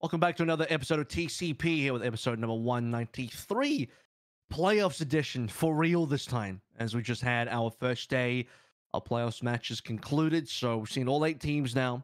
Welcome back to another episode of TCP here with episode number 193, playoffs edition for real this time, as we just had our first day of playoffs matches concluded. So we've seen all 8 teams now.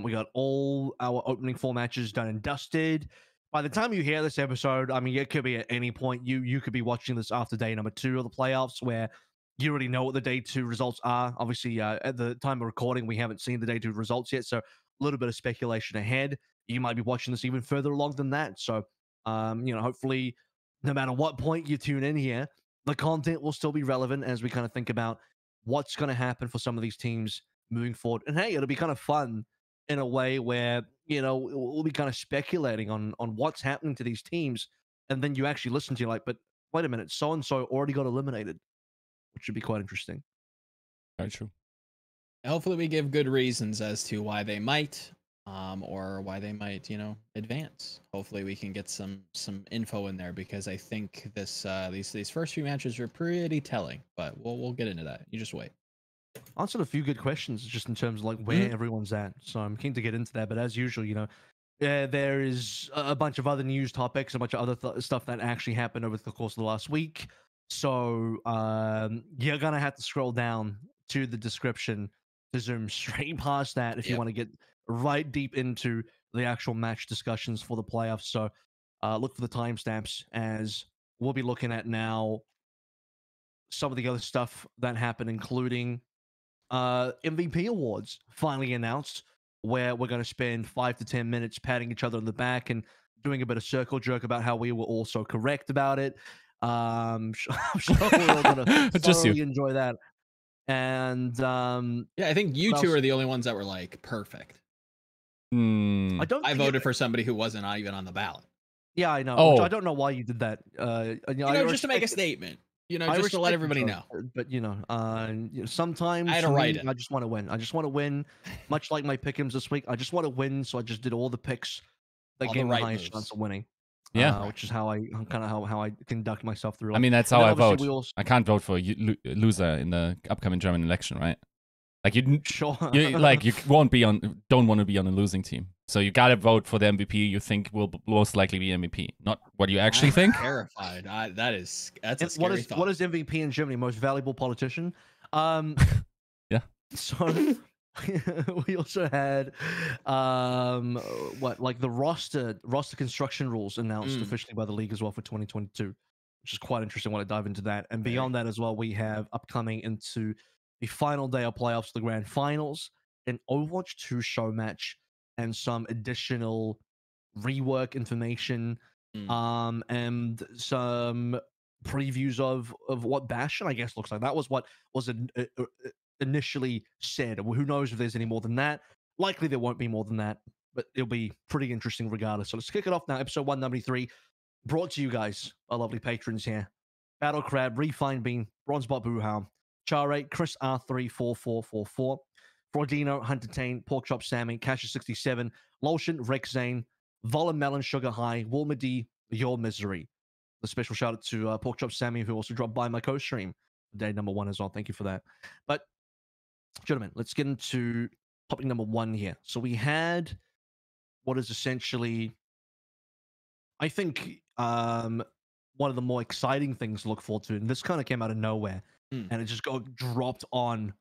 We got all our opening 4 matches done and dusted. By the time you hear this episode, I mean, it could be at any point. You could be watching this after day number 2 of the playoffs, where you already know what the day 2 results are. Obviously, at the time of recording, we haven't seen the day 2 results yet, so a little bit of speculation ahead. You might be watching this even further along than that. So, hopefully, no matter what point you tune in here, the content will still be relevant as we kind of think about what's going to happen for some of these teams moving forward. And hey, it'll be kind of fun in a way where, we'll be kind of speculating on what's happening to these teams. And then you actually listen to, like, but wait a minute, so-and-so already got eliminated, which should be quite interesting. Very true. Hopefully we give good reasons as to why they might, or why they might, advance. Hopefully we can get some info in there, because I think this these first few matches are pretty telling. But we'll get into that. You just wait. Answered a few good questions just in terms of like where everyone's at. So I'm keen to get into that. But as usual, there is a bunch of other news topics, a bunch of other stuff that actually happened over the course of the last week. So you're gonna have to scroll down to the description to zoom straight past that if you want to get right deep into the actual match discussions for the playoffs. So look for the timestamps, as we'll be looking at now some of the other stuff that happened, including MVP awards finally announced, where we're going to spend 5 to 10 minutes patting each other on the back and doing a bit of circle jerk about how we were also correct about it. I'm sure we're all going to thoroughly enjoy that. And yeah, I think you two are the only ones that were like perfect. I voted for somebody who wasn't even on the ballot. Yeah, I know. Which I don't know why you did that. Just to make a statement. Just to let everybody know. But sometimes I had to write it. I just want to win. I just want to win. Much like my Pickems this week, I just want to win. So I just did all the picks that gave me the highest chance of winning. Yeah, which is how I conduct myself through. I mean, that's how I vote. I can't vote for loser in the upcoming German election, right? Like you don't want to be on a losing team. So you gotta vote for the MVP you think will most likely be MVP, not what you actually think. Terrified. That's a scary thought. What is MVP in Germany? Most valuable politician. Yeah. So we also had the roster construction rules announced officially by the league as well for 2022, which is quite interesting. I want to dive into that. And beyond that as well, we have upcoming into the final day of playoffs, the grand finals, an Overwatch 2 Showmatch, and some additional rework information, and some previews of what Bastion, I guess, looks like. That was what was initially said. Who knows if there's any more than that? Likely there won't be more than that, but it'll be pretty interesting regardless. So let's kick it off now. Episode 193, brought to you guys by lovely patrons here: Battle Crab, Refined Bean, Bronzebot Boohound, Charate, Chris R34444, Fraudino, Hunter Tane, Porkchop Sammy, Casher67, Lolshin, Rex Zane, Volamel, Sugar High, Wilma Your Misery. A special shout out to Porkchop Sammy, who also dropped by my co-stream day number 1 as well. Thank you for that. But gentlemen, let's get into topic number 1 here. So we had what is essentially, I think, one of the more exciting things to look forward to, and this kind of came out of nowhere, and it just got dropped on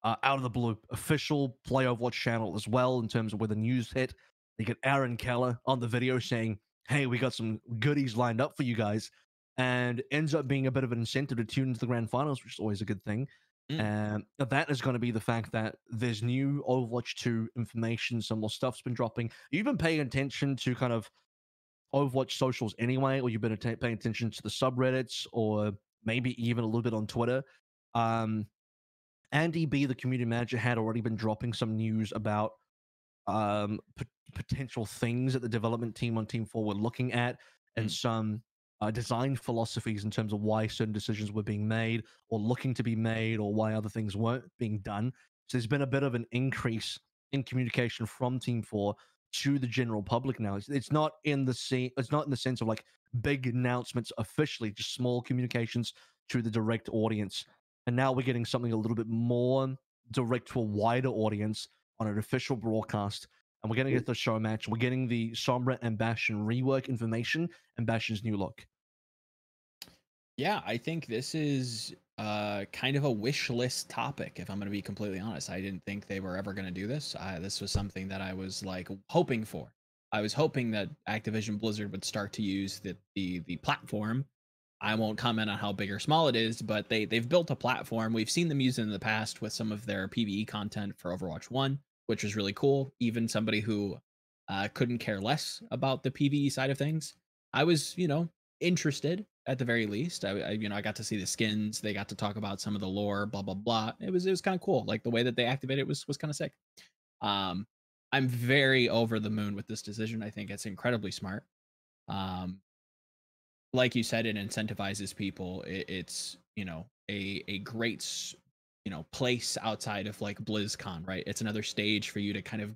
out of the blue. Official Play Overwatch channel as well, in terms of where the news hit. You get Aaron Keller on the video saying, hey, we got some goodies lined up for you guys, and ends up being a bit of an incentive to tune into the grand finals, which is always a good thing. And that is going to be the fact that there's new Overwatch 2 information, some more stuff's been dropping. You've been paying attention to kind of Overwatch socials anyway, or you've been paying attention to the subreddits, or maybe even a little bit on Twitter. Andy B, the community manager, had already been dropping some news about potential things that the development team on Team 4 were looking at, and some design philosophies in terms of why certain decisions were being made or looking to be made, or why other things weren't being done. So there's been a bit of an increase in communication from Team 4 to the general public now. It's not in the sense of like big announcements officially, just small communications to the direct audience. And now we're getting something a little bit more direct to a wider audience on an official broadcast. and we're going to get the show match. We're getting the Sombra and Bastion rework information and Bastion's new look. Yeah, I think this is kind of a wish list topic, if I'm going to be completely honest. I didn't think they were ever going to do this. This was something that I was like hoping for. I was hoping that Activision Blizzard would start to use the platform. I won't comment on how big or small it is, but they've built a platform. We've seen them use it in the past with some of their PvE content for Overwatch 1, which was really cool. Even somebody who couldn't care less about the PvE side of things, I was, interested at the very least. I got to see the skins. They got to talk about some of the lore, blah blah blah. It was kind of cool. Like the way that they activated it was kind of sick. I'm very over the moon with this decision. I think it's incredibly smart. Like you said, it incentivizes people. It's a great place outside of like BlizzCon, right? It's another stage for you to kind of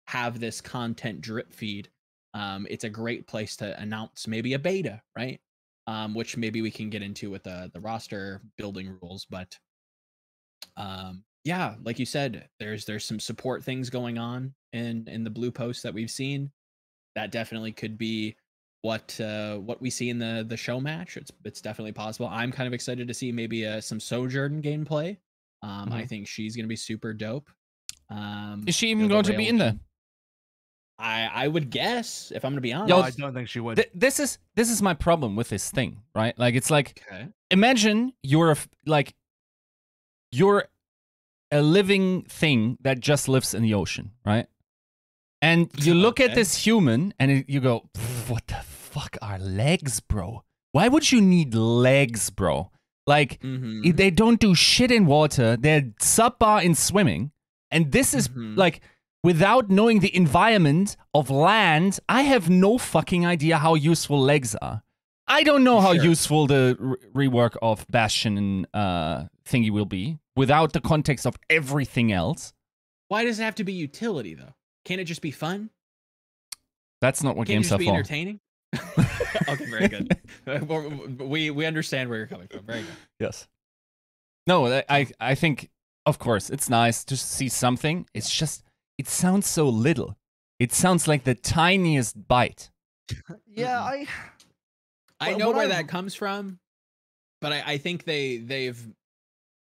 have this content drip feed. It's a great place to announce maybe a beta, right? Which maybe we can get into with the roster building rules, but yeah, like you said, there's some support things going on in the blue post that we've seen. That definitely could be what we see in the show match. It's definitely possible. I'm kind of excited to see maybe some Sojourn gameplay. I think she's gonna be super dope. Is she even going to be in there? I would guess, if I'm gonna be honest. No, I don't think she would. This is my problem with this thing, right? Like it's like, Okay. imagine you're a living thing that just lives in the ocean, right? And you look at this human and you go, what the fuck are legs, bro? Why would you need legs, bro? Like, they don't do shit in water. They're subpar in swimming. And this is like, without knowing the environment of land, I have no fucking idea how useful legs are. I don't know how useful the rework of Bastion thingy will be without the context of everything else. Why does it have to be utility, though? Can't it just be fun? That's not what games are for. Entertaining? Okay, very good. We understand where you're coming from. Very good. Yes. No, I think, of course, it's nice to see something. It's just, it sounds so little. It sounds like the tiniest bite. Yeah, I know where that comes from, but I think they've.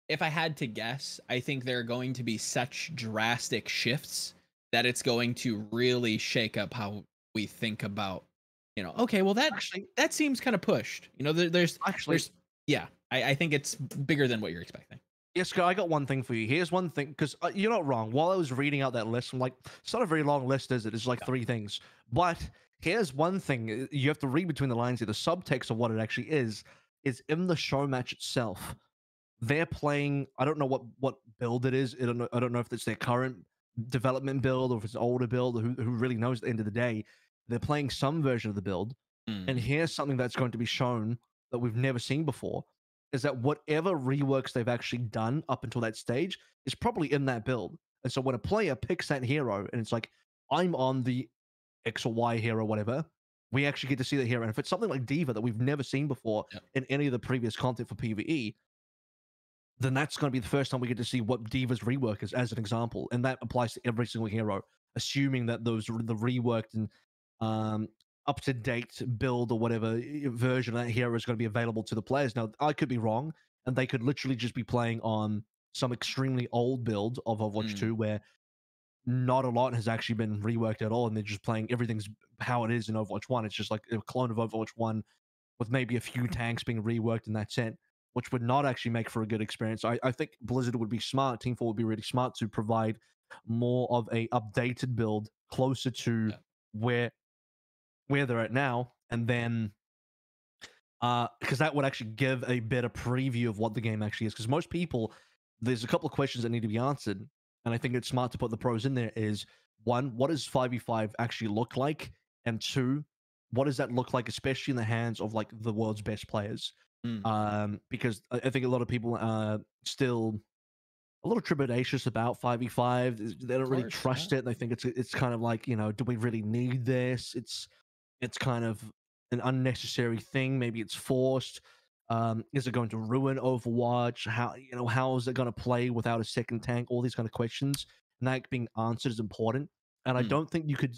If I had to guess, I think there are going to be such drastic shifts that it's going to really shake up how we think about, okay, well that seems kind of pushed. There's I think it's bigger than what you're expecting. Yiska, I got one thing for you. Here's one thing, because you're not wrong. While I was reading out that list, I'm like, it's not a very long list, is it? It's like 3 things. But here's one thing. You have to read between the lines here. The subtext of what it actually is in the show match itself. They're playing, I don't know what build it is. I don't know if it's their current development build or if it's an older build, or who really knows at the end of the day. They're playing some version of the build. And here's something that's going to be shown that we've never seen before, is that whatever reworks they've actually done up until that stage is probably in that build. And so when a player picks that hero and it's like, I'm on the X or Y hero, whatever, we actually get to see that hero. And if it's something like D.Va that we've never seen before in any of the previous content for PvE, then that's going to be the first time we get to see what D.Va's rework is, as an example. And that applies to every single hero, assuming that the reworked and up-to-date build or whatever version of that hero is going to be available to the players. Now, I could be wrong, and they could literally just be playing on some extremely old build of Overwatch 2 where not a lot has actually been reworked at all, and they're just playing everything's how it is in Overwatch 1. It's just like a clone of Overwatch 1 with maybe a few tanks being reworked, and that's it, which would not actually make for a good experience. I think Blizzard would be smart, Team 4 would be really smart to provide more of a updated build closer to where they're at now, and then because that would actually give a better preview of what the game actually is. Because most people, there's a couple of questions that need to be answered, and I think it's smart to put the pros in there. Is 1, what does 5v5 actually look like? And 2, what does that look like, especially in the hands of like the world's best players? Because I think a lot of people are still a little trepidatious about 5v5. They don't really trust it. They think it's kind of like, do we really need this? It's kind of an unnecessary thing. Maybe it's forced. Is it going to ruin Overwatch? How is it going to play without a second tank? All these kind of questions, and that being answered is important. And I don't think you could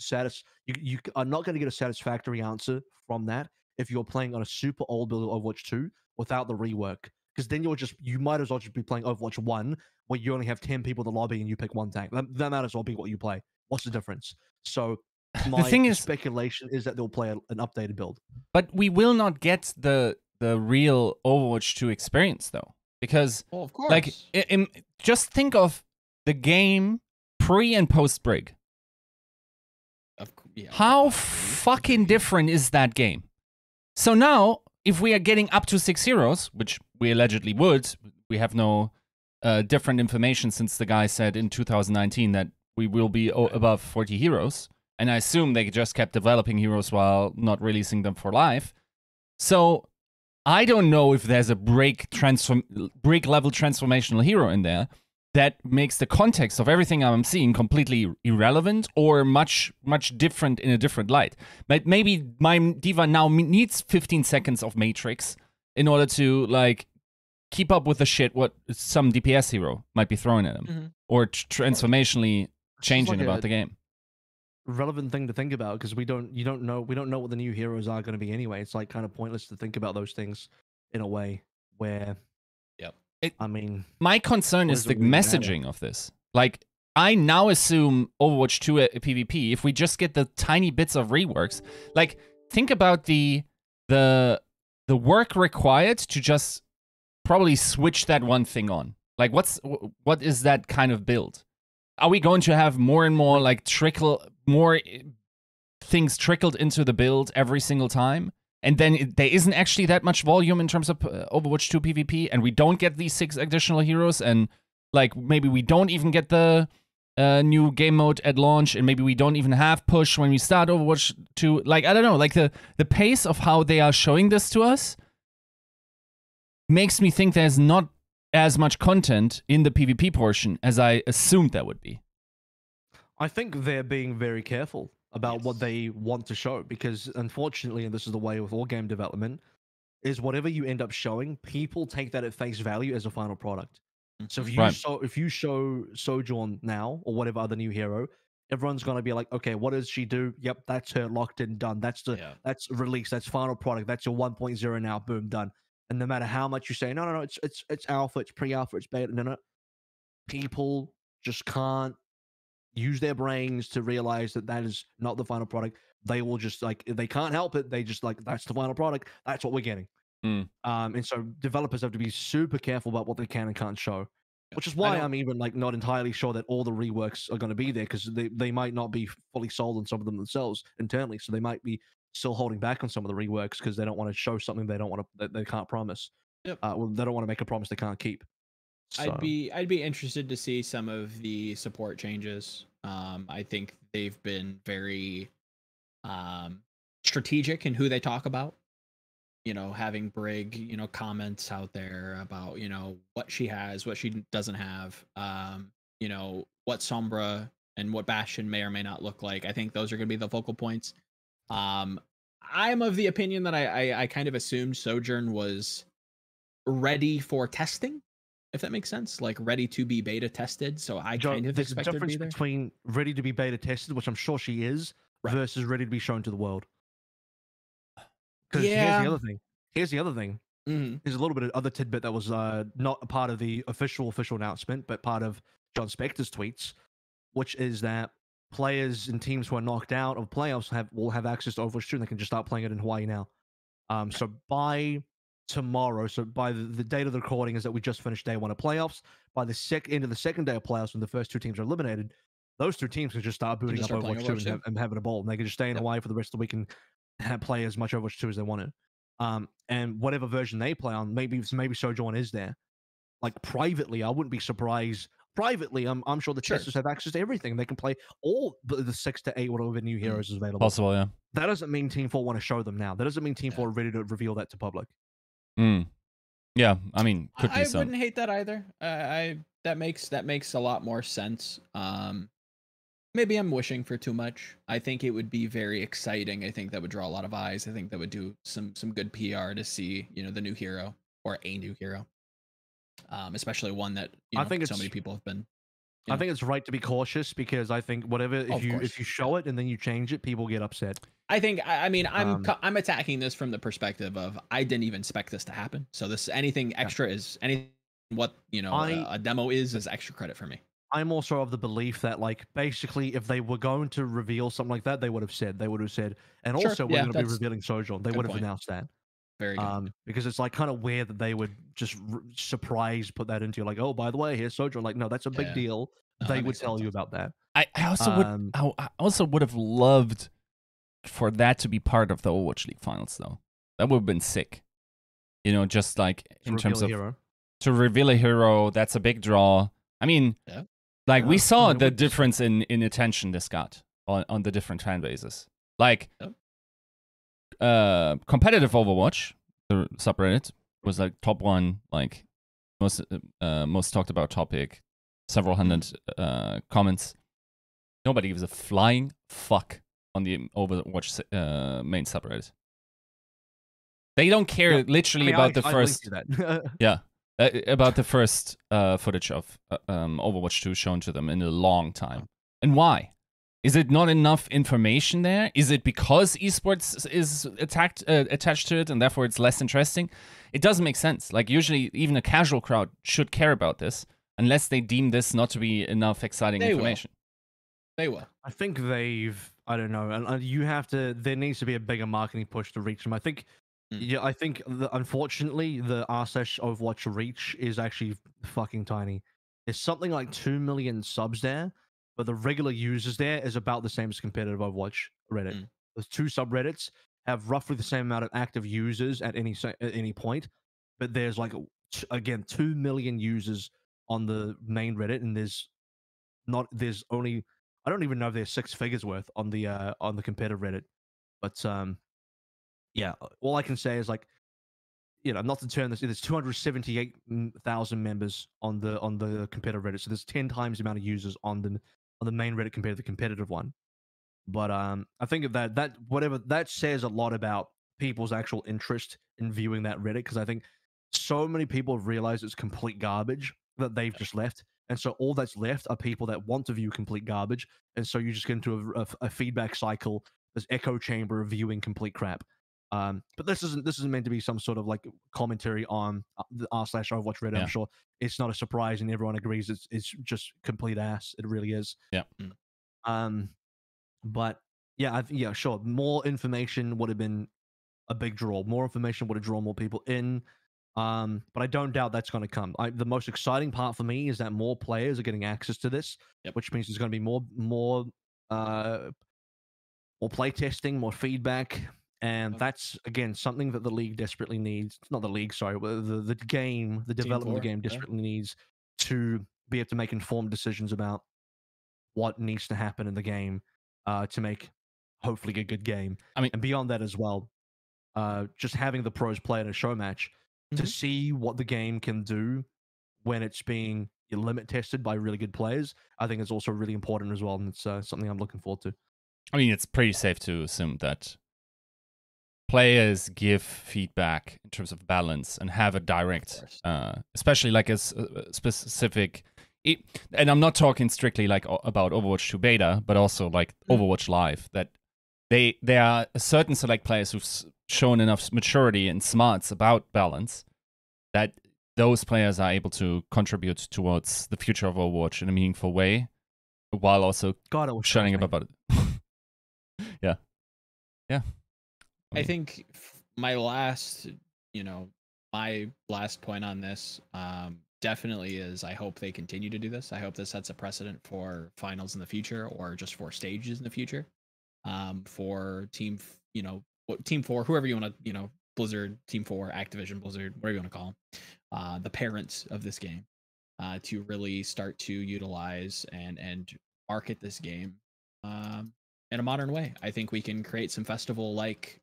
you are not going to get a satisfactory answer from that if you're playing on a super old build of Overwatch 2 without the rework. Because then you might as well just be playing Overwatch 1 where you only have 10 people in the lobby and you pick one tank. That might as well be what you play. What's the difference? So The thing is, speculation is that they'll play an updated build. but we will not get the real Overwatch 2 experience though, because Well, of course. like just think of the game pre and post break. How fucking different is that game? So now, if we are getting up to 6 heroes, which we allegedly would, we have no different information since the guy said in 2019 that we will be above 40 heroes. And I assume they just kept developing heroes while not releasing them for live. So I don't know if there's a break level transformational hero in there that makes the context of everything I'm seeing completely irrelevant or much different in a different light. But maybe my diva now needs 15 seconds of Matrix in order to like keep up with the shit what some DPS hero might be throwing at him, or transformationally changing about the game. Relevant thing to think about, because we don't know what the new heroes are going to be anyway. It's like kind of pointless to think about those things in a way where I mean, my concern is the messaging of this. Like, I now assume Overwatch 2 PvP, if we just get the tiny bits of reworks, like, think about the work required to just probably switch that one thing on. Like, what is that kind of build? Are we going to have more and more like more things trickled into the build every single time? And then there isn't actually that much volume in terms of Overwatch 2 PvP, and we don't get these 6 additional heroes, and like maybe we don't even get the new game mode at launch, and maybe we don't even have push when we start Overwatch 2. Like, I don't know, like the pace of how they are showing this to us makes me think there's not as much content in the PvP portion as I assumed there would be. I think they're being very careful about what they want to show, because unfortunately, and this is the way with all game development, is whatever you end up showing, people take that at face value as a final product. So if you show Sojourn now or whatever other new hero, everyone's gonna be like, okay, what does she do? Yep, that's her, locked in, done. That's that's release, that's final product, that's your 1.0 now, boom, done. And no matter how much you say, no, it's alpha, it's pre-alpha, it's beta, no, people just can't use their brains to realize that that is not the final product. They will just like, if they can't help it, they just like, that's the final product. That's what we're getting. And so developers have to be super careful about what they can and can't show, which is why I'm even like not entirely sure that all the reworks are going to be there, because they might not be fully sold on some of them themselves internally. So they might be still holding back on some of the reworks because they don't want to show something that they can't promise. Well, they don't want to make a promise they can't keep. So. I'd be interested to see some of the support changes. I think they've been very strategic in who they talk about. You know, having Brig, you know, comments out there about, you know, what she has, what she doesn't have, you know, what Sombra and what Bastion may or may not look like. I think those are going to be the focal points. I'm of the opinion that I kind of assumed Sojourn was ready for testing, if that makes sense, like ready to be beta tested. So I kind of there's a expected difference to be there. between ready to be beta tested, which I'm sure she is, versus ready to be shown to the world. Because here's the other thing. Here's a little bit of other tidbit that was not a part of the official announcement, but part of John Spector's tweets, which is that players and teams who are knocked out of playoffs will have access to Overwatch 2, and they can just start playing it in Hawaii now. So by tomorrow, so by the date of the recording is that we just finished day 1 of playoffs. By the end of the second day of playoffs, when the first 2 teams are eliminated, those 2 teams can just start booting up Overwatch 2 and having a ball, and they can just stay in Hawaii for the rest of the week and play as much Overwatch 2 as they want to. And whatever version they play on, maybe Sojourn is there. Like privately, I wouldn't be surprised. Privately, I'm sure the testers have access to everything. They can play all the 6 to 8 whatever new heroes is available. Possible, yeah. That doesn't mean Team 4 want to show them now. That doesn't mean Team 4 are ready to reveal that to public. Yeah, I mean, could be I wouldn't hate that either. That makes a lot more sense. Maybe I'm wishing for too much. I think it would be very exciting. I think that would draw a lot of eyes. I think that would do some good PR to see, you know, the new hero or a new hero. Especially one that, you know, so many people have been I think it's right to be cautious because I think whatever if you show it and then you change it, people get upset. I think I mean I'm attacking this from the perspective of I didn't even expect this to happen. So this anything extra is anything what a demo is extra credit for me. I'm also of the belief that like basically if they were going to reveal something like that, they would have said, and also we're going to be revealing Sojourn. They would have announced that. Very good. Because it's like kind of weird that they would just surprise put that into you, like, oh, by the way, here's Sojourn. Like, no, that's a big deal. No, they would tell you about that. I also would have loved for that to be part of the Overwatch League finals, though. That would have been sick. Just like in terms of to reveal a hero, that's a big draw. I mean, like we saw the difference in attention this got on the different fan bases. Like competitive Overwatch, the subreddit was like top one, like most talked about topic, several hundred comments. Nobody gives a flying fuck on the Overwatch main subreddit. They don't care literally about the first about the first footage of Overwatch 2 shown to them in a long time. And why? Is it not enough information there? Is it because esports is attached to it and therefore it's less interesting? It doesn't make sense. Like usually even a casual crowd should care about this unless they deem this not to be enough exciting information. They will. I think I don't know. And there needs to be a bigger marketing push to reach them. I think I think unfortunately the r/Overwatch reach is actually fucking tiny. There's something like 2 million subs there, but the regular users there is about the same as competitive Overwatch Reddit. The two subreddits have roughly the same amount of active users at any point, but there's like again 2 million users on the main Reddit, and there's only I don't even know if there's 6 figures worth on the competitive Reddit, but yeah, all I can say is like, not to turn this. There's 278,000 members on the competitive Reddit, so there's 10 times the amount of users on the main Reddit compared to the competitive one. But I think that whatever that says a lot about people's actual interest in viewing that Reddit, because I think so many people have realized it's complete garbage that they've just left, and so all that's left are people that want to view complete garbage, and so you just get into a feedback cycle, this echo chamber of viewing complete crap. But this isn't meant to be some sort of like commentary on the r/Overwatch Reddit. Yeah. I'm sure it's not a surprise, and everyone agrees it's just complete ass. It really is. Yeah. But yeah, sure. More information would have been a big draw. More information would have drawn more people in. But I don't doubt that's going to come. The most exciting part for me is that more players are getting access to this, which means there's going to be more play testing, more feedback. And that's, again, something that the league desperately needs. Not the league, sorry. The game, the development of the game desperately needs to be able to make informed decisions about what needs to happen in the game to make, hopefully, a good game. I mean, and beyond that as well, just having the pros play in a show match to see what the game can do when it's being limit tested by really good players, I think is also really important as well. And it's something I'm looking forward to. I mean, it's pretty safe to assume that players give feedback in terms of balance and have a direct, especially like a specific. And I'm not talking strictly like about Overwatch 2 beta, but also like Overwatch Live. That there are a certain select players who've shown enough maturity and smarts about balance that those players are able to contribute towards the future of Overwatch in a meaningful way, while also shutting up about it. Yeah. I think my last point on this definitely is I hope they continue to do this. I hope this sets a precedent for finals in the future, or just for stages in the future. For Team 4, whoever you want to, Blizzard, Team 4, Activision, Blizzard, whatever you want to call them, the parents of this game, to really start to utilize and market this game in a modern way. I think we can create some festival-like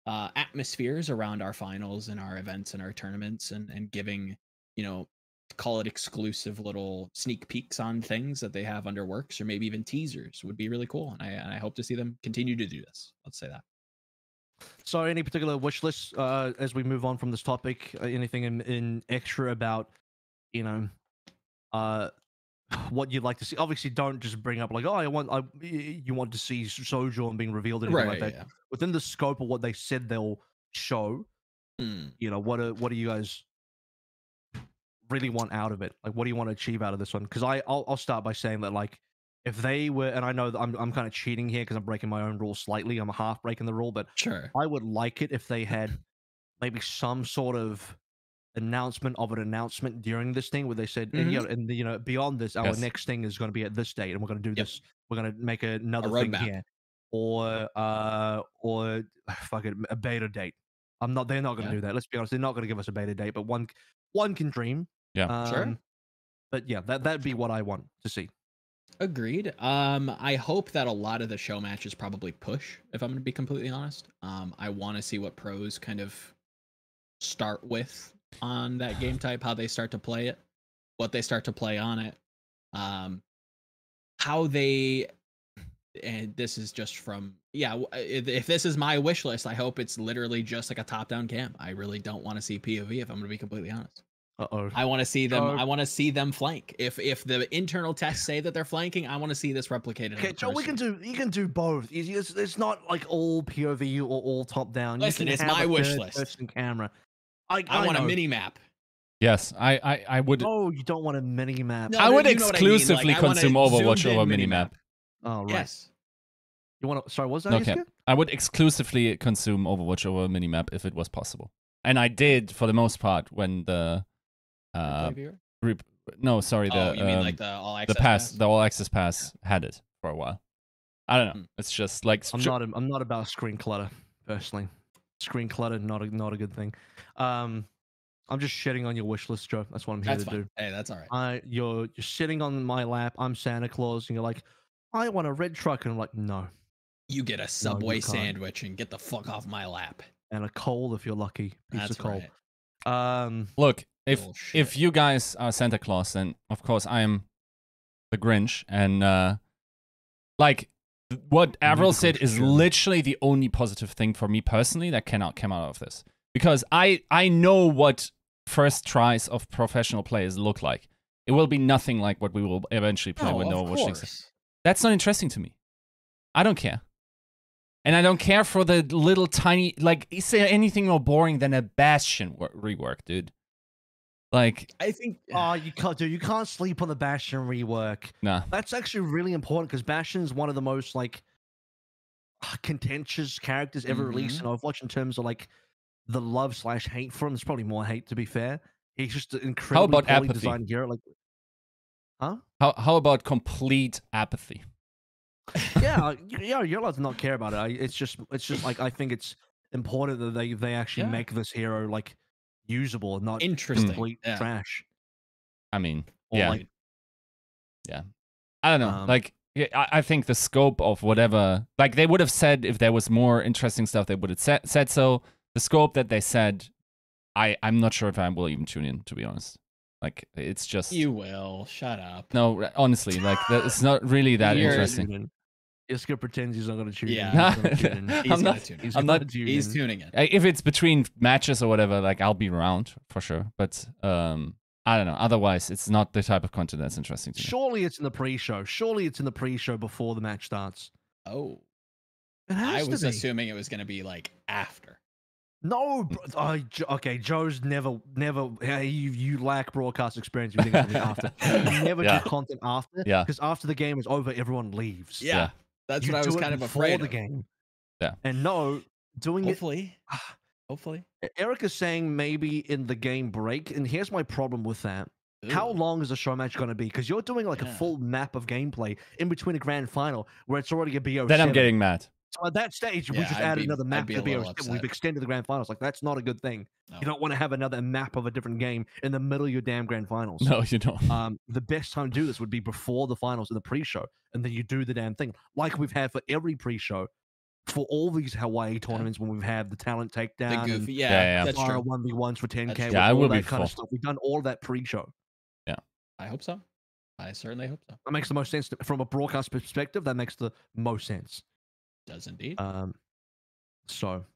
atmospheres around our finals and our events and our tournaments, and giving, call it exclusive little sneak peeks on things that they have under works, or maybe even teasers would be really cool. And I hope to see them continue to do this. Let's say that. So, any particular wish lists as we move on from this topic? Anything in extra about, what you'd like to see. Obviously, don't just bring up like, oh, you want to see Sojourn being revealed, anything like that. Yeah. Within the scope of what they said they'll show, Hmm. you know, what do you guys really want out of it? Like, what do you want to achieve out of this one? Because I'll start by saying that, like, if they were, and I know that I'm kind of cheating here because I'm breaking my own rule slightly. I'm half breaking the rule, but Sure. I would like it if they had maybe some sort of announcement of an announcement during this thing where they said, and, you know, and you know, beyond this, our next thing is going to be at this date, and we're going to do this. We're going to make another thing here, or fuck it, a beta date. They're not going to do that. Let's be honest, they're not going to give us a beta date, but one can dream. Yeah. Sure. But yeah, that'd be what I want to see. Agreed. I hope that a lot of the show matches probably push, if I'm going to be completely honest. I want to see what pros kind of start with on that game type, how they start to play it, what they start to play on it, how they, and this is just from, if this is my wish list, I hope it's literally just like a top-down cam. I really don't want to see POV, if I'm going to be completely honest. I want to see them. I want to see them flank. If the internal tests say that they're flanking, I want to see this replicated. Okay, Joe, you can do both. It's not like all POV or all top down. Listen, it's my wish list. Camera. I want a mini map. Yes, I would. Oh, you don't want a mini map. No, I would I exclusively mean. Like, consume Overwatch over mini map. Oh, right. Yes. You want to? Sorry, what was that? Okay, Yiska? I would exclusively consume Overwatch over mini map if it was possible, and I did for the most part when the. No, sorry. You mean like the all access pass? The all access pass had it for a while. I don't know. It's just like I'm not about screen clutter personally. Screen clutter not a good thing. I'm just shitting on your wish list, Joe. That's what I'm here to do. Hey, that's all right. You're sitting on my lap. I'm Santa Claus, and you're like, I want a red truck, and I'm like, no. You get a Subway sandwich and get the fuck off my lap. And a coal if you're lucky. Piece of coal. Right. Look, if you guys are Santa Claus, then of course I am the Grinch, and like what AVRL said is literally the only positive thing for me personally that cannot come out of this, because I know what first tries of professional players look like. It will be nothing like what we will eventually play when Overwatch League. That's not interesting to me. I don't care. And I don't care for the little tiny, like, is there anything more boring than a Bastion rework, dude? Like, I think, you can't sleep on the Bastion rework. Nah. That's actually really important because Bastion is one of the most, like, contentious characters ever released in Overwatch in terms of, like, the love/hate for him. There's probably more hate, to be fair. He's just an incredibly poorly designed hero. Like, huh? How about complete apathy? Yeah, you're allowed to not care about it. It's just like, I think it's important that they actually make this hero like usable and not complete trash. I mean, I don't know. Like, I think the scope of whatever, like, they would have said if there was more interesting stuff, they would have said so. The scope that they said, I'm not sure if I will even tune in, to be honest. Like, it's just... You will. Shut up. No, honestly, like, it's not really that interesting. Yiska pretends he's not going to tune in. He's tuning in. If it's between matches or whatever, like, I'll be around, for sure. But, I don't know. Otherwise, it's not the type of content that's interesting to me. Surely it's in the pre-show. Surely it's in the pre-show before the match starts. Oh. I was assuming it was going to be, like, after. No, okay. Joe's never. You lack broadcast experience. You think it's after. You never do content after. Yeah. Because after the game is over, everyone leaves. Yeah. That's what I was kind of afraid of. The game. Yeah. And no, doing Hopefully. Eric is saying maybe in the game break, and here's my problem with that. Ooh. How long is a show match going to be? Because you're doing like a full map of gameplay in between a grand final where it's already a BO7. Then I'm getting mad. So at that stage, we just added another map to BO7. We've extended the grand finals. Like, that's not a good thing. No. You don't want to have another map of a different game in the middle of your damn grand finals. No, you don't. The best time to do this would be before the finals in the pre-show, and then you do the damn thing like we've had for every pre-show for all these Hawaii tournaments when we've had the talent takedown, the goofy, that's true. 1v1s for 10K, I will all be that kind of stuff. We've done all that pre-show. Yeah, I hope so. I certainly hope so. That makes the most sense from a broadcast perspective. That makes the most sense. Does indeed. So,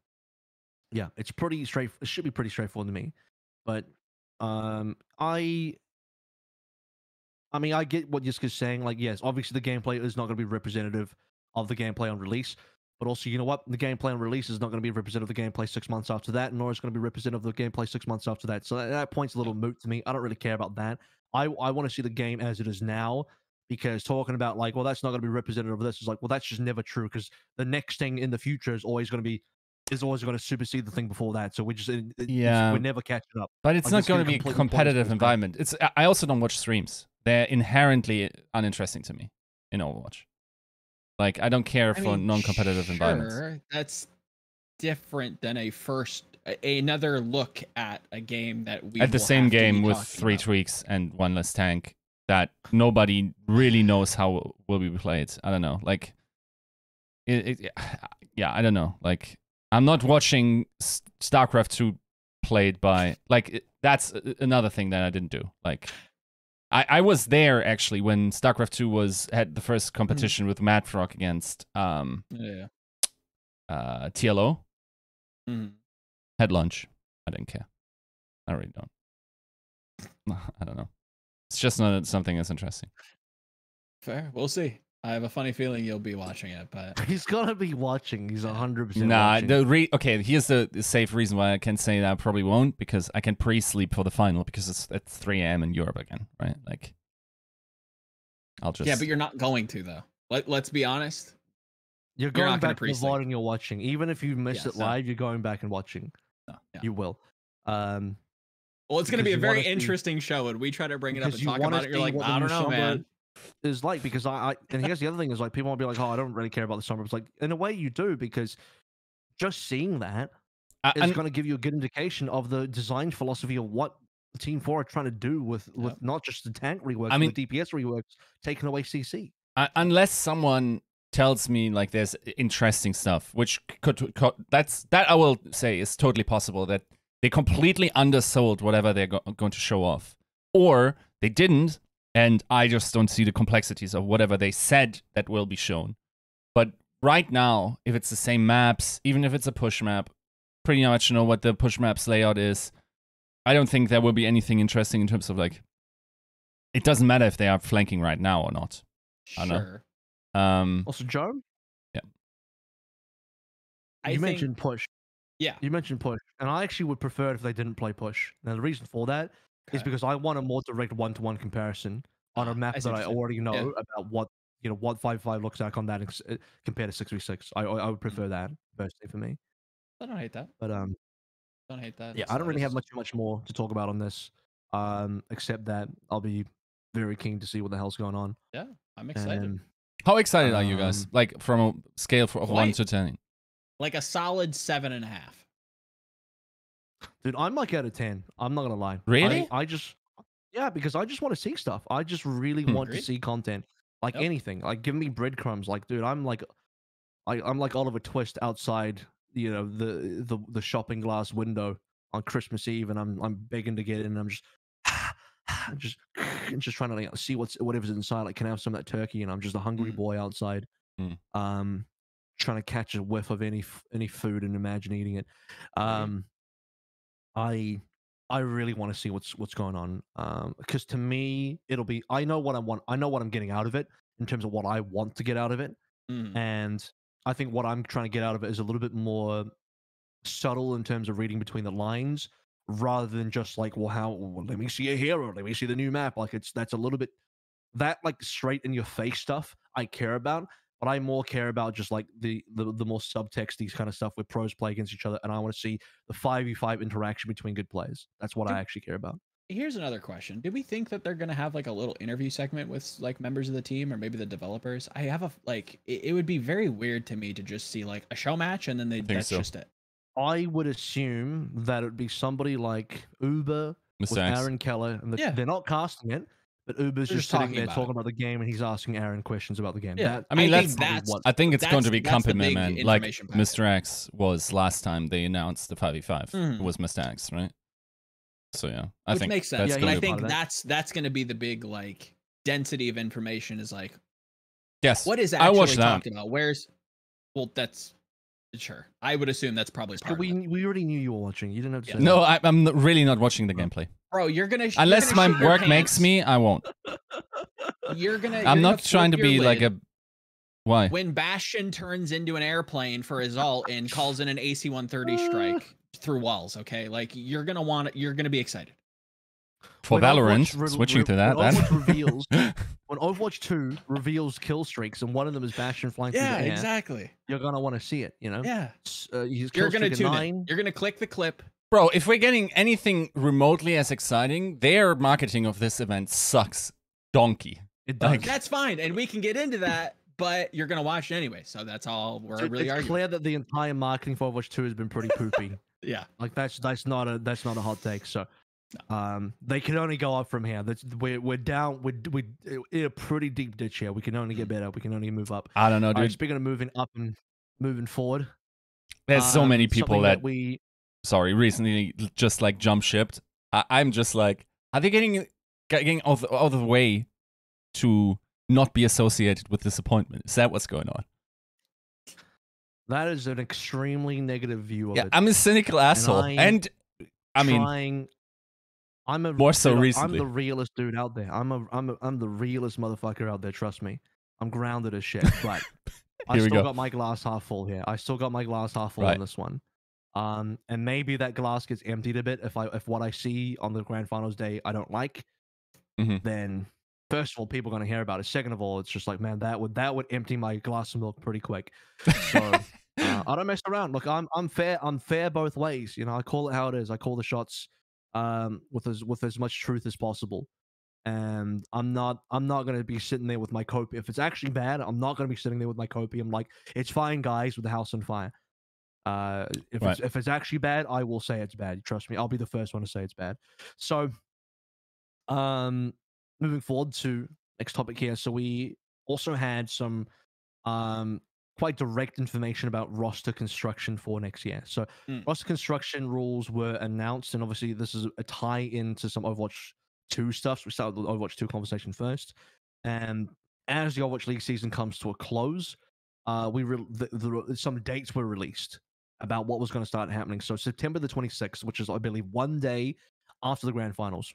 yeah, it's pretty straight. It should be pretty straightforward to me, but I I mean, I get what Yiska's saying. Like, yes, obviously the gameplay is not going to be representative of the gameplay on release. But also, you know what? The gameplay on release is not going to be representative of the gameplay 6 months after that, nor is it going to be representative of the gameplay 6 months after that. So that point's a little moot to me. I don't really care about that. I want to see the game as it is now, because talking about like, well, that's not going to be representative of this is like, well, that's just never true, because the next thing in the future is always going to supersede the thing before that. So we just we're never catching up. But it's like, not going to be a competitive environment. I also don't watch streams. They're inherently uninteresting to me in Overwatch. Like, I don't care for non-competitive environments. That's different than another look at a game that we at the same game with 3 tweaks and 1 less tank that nobody really knows how will be played. I don't know. Like, yeah, I don't know. Like, I'm not watching StarCraft 2 played by that's another thing that I didn't do. Like, I was there actually when StarCraft 2 had the first competition with Mad Frog against TLO. Had lunch. I didn't care. I really don't. I don't know. It's just not something that's interesting. Fair. We'll see. I have a funny feeling you'll be watching it, but he's gonna be watching. He's 100%. Nah, watching. Okay. Here's the safe reason why I can say that I probably won't, because I can pre-sleep for the final because it's at 3 a.m. in Europe again, right? Like, I'll just. Yeah, but you're not going to though. Let's be honest. You're going back to the VOD and you're watching. Even if you miss it live, you're going back and watching. No. Yeah. You will. Well, it's going to be a very interesting show, and we try to bring it up and talk about it. You're like, I don't know, man. Is like, because and here's the other thing is like, people might be like, oh, I don't really care about the summer. It's like, in a way you do, because just seeing that is going to give you a good indication of the design philosophy of what Team 4 are trying to do with not just the tank reworks, but the DPS reworks, taking away CC. Unless someone tells me like there's interesting stuff, which that I will say is totally possible, that they completely undersold whatever they're going to show off, or they didn't, and I just don't see the complexities of whatever they said that will be shown. But right now, if it's the same maps, even if it's a push map, pretty much know what the push map's layout is. I don't think there will be anything interesting in terms of like, it doesn't matter if they are flanking right now or not. Sure. Also, Joe? Yeah. You mentioned push. Yeah. You mentioned push. And I actually would prefer it if they didn't play push. Now, the reason for that is because I want a more direct one-to-one comparison on a map that I already know about what 5v5 looks like on that compared to 6v6. I would prefer that, personally, for me. I don't hate that. But don't hate that. Yeah, I don't really have much more to talk about on this, except that I'll be very keen to see what the hell's going on. Yeah, I'm excited. And, how excited are you guys? Like, from a scale of 1 to 10? Like a solid 7.5. Dude, I'm like out of 10. I'm not gonna lie. Really? Because I just want to see stuff. I just really want to see content, like anything. Like, give me breadcrumbs. Like, dude, I'm like Oliver Twist outside, the shopping glass window on Christmas Eve, and I'm begging to get in. And I'm just trying to see whatever's inside. Like, can I have some of that turkey? And I'm just a hungry boy outside, trying to catch a whiff of any food and imagine eating it. I really want to see what's going on, because to me it'll be, I know what I want. I know what I'm getting out of it in terms of what I want to get out of it, and I think what I'm trying to get out of it is a little bit more subtle in terms of reading between the lines, rather than just like, let me see a hero, let me see the new map. Like, that's a little bit that like straight in your face stuff I care about, but I more care about just like the more subtext, kind of stuff where pros play against each other, and I want to see the 5v5 interaction between good players. That's what I actually care about. Here's another question. Do we think that they're going to have like a little interview segment with like members of the team or maybe the developers? I have it would be very weird to me to just see like a show match and then that's just it. I would assume that it would be somebody like Uber with Aaron Keller, and they're not casting it, but Uber's just sitting there talking about the game, and he's asking Aaron questions about the game. Yeah, I think it's going to be accompaniment, man. Like Mr. X was last time they announced the 5v5. It was Mr. X, right? So yeah, I think makes sense. And I think that's going to be the big like density of information is like, what is actually talked about? That's. Sure, I would assume that's probably part of it. We already knew you were watching. You didn't have to say no, I'm really not watching the gameplay. Bro, Unless my shit your work pants. makes me, I won't. I'm not trying to be like a. Why? When Bastion turns into an airplane for his ult and calls in an AC-130 strike through walls, okay? Like you're gonna be excited. For Valorant, switching to that. When Overwatch reveals, when Overwatch 2 reveals kill streaks and one of them is Bastion flying through the air, exactly. you're gonna want to see it. You know. Yeah. You're gonna tune in. You're gonna click the clip. Bro, if we're getting anything remotely as exciting, their marketing of this event sucks donkey. It does. That's fine, and we can get into that, but you're gonna watch it anyway, so that's all we're really arguing. It's clear that the entire marketing for Overwatch 2 has been pretty poopy. Yeah. Like that's not a hot take. So they can only go up from here. We're down. We're in a pretty deep ditch here. We can only get better. We can only move up. I don't know, dude. Right, speaking of moving up and moving forward, there's so many people that we recently just like jump shipped. I'm just like, are they getting out of the way to not be associated with disappointment? Is that what's going on? That is an extremely negative view of it. I'm a cynical asshole, and I mean, I'm the realest dude out there. I'm the realest motherfucker out there. Trust me, I'm grounded as shit. But I still got my glass half full here. I still got my glass half full on this one. And maybe that glass gets emptied a bit if what I see on the grand finals day I don't like. Then first of all, people are gonna hear about it. Second of all, it's just like, man, that would empty my glass of milk pretty quick. So I don't mess around. Look, I'm fair. I'm fair both ways. You know, I call it how it is. I call the shots with as much truth as possible. And I'm not gonna be sitting there with my copium. If it's actually bad, I'm not gonna be sitting there with my copium like, it's fine, guys, with the house on fire. If it's actually bad, I will say it's bad. Trust me, I'll be the first one to say it's bad. So, moving forward to next topic here. So we also had some quite direct information about roster construction for next year. So roster construction rules were announced, and obviously this is a tie into some Overwatch 2 stuff. So we started with the Overwatch 2 conversation first, and as the Overwatch League season comes to a close, some dates were released about what was going to start happening. So September the 26th, which is, I believe, one day after the grand finals,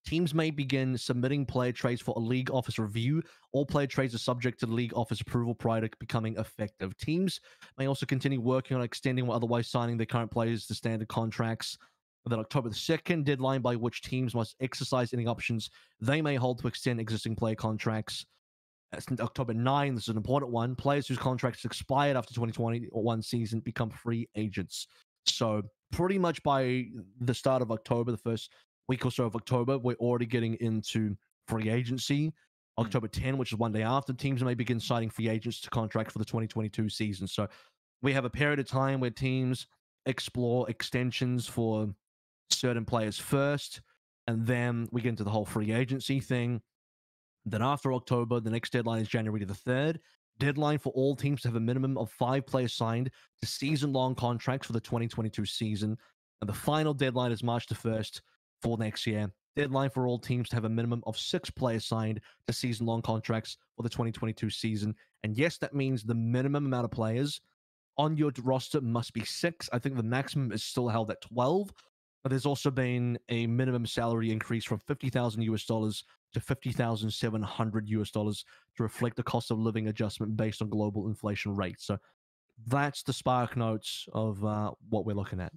teams may begin submitting player trades for a league office review. All player trades are subject to the league office approval prior to becoming effective. Teams may also continue working on extending or otherwise signing their current players to standard contracts. With an October the 2nd deadline by which teams must exercise any options they may hold to extend existing player contracts. October 9, this is an important one. Players whose contracts expired after 2021 season become free agents. So pretty much by the start of October, the first week or so of October, we're already getting into free agency. October 10, which is one day after, teams may begin signing free agents to contract for the 2022 season. So we have a period of time where teams explore extensions for certain players first, and then we get into the whole free agency thing. Then after October, the next deadline is January the 3rd. Deadline for all teams to have a minimum of 5 players signed to season-long contracts for the 2022 season. And the final deadline is March the 1st for next year. Deadline for all teams to have a minimum of 6 players signed to season-long contracts for the 2022 season. And yes, that means the minimum amount of players on your roster must be 6. I think the maximum is still held at 12. But there's also been a minimum salary increase from $50,000 to $50,700 to reflect the cost of living adjustment based on global inflation rates. So that's the spark notes of what we're looking at.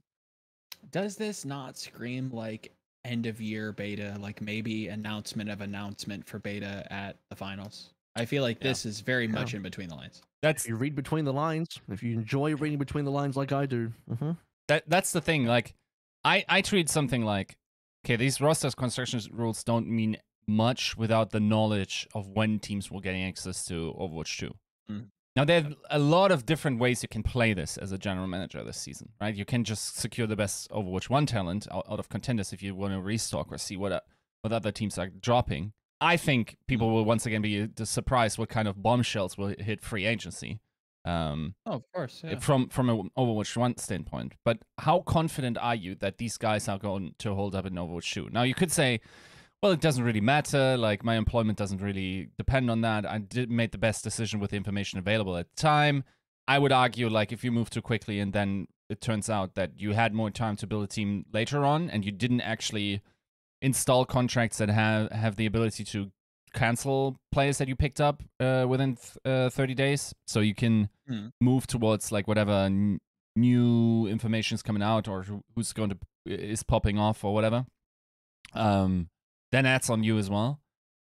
Does this not scream like end of year beta, like maybe announcement for beta at the finals? I feel like this is very much in between the lines. If you read between the lines, if you enjoy reading between the lines like I do. That's the thing. Like, I treat something like, okay, these roster construction rules don't mean much without the knowledge of when teams will get access to Overwatch 2. Now, there are a lot of different ways you can play this as a general manager this season, right? You can just secure the best Overwatch 1 talent out of contenders if you want to restock or see what other teams are dropping. I think people will once again be surprised what kind of bombshells will hit free agency. Of course, yeah. From an Overwatch 1 standpoint. But how confident are you that these guys are going to hold up in Overwatch 2? Now, you could say, well, it doesn't really matter. Like, my employment doesn't really depend on that. I made the best decision with the information available at the time. I would argue, like, if you move too quickly and then it turns out that you had more time to build a team later on, and you didn't actually install contracts that have the ability to cancel players that you picked up within 30 days, so you can move towards like whatever new information is coming out or who's going to is popping off or whatever. Then that's on you as well.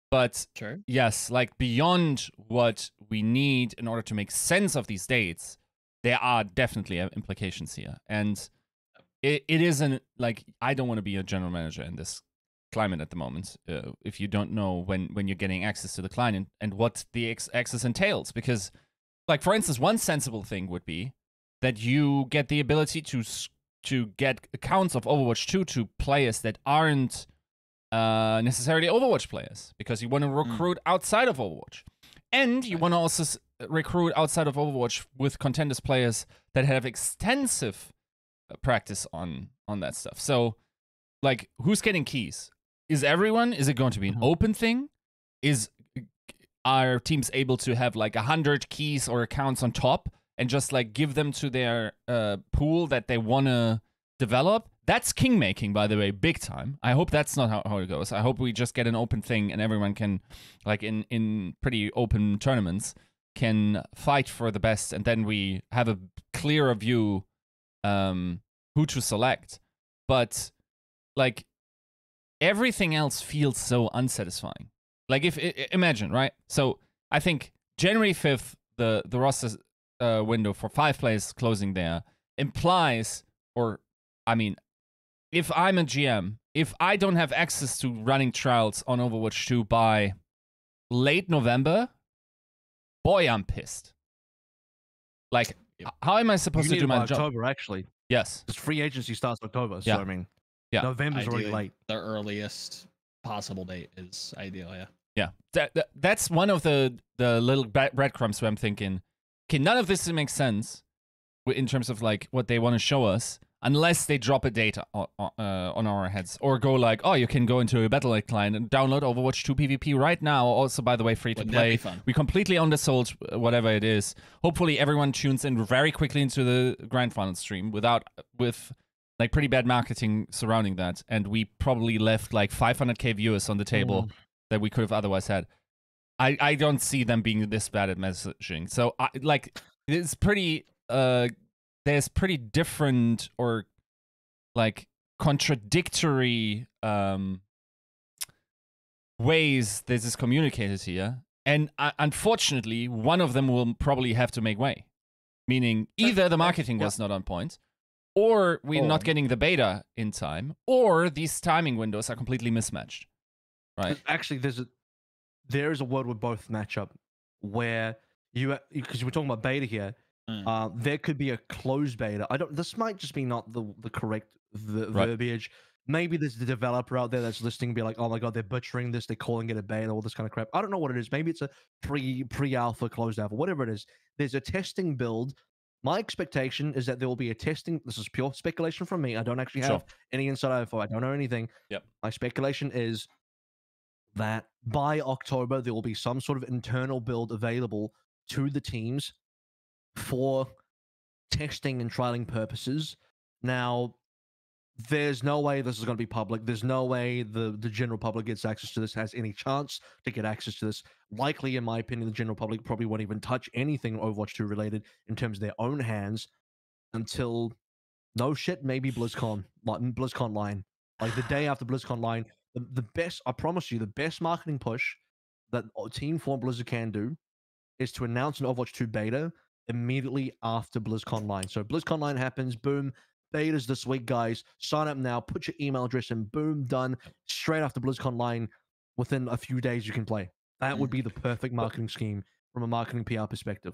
But yes, like beyond what we need in order to make sense of these dates, there are definitely implications here. And it isn't like, I don't want to be a general manager in this climate at the moment if you don't know when you're getting access to the client and what the access entails. Because, like, for instance, one sensible thing would be that you get the ability to get accounts of Overwatch 2 to players that aren't necessarily Overwatch players, because you want to recruit outside of Overwatch. And you want to also recruit outside of Overwatch with contenders players that have extensive practice on that stuff. So, like, who's getting keys? Is everyone? Is it going to be an open thing? Are teams able to have like 100 keys or accounts on top and just like give them to their pool that they want to develop? That's king making, by the way, big time. I hope that's not how it goes. I hope we just get an open thing and everyone can, like in pretty open tournaments, can fight for the best, and then we have a clearer view who to select. But like everything else feels so unsatisfying. Like imagine, right? So I think January 5th, the roster window for 5 players closing there implies, or I mean, if I'm a GM, if I don't have access to running trials on Overwatch 2 by late November, boy, I'm pissed. Like, how am I supposed to do my job? October, actually. Yes. Because free agency starts October, so I mean, November's already late. The earliest possible date is ideal, Yeah. That's one of the little breadcrumbs where I'm thinking, okay, none of this makes sense in terms of like what they want to show us, unless they drop a date on our heads, or go like, oh, you can go into a Battle.net client and download Overwatch 2 PvP right now. Also, by the way, free to play. We completely undersold whatever it is. Hopefully, everyone tunes in very quickly into the grand final stream with like pretty bad marketing surrounding that, and we probably left like 500k viewers on the table that we could have otherwise had. I don't see them being this bad at messaging. So it's pretty. There's pretty different or like contradictory ways this is communicated here, and unfortunately, one of them will probably have to make way. Meaning, either the marketing was not on point, or we're not getting the beta in time, or these timing windows are completely mismatched. Right? Actually, there is a world where both match up, where because we're talking about beta here. There could be a closed beta. This might just be not the correct verbiage. Maybe there's the developer out there that's listening and be like, oh my god, they're butchering this, they're calling it a beta, all this kind of crap. I don't know what it is. Maybe it's a pre-alpha, closed alpha, whatever it is. There's a testing build. My expectation is that there will be a testing. This is pure speculation from me. I don't actually have any inside info. I don't know anything. Yep. My speculation is that by October, there will be some sort of internal build available to the teams for testing and trialing purposes. Now, there's no way this is going to be public. There's no way the general public gets access to this, has any chance to get access to this. Likely, in my opinion, the general public probably won't even touch anything Overwatch 2 related in terms of their own hands until, no shit, maybe BlizzCon line. Like the day after BlizzCon line, the best, I promise you, the best marketing push that Team 4 Blizzard can do is to announce an Overwatch 2 beta immediately after BlizzCon line. So BlizzCon line happens, boom, betas this week, guys. Sign up now, put your email address in, boom, done. Straight after BlizzCon line, within a few days you can play. That would be the perfect marketing scheme from a marketing PR perspective.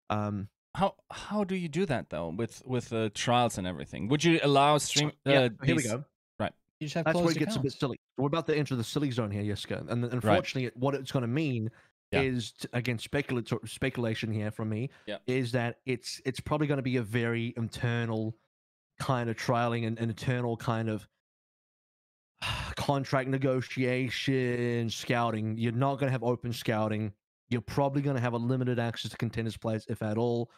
How do you do that though with trials and everything? Would you allow stream? Here we go. Right. You just have That's where it closed gets a bit silly. We're about to enter the silly zone here, Yiska. And unfortunately, what it's going to mean is, again, speculation here from me, is that it's probably going to be a very internal kind of trialing and internal kind of contract negotiation, scouting. You're not going to have open scouting. You're probably going to have a limited access to contenders players, if at all,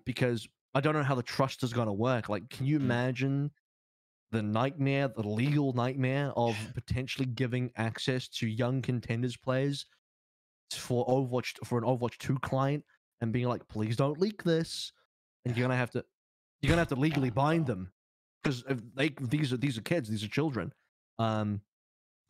because I don't know how the trust is going to work. Like, can you imagine the nightmare, the legal nightmare of potentially giving access to young contenders players for an Overwatch 2 client and being like, please don't leak this, and you're gonna have to legally bind them because these are kids, these are children.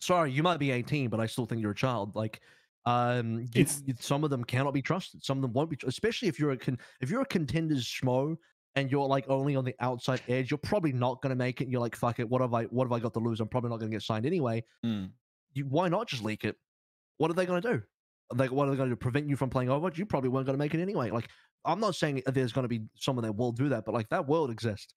Sorry, you might be 18, but I still think you're a child. Like, some of them cannot be trusted. Some of them won't be, especially if you're a contenders schmo and you're like only on the outside edge. You're probably not gonna make it. You're like, fuck it. What have I got to lose? I'm probably not gonna get signed anyway. Why not just leak it? What are they gonna do? Like, what are they going to do? Prevent you from playing Overwatch? You probably weren't going to make it anyway. Like, I'm not saying there's going to be someone that will do that, but like that world exists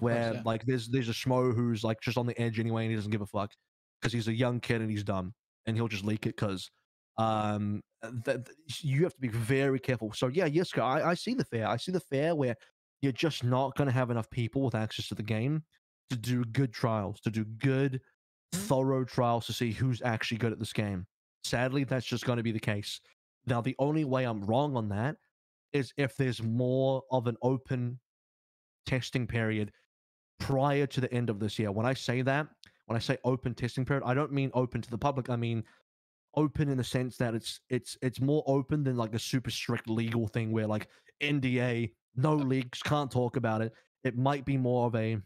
where like there's a schmo who's like just on the edge anyway, and he doesn't give a fuck because he's a young kid and he's dumb, and he'll just leak it because you have to be very careful. So yeah, Yiska, I see the fear. I see the fear where you're just not going to have enough people with access to the game to do good trials, to do good, thorough trials to see who's actually good at this game. Sadly, that's just going to be the case. Now, the only way I'm wrong on that is if there's more of an open testing period prior to the end of this year. When I say open testing period, I don't mean open to the public. I mean open in the sense that it's more open than like a super strict legal thing where like NDA, no leaks, can't talk about it. It might be more of a,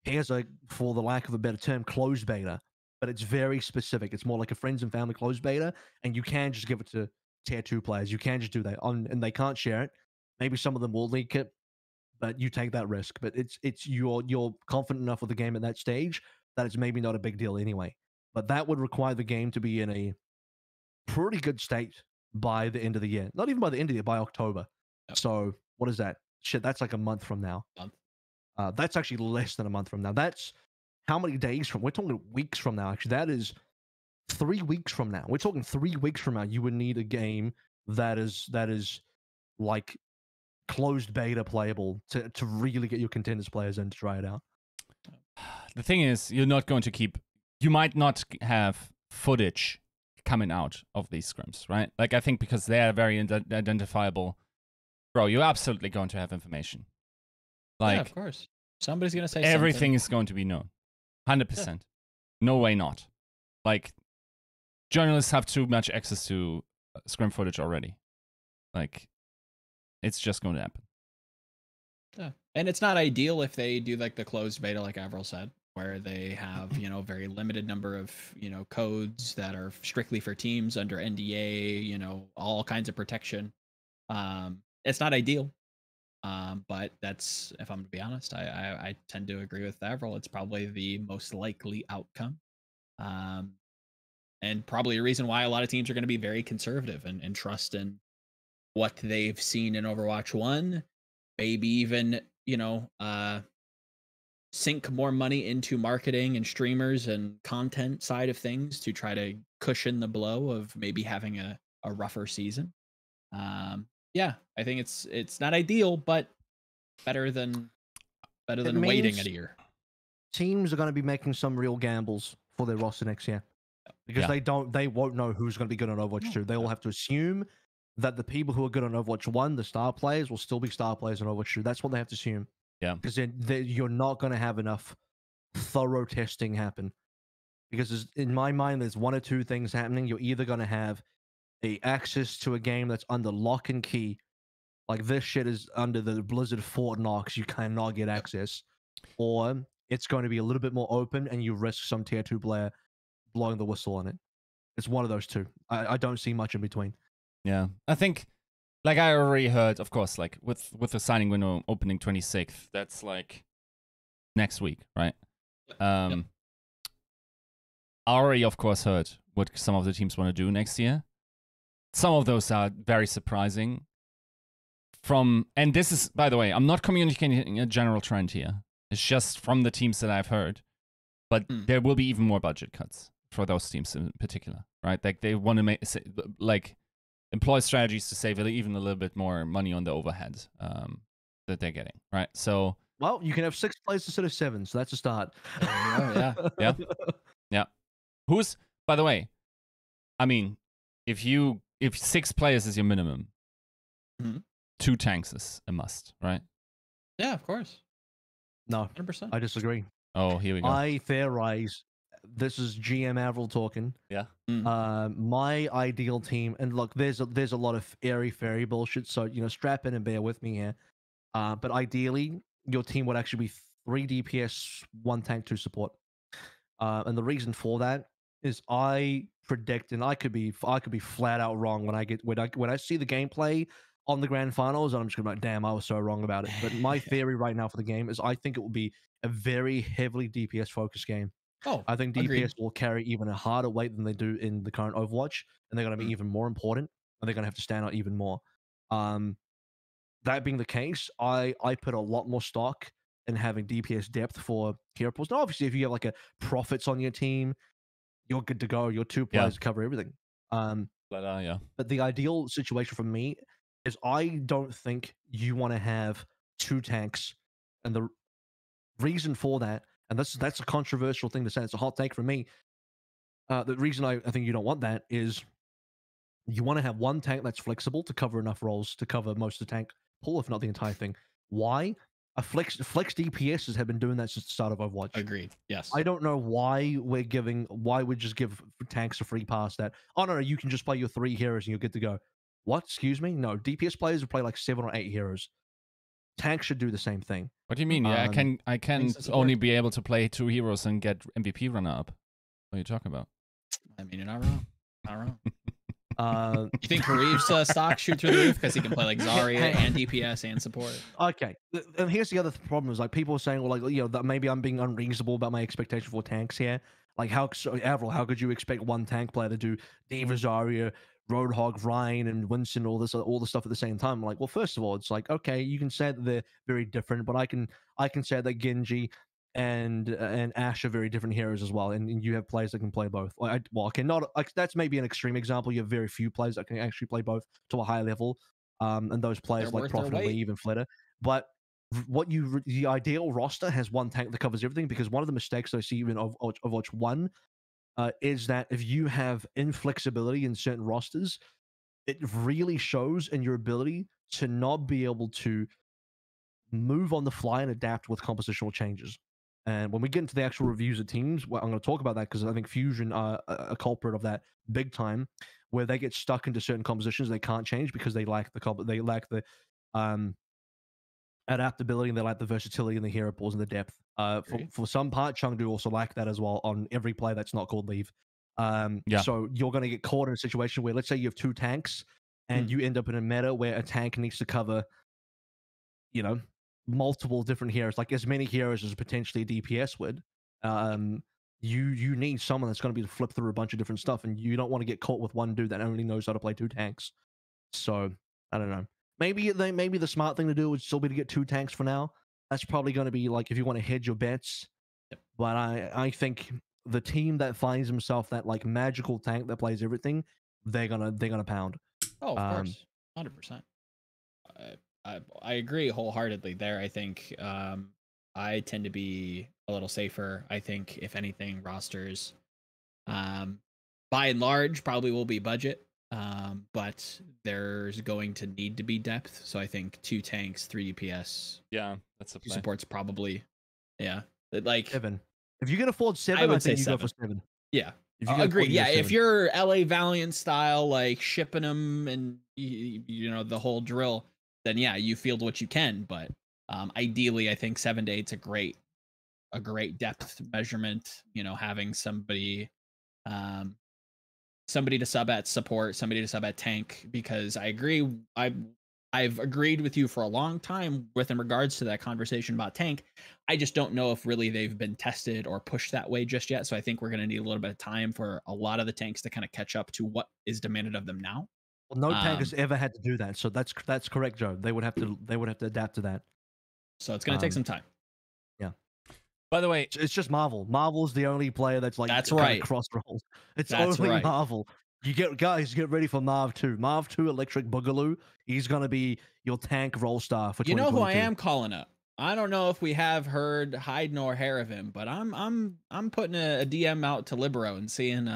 here's a, for the lack of a better term, closed beta. But it's very specific. It's more like a friends and family closed beta, and you can just give it to tier 2 players. You can just do that, and they can't share it. Maybe some of them will leak it, but you take that risk. But you're confident enough with the game at that stage that it's maybe not a big deal anyway. But that would require the game to be in a pretty good state by the end of the year. Not even by the end of the year, by October. Yep. So what is that? Shit, that's like a month from now. That's actually less than a month from now. That's how many days from? We're talking weeks from now. Actually, that is 3 weeks from now. We're talking 3 weeks from now. You would need a game that is like closed beta playable to really get your contenders players in to try it out. The thing is, you're not going to keep. You might not have footage coming out of these scrims, right? Like, I think because they are very identifiable, bro. You're absolutely going to have information. Like, yeah, of course, somebody's gonna say everything something. is going to be known. 100%. No way not. Like, journalists have too much access to scrim footage already. Like, it's just going to happen. Yeah. And it's not ideal if they do like the closed beta, like AVRL said, where they have, very limited number of, codes that are strictly for teams under NDA, all kinds of protection. It's not ideal. But that's, if I'm to be honest, I tend to agree with AVRL. It's probably the most likely outcome. And probably a reason why a lot of teams are going to be very conservative and trust in what they've seen in Overwatch 1. Maybe even, sink more money into marketing and streamers and content side of things to try to cushion the blow of maybe having a rougher season. Yeah, I think it's not ideal, but better than waiting a year. Teams are going to be making some real gambles for their roster next year because they won't know who's going to be good on Overwatch 2. They will have to assume that the people who are good on Overwatch 1, the star players, will still be star players on Overwatch 2. That's what they have to assume. Yeah, because you're not going to have enough thorough testing happen. Because in my mind, there's one or two things happening. You're either going to have access to a game that's under lock and key, like this shit is under the Blizzard Fort Knox, you cannot get access, or it's going to be a little bit more open and you risk some tier 2 player blowing the whistle on it. It's one of those two. I don't see much in between. Yeah, I think, like I already heard, of course, like with the signing window opening 26th, that's like next week, right? I already, of course, heard what some of the teams want to do next year. Some of those are very surprising. And this is, by the way, I'm not communicating a general trend here. It's just from the teams that I've heard. But there will be even more budget cuts for those teams in particular, right? Like they want to employ strategies to save even a little bit more money on the overhead that they're getting, right? So, well, you can have 6 players instead of 7, so that's a start. Yeah. Who's, by the way, I mean, if 6 players is your minimum, 2 tanks is a must, right? Yeah, of course. No, 100%. I disagree. Oh, here we go. I theorize. This is GM AVRL talking. Yeah. My ideal team, and look, there's a lot of airy fairy bullshit. So strap in and bear with me here. But ideally, your team would actually be 3 DPS, 1 tank, 2 support. And the reason for that is I predict, and I could be flat out wrong when I see the gameplay on the grand finals, and I'm just gonna be like, damn, I was so wrong about it. But my theory right now for the game is I think it will be a very heavily DPS focused game. Oh, I think agreed. DPS will carry even a harder weight than they do in the current Overwatch, and they're going to be even more important, and they're going to have to stand out even more. That being the case, I put a lot more stock in having DPS depth for hero pools. Now, obviously, if you have like a Prophets on your team, you're good to go. Your 2 players cover everything. But the ideal situation for me is I don't think you want to have 2 tanks, and the reason for that, and that's a controversial thing to say. It's a hot take from me. The reason I think you don't want that is you want to have 1 tank that's flexible to cover enough roles to cover most of the tank pool, if not the entire thing. Why? Flex DPSs have been doing that since the start of Overwatch. Agreed. Yes. I don't know why we just give tanks a free pass that, oh no, you can just play your 3 heroes and you're good to go. What? Excuse me? No, DPS players will play like 7 or 8 heroes. Tanks should do the same thing. What do you mean? Yeah, I can only be able to play 2 heroes and get MVP runner up. What are you talking about? I mean, you're not wrong. Not wrong. You think Kareev's stock shoot through the roof because he can play like Zarya and DPS and support? Okay, and here's the other problem: is like people are saying, well, like that maybe I'm being unreasonable about my expectation for tanks here. Like AVRL, how could you expect 1 tank player to do D.Va, Zarya, Roadhog, Ryan, and Winston, all the stuff at the same time? Like, well, first of all, it's like, okay, you can say that they're very different, but I can say that Genji and Ashe are very different heroes as well, and you have players that can play both. That's maybe an extreme example. You have very few players that can actually play both to a high level, and those players like Prophet and Lee, even Flitter. But the ideal roster has 1 tank that covers everything, because one of the mistakes I see even of Overwatch 1 is that if you have inflexibility in certain rosters, it really shows in your ability to not be able to move on the fly and adapt with compositional changes. And when we get into the actual reviews of teams, well, I'm going to talk about that, because I think Fusion are a culprit of that big time, where they get stuck into certain compositions they can't change because they lack the adaptability, and they lack the versatility in the hero pools and the depth. For some part, Chengdu also lack that as well on every play that's not called leave. So you're going to get caught in a situation where, let's say you have 2 tanks, and you end up in a meta where a tank needs to cover, multiple different heroes, like as many heroes as potentially a DPS would. You need someone that's going to be able to flip through a bunch of different stuff, and you don't want to get caught with 1 dude that only knows how to play 2 tanks. So I don't know. Maybe the smart thing to do would still be to get 2 tanks for now. That's probably going to be like if you want to hedge your bets. But I think the team that finds himself that like magical tank that plays everything, they're gonna pound. Oh, of course, 100%. I agree wholeheartedly there. I think I tend to be a little safer. I think if anything, rosters by and large probably will be budget, but there's going to need to be depth. So I think 2 tanks, 3 DPS. Yeah, that's a play. Support's probably, like 7. If you can afford 7, I would say say you 7. go for 7. Yeah. Agreed. Yeah, if you're LA Valiant style, like shipping them and the whole drill, then yeah, you field what you can. But ideally, I think 7 to 8's a great depth measurement. Having somebody to sub at support, somebody to sub at tank, because I agree. I've agreed with you for a long time in regards to that conversation about tank. I just don't know if really they've been tested or pushed that way just yet. So I think we're going to need a little bit of time for a lot of the tanks to kind of catch up to what is demanded of them now. Well, no tank has ever had to do that, so that's correct, Joe. They would have to adapt to that. So it's going to take some time. Yeah. By the way, it's just Marvel. Marvel's the only player that's like cross rolls. It's only Marvel. Guys, get ready for Marv 2. Marv 2 Electric Boogaloo. He's gonna be your tank roll star for 2022. You know who I am calling up? I don't know if we have heard hide nor hair of him, but I'm putting a DM out to Libero and seeing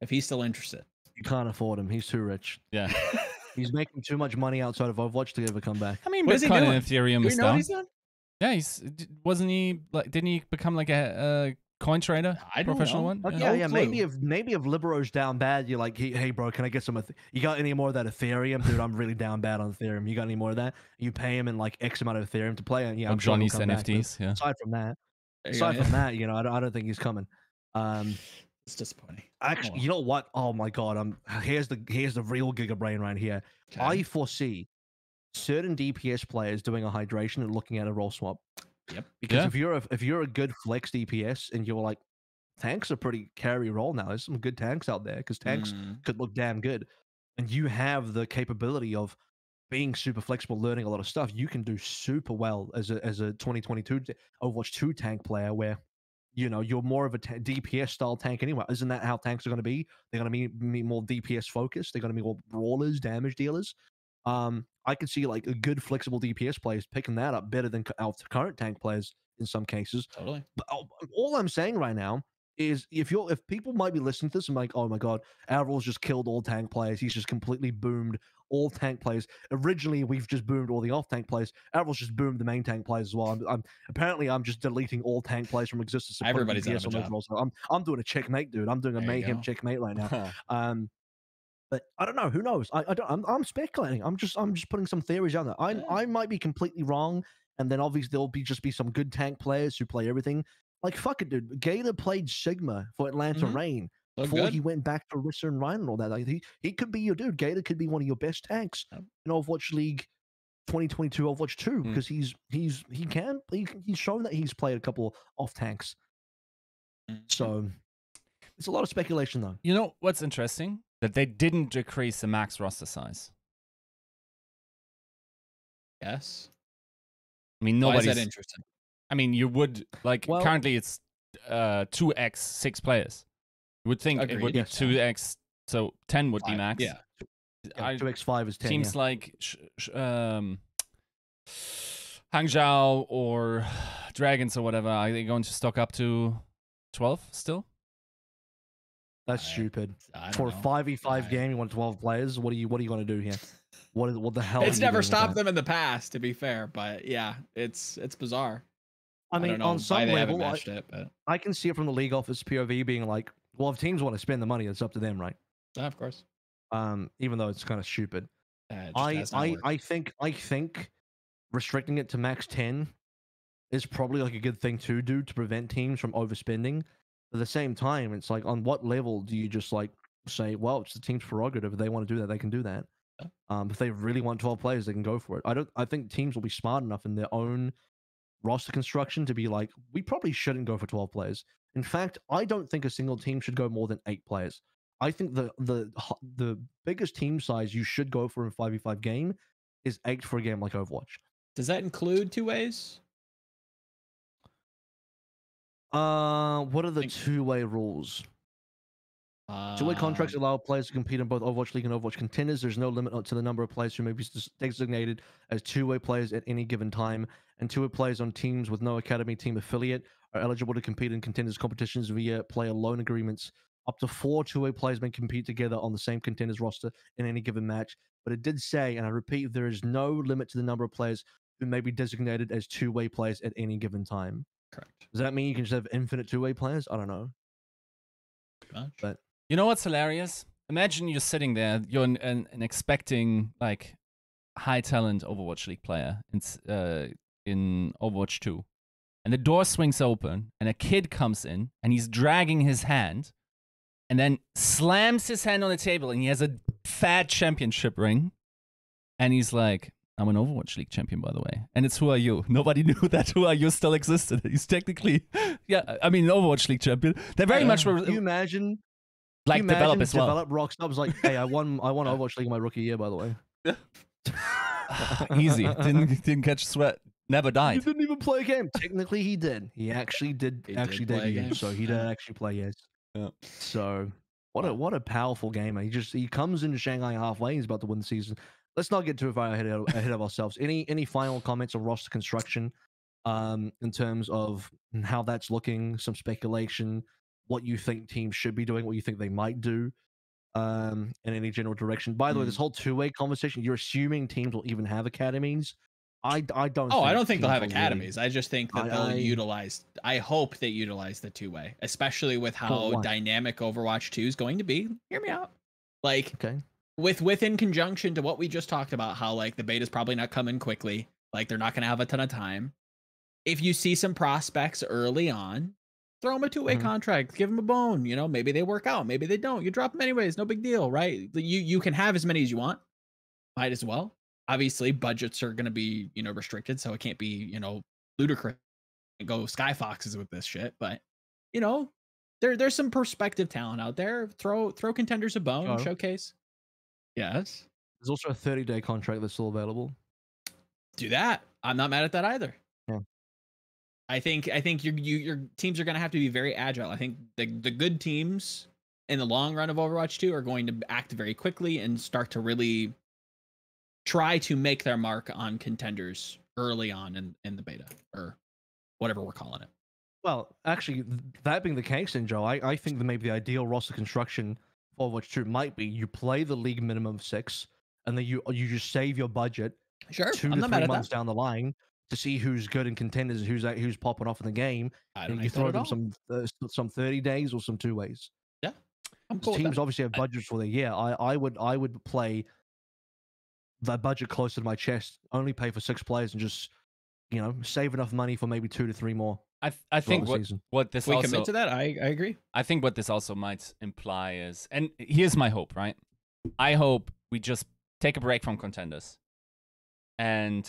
if he's still interested. You can't afford him. He's too rich. Yeah. He's making too much money outside of Overwatch to ever come back. I mean, What is he Bitcoin doing? and Ethereum Do is we know what down. he's doing? Yeah, wasn't he like? Didn't he become like a coin trader, I don't professional know. one? Okay, No yeah, clue. maybe if Libero's down bad, you're like, hey, bro, can I get some? You got any more of that Ethereum, dude? I'm really down bad on Ethereum. You got any more of that? You pay him in like X amount of Ethereum to play, and yeah, Or I'm sure he'll Johnny's come back. But NFTs. Yeah. aside from that, There you go, yeah. I don't think he's coming. It's disappointing. Actually, Oh, well. you know what? Oh my god, here's the real Giga brain right here. Okay. I foresee certain DPS players doing a hydration and looking at a role swap. Yep. Because Yeah. if you're a good flex DPS and you're like, tanks are pretty carry role now. There's some good tanks out there because tanks could look damn good, and you have the capability of being super flexible, learning a lot of stuff. You can do super well as a 2022 Overwatch 2 tank player where you're more of a DPS style tank anyway. Isn't that how tanks are going to be? They're going to be more DPS focused. They're going to be more brawlers, damage dealers. I could see like a good flexible DPS players picking that up better than our current tank players in some cases. Totally. But all I'm saying right now is if people might be listening to this and like, oh my god, AVRL's just killed all tank players. He's just completely boomed all tank players. Originally, we've just boomed all the off tank players. AVRL's just boomed the main tank players as well. I'm just deleting all tank players from existence. Everybody's out of a job. So I'm doing a checkmate, dude. I'm doing a mayhem checkmate right now. But I don't know. Who knows? I'm speculating. I'm just putting some theories out there. I might be completely wrong, and then obviously there'll just be some good tank players who play everything. Like fuck it, dude. Gator played Sigma for Atlanta Reign before he went back to Rissa and Ryan and all that. Like he could be your dude. Gator could be one of your best tanks in Overwatch League 2022 Overwatch 2 because he's shown that he's played a couple off tanks. So it's a lot of speculation though. You know what's interesting? That they didn't decrease the max roster size. Yes. I mean, nobody's Why is that interesting? I mean, you would like currently it's 2x 6 players. You would think it would be 2x, so 10 would be max. Yeah. 2x5 is 10. Seems like Hangzhou or Dragons or whatever, are they going to stock up to 12 still? That's stupid. For a 5v5 game, you want 12 players. What are you going to do here? What the hell? It's never stopped them in the past, to be fair, but yeah, it's bizarre. I mean, don't know on some level, but I can see it from the league office POV being like, well, if teams want to spend the money, it's up to them, right? Yeah, of course. Even though it's kind of stupid. I think restricting it to max 10 is probably like a good thing to do to prevent teams from overspending. At the same time, it's like, on what level do you just like say, well, it's the team's prerogative. If they want to do that, they can do that. If they really want 12 players, they can go for it. I think teams will be smart enough in their own roster construction to be like, we probably shouldn't go for 12 players. In fact, I don't think a single team should go more than 8 players. I think the biggest team size you should go for in a 5v5 game is 8 for a game like Overwatch. Does that include 2-ways? What are the two-way rules? Two-way contracts allow players to compete in both Overwatch League and Overwatch Contenders. There's no limit to the number of players who may be designated as two-way players at any given time, and two-way players on teams with no academy team affiliate are eligible to compete in Contenders competitions via player loan agreements. Up to 4 two-way players may compete together on the same Contenders roster in any given match. But it did say, and I repeat, there is no limit to the number of players who may be designated as two-way players at any given time. Correct. Does that mean you can just have infinite two-way players? I don't know. But you know what's hilarious? Imagine you're sitting there, you're an expecting like high talent Overwatch League player in Overwatch 2, and the door swings open, and a kid comes in, and he's dragging his hand, and then slams his hand on the table, and he has a fat championship ring, and he's like, I'm an Overwatch League champion, by the way. And it's Who Are You. Nobody knew that Who Are You still existed. He's technically, Overwatch League champion. They very much were. Can you imagine? Like develop as well. Develop Rockstar was like, hey, I won Overwatch League my rookie year, by the way. Easy. Didn't catch sweat. Never died. He didn't even play a game. Technically, he did. He actually did. He actually did play a debut. game. So he did actually play. Yes. Yeah. So what a powerful gamer. He comes into Shanghai halfway. He's about to win the season. Let's not get too far ahead of ourselves. Any final comments on roster construction, in terms of how that's looking? Some speculation. What you think teams should be doing? What you think they might do? in any general direction. By the way, this whole two-way conversation, you're assuming teams will even have academies. I don't. Oh, think I don't think they'll teams have will academies. Really. I just think that they'll utilize. I hope they utilize the two-way, especially with how dynamic Overwatch 2 is going to be. Hear me out. Like, okay. Within conjunction to what we just talked about, how like the beta's probably not coming quickly, like they're not going to have a ton of time. If you see some prospects early on, throw them a two-way contract, give them a bone. You know, maybe they work out, maybe they don't. You drop them anyways, no big deal, right? You can have as many as you want. Might as well. Obviously, budgets are going to be restricted, so it can't be ludicrous and go Sky Foxes with this shit. But there's some prospective talent out there. Throw contenders a bone, showcase. Yes. There's also a 30-day contract that's still available. Do that. I'm not mad at that either. Yeah. I think your teams are going to have to be very agile. I think the good teams in the long run of Overwatch 2 are going to act very quickly and start to really try to make their mark on contenders early on in the beta, or whatever we're calling it. Well, actually, that being the case, then, Joe, I think that maybe the ideal roster construction for Overwatch 2 might be you play the league minimum of 6, and then you just save your budget 2 to 3 months down the line to see who's good in contenders and who's popping off in the game. And you throw them some 30 days or some 2 ways. Yeah, I'm cool. Teams obviously have budgets for the year. I would play that budget closer to my chest, only pay for 6 players, and just save enough money for maybe 2 to 3 more. I think what this also commit to that. I agree. I think what this also might imply is, and here's my hope, right? I hope we just take a break from contenders, and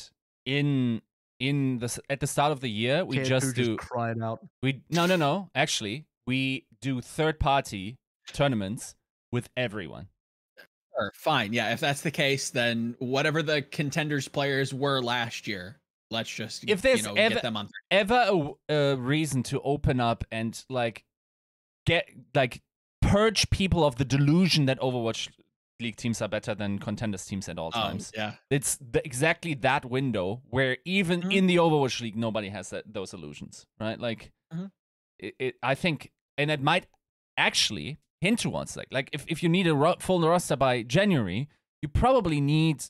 at the start of the year we just cry it out. No. Actually, we do third-party tournaments with everyone. Sure, fine. Yeah, if that's the case, then whatever the contenders players were last year, let's just if there's get them on. Ever a reason to open up and purge people of the delusion that Overwatch League teams are better than contenders teams at all times. Yeah, it's exactly that window where even in the Overwatch League nobody has those illusions, right? Like, I think, and it might actually hint towards like if you need a full roster by January, you probably need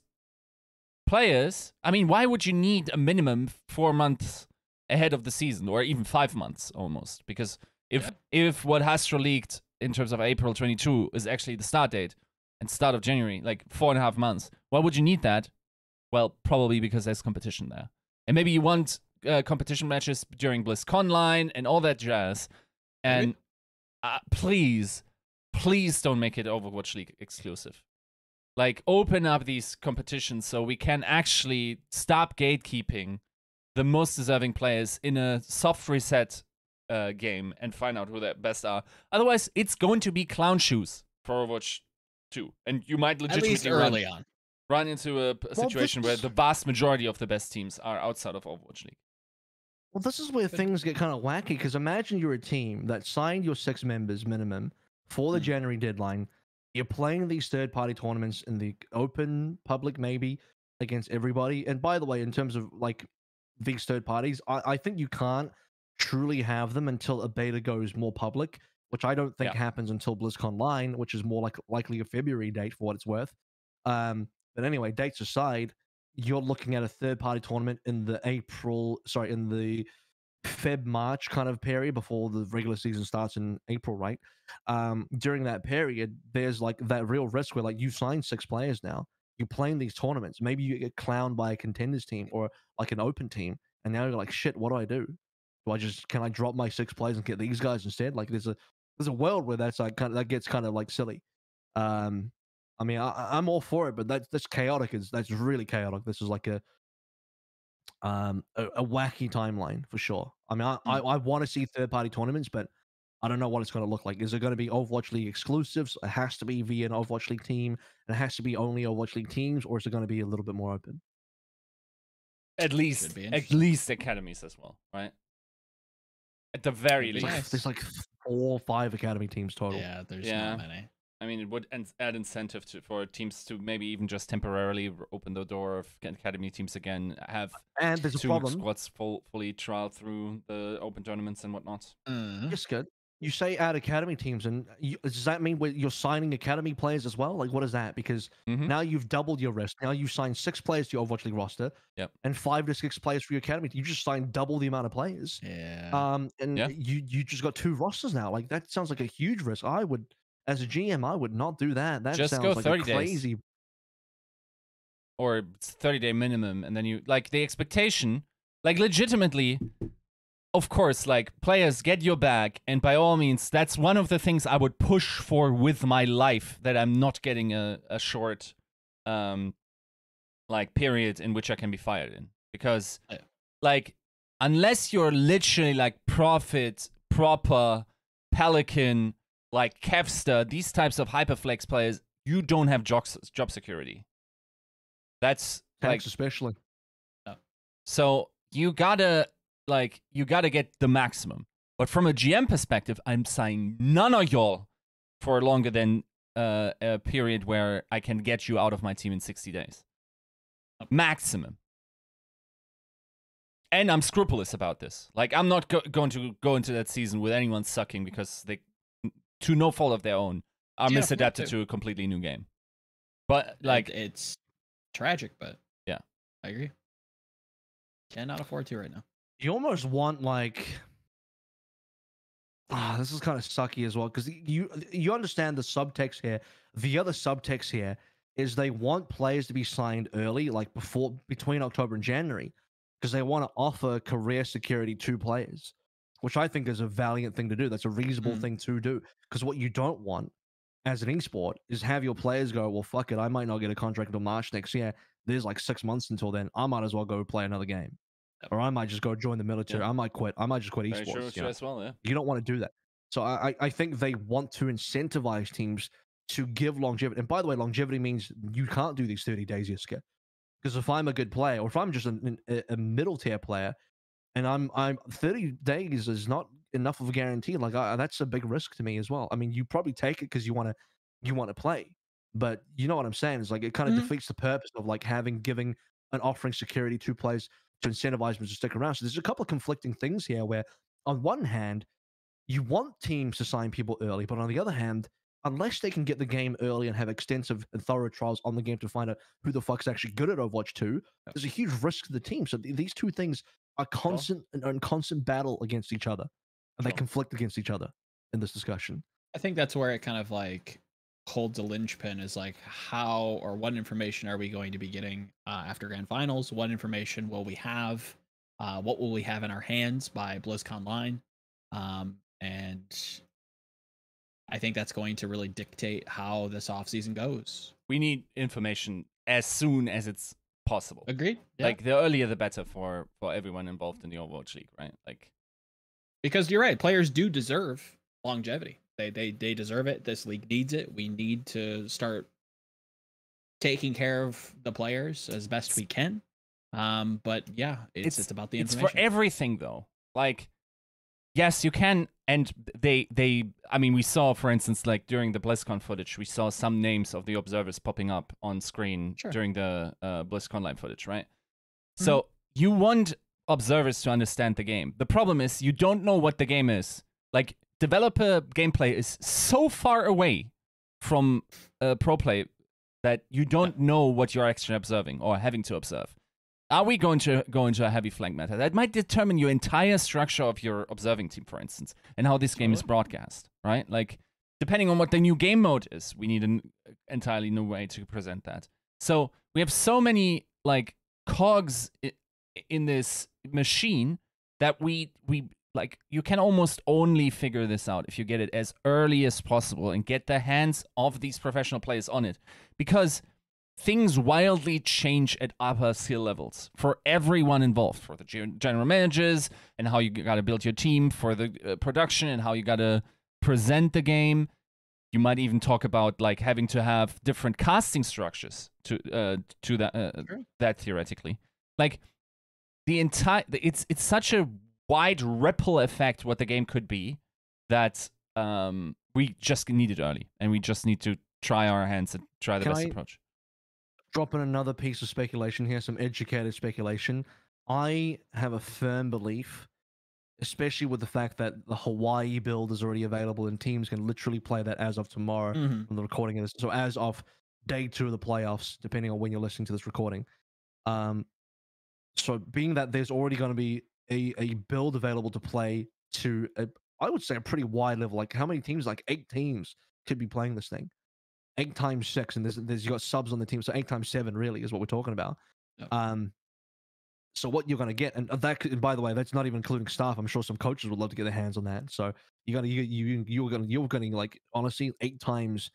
players. I mean, why would you need a minimum 4 months ahead of the season, or even 5 months almost? Because if what Hastra leaked in terms of April 22 is actually the start date and start of January, like 4.5 months, why would you need that? Well, probably because there's competition there, and maybe you want competition matches during BlizzConline and all that jazz. And please don't make it Overwatch League exclusive. Like, open up these competitions so we can actually stop gatekeeping the most deserving players in a soft reset game and find out who the best are. Otherwise, it's going to be clown shoes for Overwatch 2. And you might legitimately run into a situation where the vast majority of the best teams are outside of Overwatch League. Well, this is where things get kind of wacky, because imagine you're a team that signed your 6 members minimum for the January deadline. You're playing these third-party tournaments in the open public, maybe, against everybody. And by the way, in terms of like these third parties, I think you can't truly have them until a beta goes more public, which I don't think happens until BlizzConline, which is more likely a February date for what it's worth. But anyway, dates aside, you're looking at a third-party tournament in the Feb-March kind of period before the regular season starts in April, right? During that period, there's like that real risk where like you sign 6 players now, you're playing these tournaments, maybe you get clowned by a contenders team or like an open team, and now you're like, shit, what do? Can I drop my 6 players and get these guys instead? Like, there's a world where that's like that gets kind of like silly. I mean, I'm all for it, but that's chaotic. That's really chaotic. This is like a wacky timeline for sure. I mean, I want to see third-party tournaments, but I don't know what it's going to look like. Is it going to be Overwatch League exclusives? It has to be via an Overwatch League team, and it has to be only Overwatch League teams, or is it going to be a little bit more open? At least academies as well, right? At the very least. There's like 4 or 5 academy teams total. Yeah, there's not many. I mean, it would add incentive for teams to maybe even just temporarily open the door of academy teams again, have and there's 2 a problem. squads fully trial through the open tournaments and whatnot. It's good. You say add academy teams, and does that mean you're signing academy players as well? Like, what is that? Because now you've doubled your risk. Now you signed 6 players to your Overwatch League roster, and 5 to 6 players for your academy. You just signed double the amount of players. Yeah. You just got 2 rosters now. Like, that sounds like a huge risk. I would, as a GM, I would not do that. That just sounds go like 30 a crazy. days. Or it's 30-day minimum, and then you like the expectation, like legitimately. Of course, like, players, get your bag, and by all means, that's one of the things I would push for with my life, that I'm not getting a short, like, period in which I can be fired in. Because, like, unless you're literally, like, Prophet, Proper, Pelican, like, Kevster, these types of hyperflex players, you don't have job security. That's, like... especially. So, you gotta get the maximum. But from a GM perspective, I'm signing none of y'all for longer than a period where I can get you out of my team in 60 days. Maximum. And I'm scrupulous about this. Like, I'm not going to go into that season with anyone sucking because they, to no fault of their own, are misadapted to a completely new game. But, like... It's tragic, but... Yeah. I agree. Cannot afford to right now. You almost want, like, this is kind of sucky as well, because you understand the subtext here. The other subtext here is they want players to be signed early, like between October and January, because they want to offer career security to players, which I think is a valiant thing to do. That's a reasonable thing to do, because what you don't want as an esport is have your players go, well, fuck it, I might not get a contract until March next year. There's like 6 months until then. I might as well go play another game. Or I might just go join the military. I might quit. I might just quit esports. True as well, yeah. You don't want to do that. So I think they want to incentivize teams to give longevity. And by the way, longevity means you can't do these 30 days, Yiska. Because if I'm a good player, or if I'm just a middle tier player, and I'm 30 days is not enough of a guarantee. Like, that's a big risk to me as well. I mean, you probably take it because you want to play, but you know what I'm saying? Is like it kind of defeats the purpose of like giving and offering security to players to incentivize them to stick around. So there's a couple of conflicting things here where, on one hand, you want teams to sign people early, but on the other hand, unless they can get the game early and have extensive and thorough trials on the game to find out who the fuck's actually good at Overwatch 2, there's a huge risk to the team. So these two things are constant battle against each other, and they conflict against each other in this discussion. I think that's where it kind of like holds a linchpin, is like how or what information are we going to be getting after Grand Finals? What information will we have? What will we have in our hands by BlizzCon Line? And I think that's going to really dictate how this offseason goes. We need information as soon as it's possible. Agreed. Yeah. Like, the earlier the better for everyone involved in the Overwatch League, right? Like, because you're right, players do deserve longevity. They deserve it. This league needs it. We need to start taking care of the players as best we can. But yeah, it's about the information. It's for everything, though. Like, yes, you can, and I mean, we saw, for instance, like during the BlizzCon footage, we saw some names of the observers popping up on screen during the BlizzCon live footage, right? So you want observers to understand the game. The problem is you don't know what the game is. Like, developer gameplay is so far away from pro play that you don't know what you're actually observing or having to observe. Are we going to go into a heavy flank meta? That might determine your entire structure of your observing team, for instance, and how this game is broadcast, right? Like, depending on what the new game mode is, we need an entirely new way to present that. So we have so many, like, cogs in this machine that we like, you can almost only figure this out if you get it as early as possible and get the hands of these professional players on it. Because things wildly change at upper skill levels for everyone involved, for the general managers and how you got to build your team, for the production and how you got to present the game. You might even talk about like having to have different casting structures to that theoretically. Like, the entire it's such a wide ripple effect what the game could be that we just need it early, and we just need to try our hands and try the best approach. Drop in another piece of speculation here, some educated speculation. I have a firm belief especially with the fact that the Hawaii build is already available and teams can literally play that as of tomorrow from the recording of this. So as of day 2 of the playoffs, depending on when you're listening to this recording. So being that there's already going to be a build available to play to, I would say, a pretty wide level. Like how many teams? Like 8 teams could be playing this thing. 8 times 6, and there's you got subs on the team, so 8 times 7 really is what we're talking about. Yep. So what you're going to get, and by the way, that's not even including staff. I'm sure some coaches would love to get their hands on that. So you're going to like honestly 8 times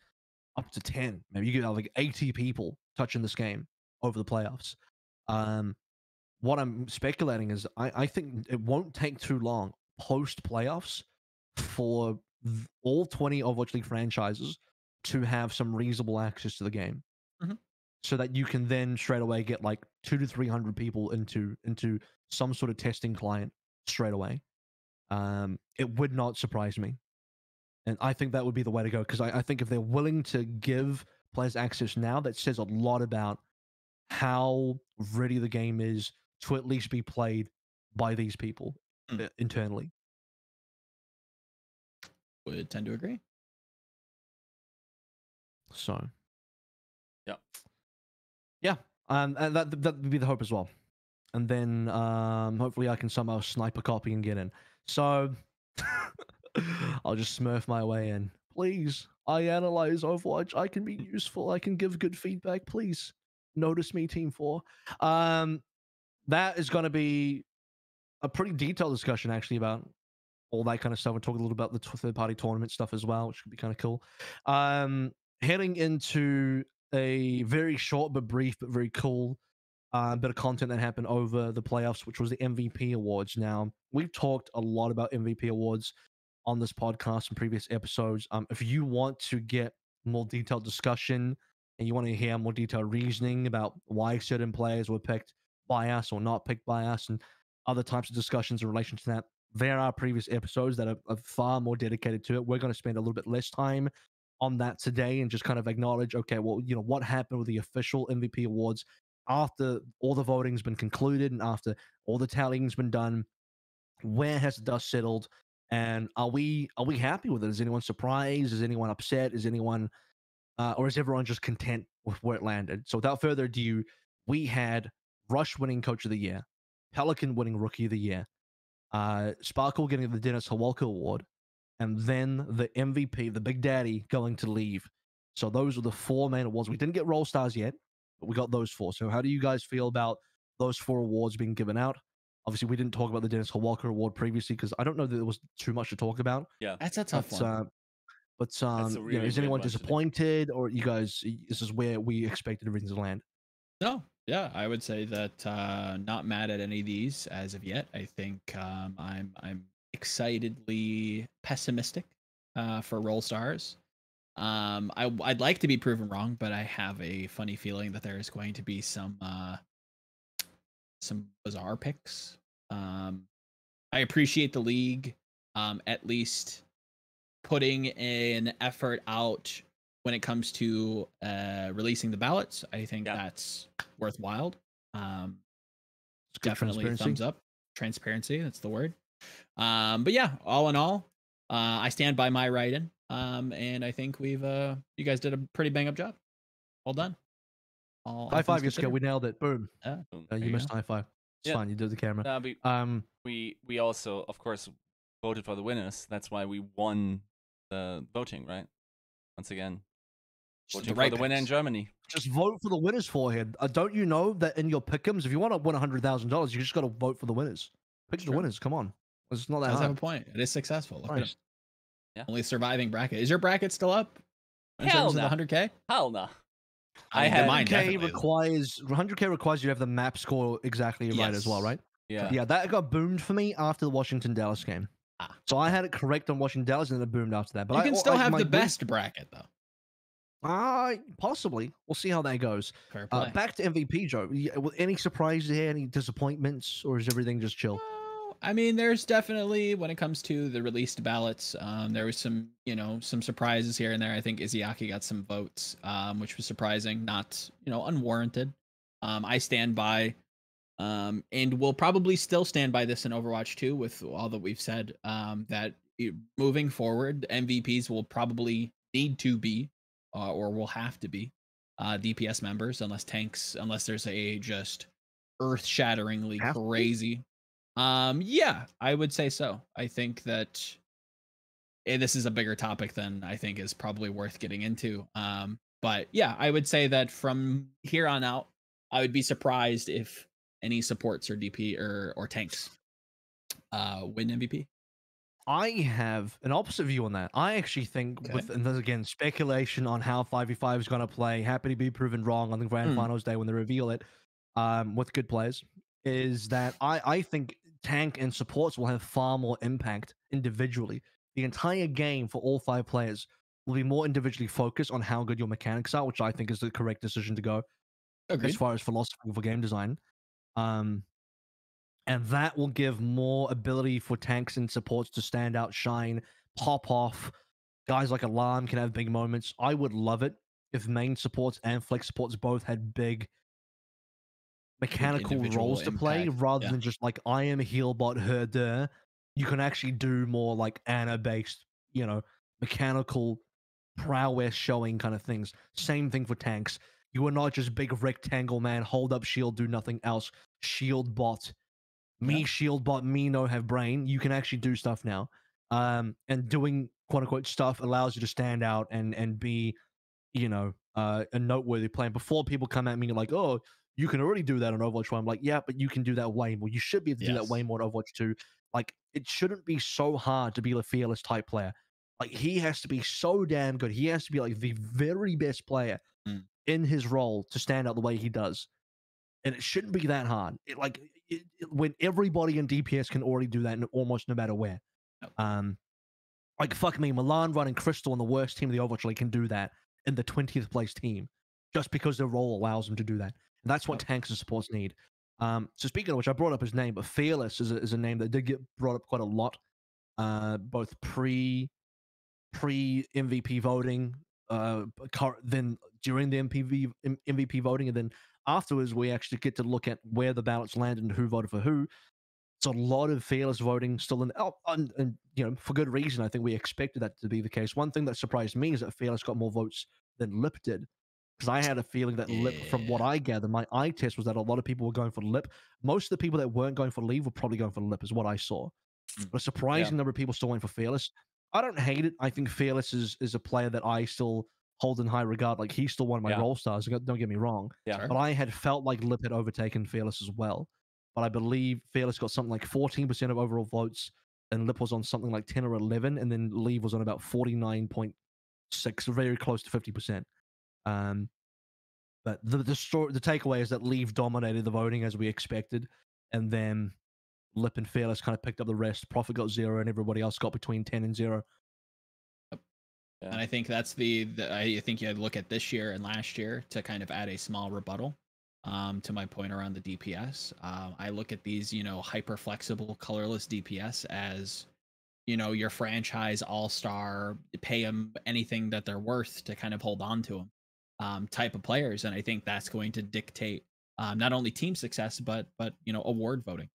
up to 10. Maybe you get like 80 people touching this game over the playoffs. What I'm speculating is I think it won't take too long post playoffs for all 20 Overwatch League franchises to have some reasonable access to the game, so that you can then straight away get like 200 to 300 people into some sort of testing client straight away. It would not surprise me, and I think that would be the way to go, because I think if they're willing to give players access now, that says a lot about how ready the game is to at least be played by these people internally. Would tend to agree. So, yeah, and that would be the hope as well. And then hopefully I can somehow snipe a copy and get in. So I'll just smurf my way in. Please, I analyze Overwatch. I can be useful. I can give good feedback. Please notice me, Team 4. That is going to be a pretty detailed discussion actually about all that kind of stuff. We're talking a little about the third-party tournament stuff as well, which could be kind of cool. Heading into a very short but brief but very cool bit of content that happened over the playoffs, which was the MVP awards. Now, we've talked a lot about MVP awards on this podcast in previous episodes. If you want to get more detailed discussion and you want to hear more detailed reasoning about why certain players were picked by us or not picked by us, and other types of discussions in relation to that, there are previous episodes that are far more dedicated to it. We're going to spend a little bit less time on that today and just kind of acknowledge, okay, well, what happened with the official MVP awards after all the voting's been concluded and after all the tallying's been done. Where has the dust settled? And are we happy with it? Is anyone surprised? Is anyone upset? Is anyone or is everyone just content with where it landed? So without further ado, we had Rush winning Coach of the Year, Pelican winning Rookie of the Year, Sparkle getting the Dennis Hawalka Award, and then the MVP, the Big Daddy, going to leave. So those were the 4 main awards. We didn't get Roll Stars yet, but we got those 4. So how do you guys feel about those 4 awards being given out? Obviously, we didn't talk about the Dennis Hawalka Award previously because I don't know that there was too much to talk about. Yeah, that's a tough one. But really is anyone disappointed, or you guys, this is where we expected everything to land? No, yeah, I would say that not mad at any of these as of yet. I think I'm excitedly pessimistic for Roll Stars. I'd like to be proven wrong, but I have a funny feeling that there is going to be some bizarre picks. I appreciate the league at least putting an effort out when it comes to releasing the ballots. I think that's worthwhile. Definitely thumbs up. Transparency, that's the word. But yeah, all in all, I stand by my write-in. And I think you guys did a pretty bang up job. Well done. High five, Yiska. We nailed it. Boom. You missed high five. It's fine. You did the camera. We also, of course, voted for the winners. That's why we won the voting, right? Once again, voting for the winner in Germany. Just vote for the winners, forehead. Don't you know that in your Pickems, if you want to win $100,000, you just got to vote for the winners. Pick the winners. Come on. It's not that hard. Have a point. It is successful. Look at it. Yeah. Only surviving bracket. Is your bracket still up? In terms of the 100K? Hell no. I had 100K requires you to have the map score exactly right as well, right? Yeah. Yeah, that got boomed for me after the Washington Dallas game. So I had it correct on Washington Dallas and then it boomed after that. But you can still have the best bracket though. Possibly. We'll see how that goes. Back to MVP, Joe. Any surprises here? Any disappointments, or is everything just chill? I mean, there's definitely, when it comes to the released ballots, there was some surprises here and there. I think Izzyaki got some votes, which was surprising, not, unwarranted. I stand by And we'll probably still stand by this in Overwatch 2 with all that we've said. Moving forward, MVPs will probably need to be, or will have to be, DPS members, unless there's a just earth-shatteringly Have to be? crazy. Yeah, I would say so. I think that this is a bigger topic than I think is probably worth getting into. But yeah, I would say that from here on out, I would be surprised if any supports or DP or tanks win MVP. I have an opposite view on that. I actually think, Okay. and there's again speculation on how 5v5 is going to play. Happy to be proven wrong on the grand finals day when they reveal it, with good players. Is that I think tank and supports will have far more impact individually. The entire game for all 5 players will be more individually focused on how good your mechanics are, which I think is the correct decision to go Agreed. as far as philosophy for game design. And that will give more ability for tanks and supports to stand out, shine, pop off. Guys like Alarm can have big moments. I would love it if main supports and flex supports both had big mechanical individual roles to play, impact, rather yeah. than just like, I am a heal bot, her der. You can actually do more like Ana-based, mechanical prowess showing kind of things. Same thing for tanks. You are not just big rectangle man, hold up shield, do nothing else. Shield bot. Me shield bot, me no have brain. You can actually do stuff now. And doing quote unquote stuff allows you to stand out and be, a noteworthy player. Before people come at me like, oh, you can already do that on Overwatch 1. I'm like, yeah, but you can do that way more. You should be able to do that way more on Overwatch 2. Like, it shouldn't be so hard to be a fearless type player. Like, he has to be so damn good. He has to be like the very best player in his role to stand out the way he does. And it shouldn't be that hard. When everybody in DPS can already do that, almost no matter where. Like, fuck me, Milan running Crystal on the worst team of the Overwatch League can do that in the 20th place team, just because their role allows them to do that. And that's what tanks and supports need. So speaking of which, I brought up his name, but Fearless is a name that did get brought up quite a lot, both pre MVP voting, then during the MVP voting, and then afterwards we actually get to look at where the ballots landed and who voted for who. It's a lot of fearless voting still in, and for good reason. I think we expected that to be the case. One thing that surprised me is that fearless got more votes than Lip did, because I had a feeling that Lip, from what I gathered, my eye test was that a lot of people were going for Lip. Most of the people that weren't going for Leave were probably going for Lip, is what I saw. But a surprising number of people still went for Fearless. I don't hate it. I think Fearless is a player that I still hold in high regard. Like, he's still one of my role stars. Don't get me wrong. Yeah. But I had felt like Lip had overtaken Fearless as well. But I believe Fearless got something like 14% of overall votes, and Lip was on something like 10 or 11, and then Leave was on about 49.6, very close to 50%. But the takeaway is that Leave dominated the voting as we expected, and then Lip and Fearless kind of picked up the rest. Prophet got 0, and everybody else got between 10 and 0. Yeah. And I think that's I think you had to look at this year and last year to kind of add a small rebuttal to my point around the DPS. I look at these, hyper flexible, colorless DPS as, your franchise all-star, pay them anything that they're worth to kind of hold on to them type of players. And I think that's going to dictate not only team success, but award voting.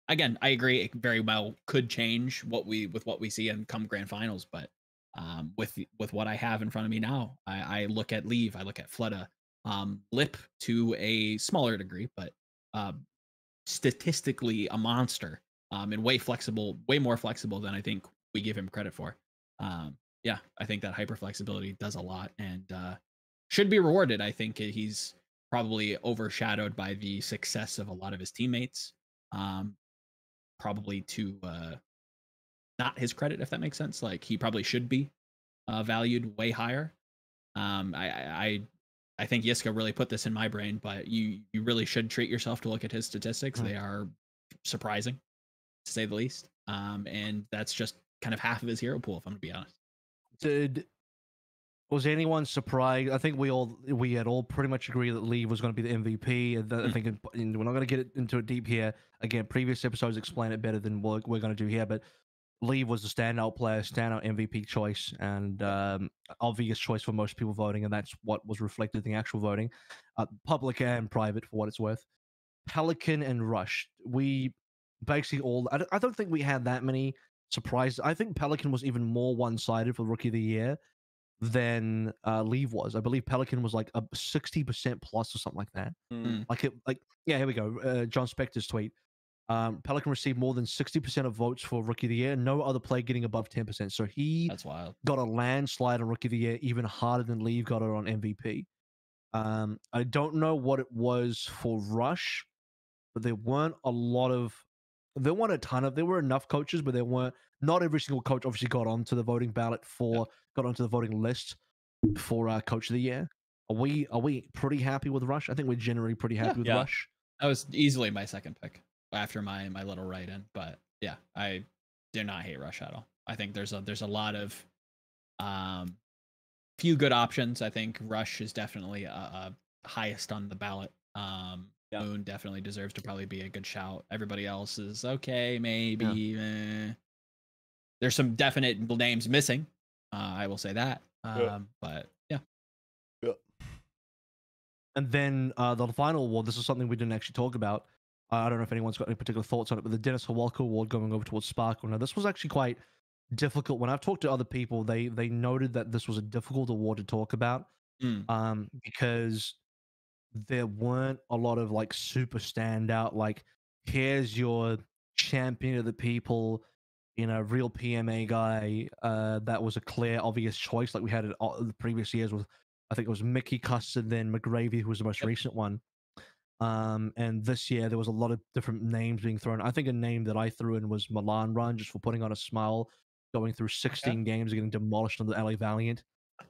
Again, I agree. It very well could change what we see in come grand finals, but with what I have in front of me now, I look at Leave, I look at Fleta, Lip to a smaller degree, but statistically a monster, and way more flexible than I think we give him credit for. Yeah, I think that hyper flexibility does a lot and should be rewarded. I think he's probably overshadowed by the success of a lot of his teammates. Probably to not his credit, if that makes sense. Like, he probably should be valued way higher. I think Yiska really put this in my brain, but you really should treat yourself to look at his statistics. They are surprising, to say the least. And that's just kind of half of his hero pool, if I'm to be honest. Was anyone surprised? I think we had all pretty much agreed that Leave was going to be the MVP. I think we're not going to get into it deep here. Again, previous episodes explain it better than what we're going to do here. But Leave was the standout player, standout MVP choice, and obvious choice for most people voting, and that's what was reflected in the actual voting, public and private, for what it's worth. Pelican and Rush. We basically all. I don't think we had that many surprises. I think Pelican was even more one-sided for Rookie of the Year than Leave was. I believe Pelican was like a 60% plus or something like that. Yeah, here we go. John Spector's tweet. Pelican received more than 60% of votes for Rookie of the Year. No other player getting above 10%. So That's wild. got a landslide on Rookie of the Year, even harder than Leave got it on MVP. I don't know what it was for Rush, but there weren't a ton of. There were enough coaches, but not every single coach obviously got onto the voting ballot got onto the voting list for Coach of the Year. Are we pretty happy with Rush? I think we're generally pretty happy with Rush. That was easily my second pick after my little write-in, but yeah, I do not hate Rush at all. I think there's a lot of few good options. I think Rush is definitely highest on the ballot. Moon definitely deserves to probably be a good shout. Everybody else is okay, maybe. There's some definite names missing. I will say that. But yeah. And then the final award, this is something we didn't actually talk about. I don't know if anyone's got any particular thoughts on it, but the Dennis Hawalka Award going over towards Sparkle. Now, this was actually quite difficult. When I've talked to other people, they noted that this was a difficult award to talk about because there weren't a lot of like super standout, like, here's your champion of the people, real PMA guy that was a clear, obvious choice like we had it the previous years with, I think it was Mickey Custard, then McGravy, who was the most recent one. And this year there was a lot of different names being thrown. I think a name that I threw in was Milan Run, just for putting on a smile, going through 16 games and getting demolished on the LA Valiant,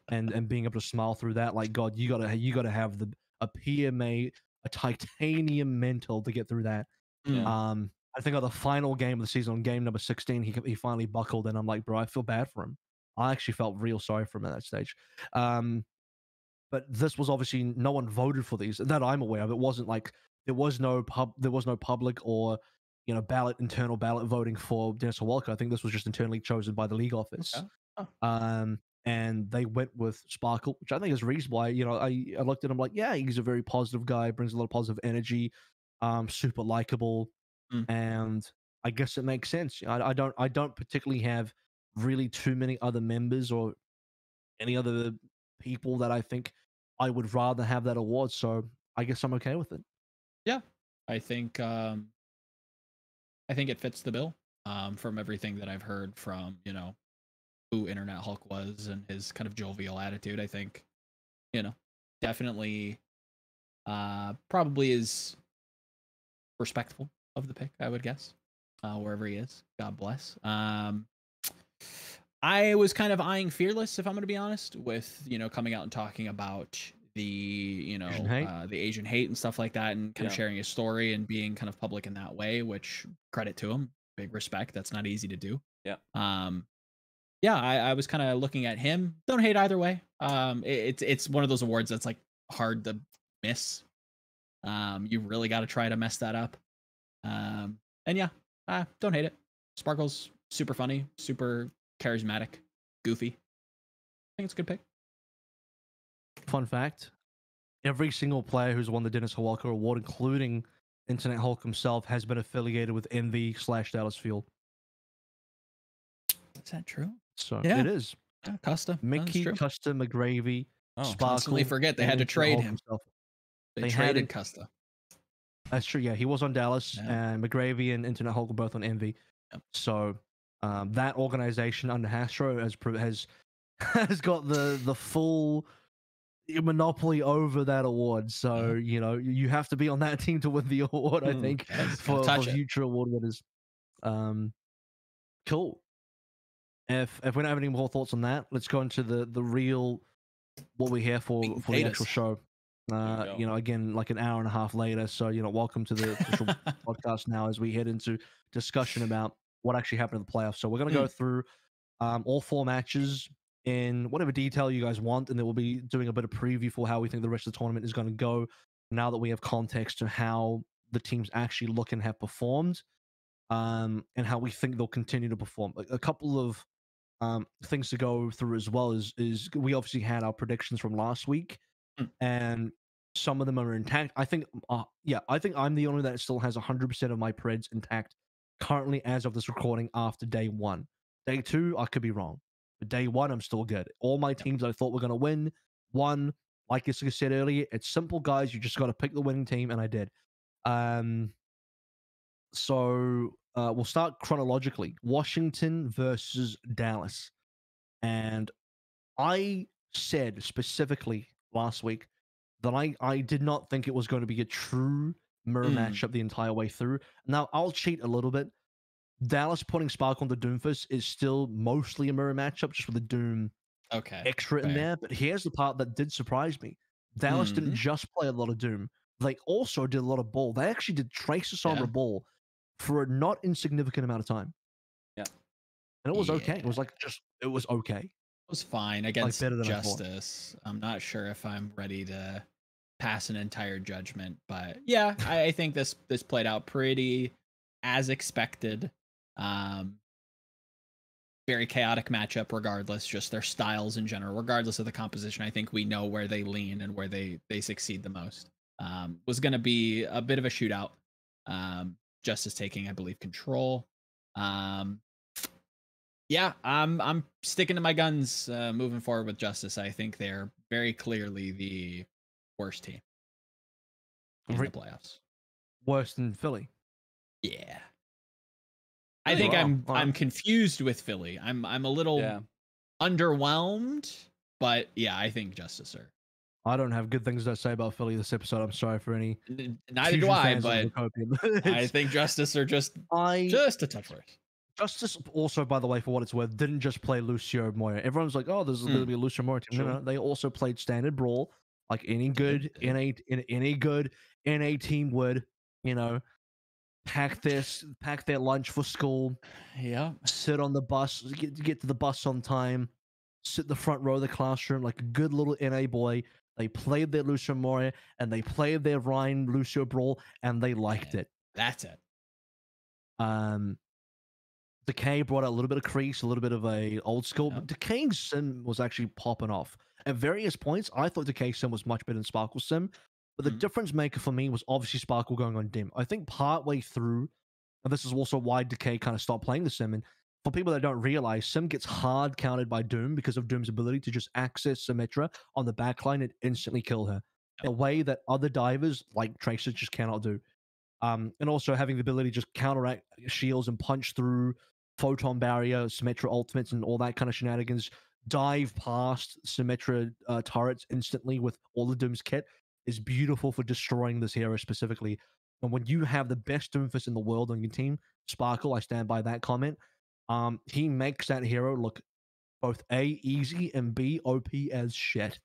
and being able to smile through that. Like, God, you gotta have a PMA, a titanium mental to get through that. I think on the final game of the season, on game number 16, he finally buckled, and I'm like, bro, I feel bad for him. I actually felt real sorry for him at that stage. But this was obviously, no one voted for these that I'm aware of. It wasn't like there was no public or internal ballot voting for Dennis Hawalka. I think this was just internally chosen by the league office. And they went with Sparkle, which I think is reasonable. I looked at him like, yeah, he's a very positive guy, brings a lot of positive energy, super likable, and I guess it makes sense. I don't particularly have really too many other members or any other people that I think I would rather have that award, so I guess I'm okay with it. Yeah, I think it fits the bill. From everything that I've heard from who Internet Hulk was and his kind of jovial attitude, I think definitely probably is respectful of the pick, I would guess, wherever he is. God bless. I was kind of eyeing Fearless, if I'm going to be honest, with coming out and talking about the the Asian hate and stuff like that, and kind of sharing his story and being kind of public in that way, which credit to him, big respect. That's not easy to do. I was kind of looking at him. Don't hate either way. It's one of those awards that's like hard to miss. You really got to try to mess that up. And don't hate it. Sparkle's super funny, super charismatic, goofy. I think it's a good pick. Fun fact: every single player who's won the Dennis Hawalka Award, including Internet Hulk himself, has been affiliated with NV/Dallas Fuel. Is that true? So it is. Yeah, Custa. Mickey, Custa, McGravy, Sparkle. Constantly forget they had to trade him. They traded Custa. That's true. Yeah, he was on Dallas, and McGravy and Internet Hulk were both on NV. So that organization under Hastro has got the full monopoly over that award. So you have to be on that team to win the award. I think for future award winners. Cool. If we don't have any more thoughts on that, let's go into the real what we're here for the actual show. Again, like an hour and a half later. So welcome to the official podcast now as we head into discussion about what actually happened in the playoffs. So we're going to go through all 4 matches in whatever detail you guys want, and then we'll be doing a bit of preview for how we think the rest of the tournament is going to go now that we have context to how the teams actually look and have performed, and how we think they'll continue to perform. A couple of things to go through as well is we obviously had our predictions from last week, and some of them are intact. I think, yeah, I think I'm the only that still has 100% of my Preds intact currently as of this recording after day 1. Day 2, I could be wrong. But day 1, I'm still good. All my teams I thought were going to win, won. Like Yiska said earlier, it's simple, guys. You just got to pick the winning team, and I did. So we'll start chronologically. Washington versus Dallas. And I said specifically last week that I did not think it was going to be a true mirror matchup the entire way through. Now, I'll cheat a little bit. Dallas putting Spark on the Doomfist is still mostly a mirror matchup, just with the Doom extra in there. But here's the part that did surprise me. Dallas didn't just play a lot of Doom. They also did a lot of Ball. They actually did Tracer Sombra Ball for a not insignificant amount of time. Yeah. And it was okay. It was like it was okay. It was fine against Justice. I'm not sure if I'm ready to pass an entire judgment, but yeah, I think this played out pretty as expected. Very chaotic matchup regardless, just their styles in general, regardless of the composition. I think we know where they lean and where they succeed the most. Was going to be a bit of a shootout. Justice taking, I believe, control. Yeah, I'm sticking to my guns moving forward with Justice. I think they're very clearly the worst team in the playoffs. Worse than Philly. Yeah. I think I'm confused with Philly. I'm a little underwhelmed, but yeah, I think Justice are. I don't have good things to say about Philly this episode. I'm sorry for any. Neither do I, but I think Justice are just a touch worse. Justice also, by the way, for what it's worth, didn't just play Lucio Moya. Everyone's like, "Oh, there's going to be a Lucio Moya team." No, they also played standard brawl, like any good any good NA team would. You know, pack their lunch for school. Yeah, sit on the bus, get to the bus on time, sit in the front row of the classroom like a good little NA boy. They played their Lucio Moya and they played their Rhine Lucio brawl, and they liked it. That's it. Decay brought out a little bit of crease, a little bit of a old school, but Decay's Sim was actually popping off. At various points, I thought Decay Sim was much better than Sparkle Sim, but the difference maker for me was obviously Sparkle going on Dim. I think partway through, and this is also why Decay kind of stopped playing the Sim, and for people that don't realize, Sim gets hard counted by Doom because of Doom's ability to just access Symmetra on the backline and instantly kill her in a way that other divers like Tracer just cannot do. And also having the ability to just counteract shields and punch through Photon Barrier, Symmetra ultimates, and all that kind of shenanigans, dive past Symmetra turrets instantly with all the Doom's kit is beautiful for destroying this hero specifically. And when you have the best Doomfist in the world on your team, Sparkle, I stand by that comment, he makes that hero look both A, easy, and B, OP as shit.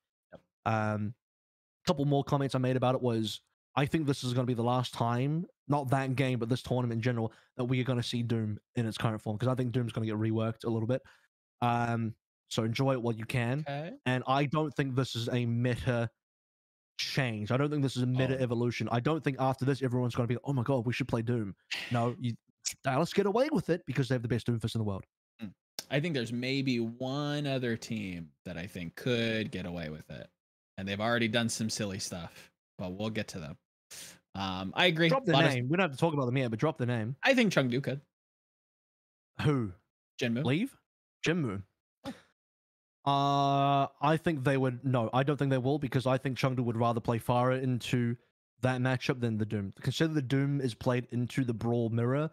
Couple more comments I made about it was, I think this is going to be the last time, not that game, but this tournament in general, that we are going to see Doom in its current form, because I think Doom's going to get reworked a little bit. So enjoy it while you can. Okay. And I don't think this is a meta change. I don't think this is a meta evolution. I don't think after this, everyone's going to be, oh my God, we should play Doom. No, Dallas get away with it because they have the best Doomfist in the world. I think there's maybe one other team that I think could get away with it. And they've already done some silly stuff, but we'll get to them. I agree. Drop the name. We don't have to talk about them yet, but drop the name. I think Chengdu could. Who? Jinmu. Leave? Jinmu. I think they would. No, I don't think they will, because I think Chengdu would rather play Pharah into that matchup than the Doom. Consider the Doom is played into the Brawl mirror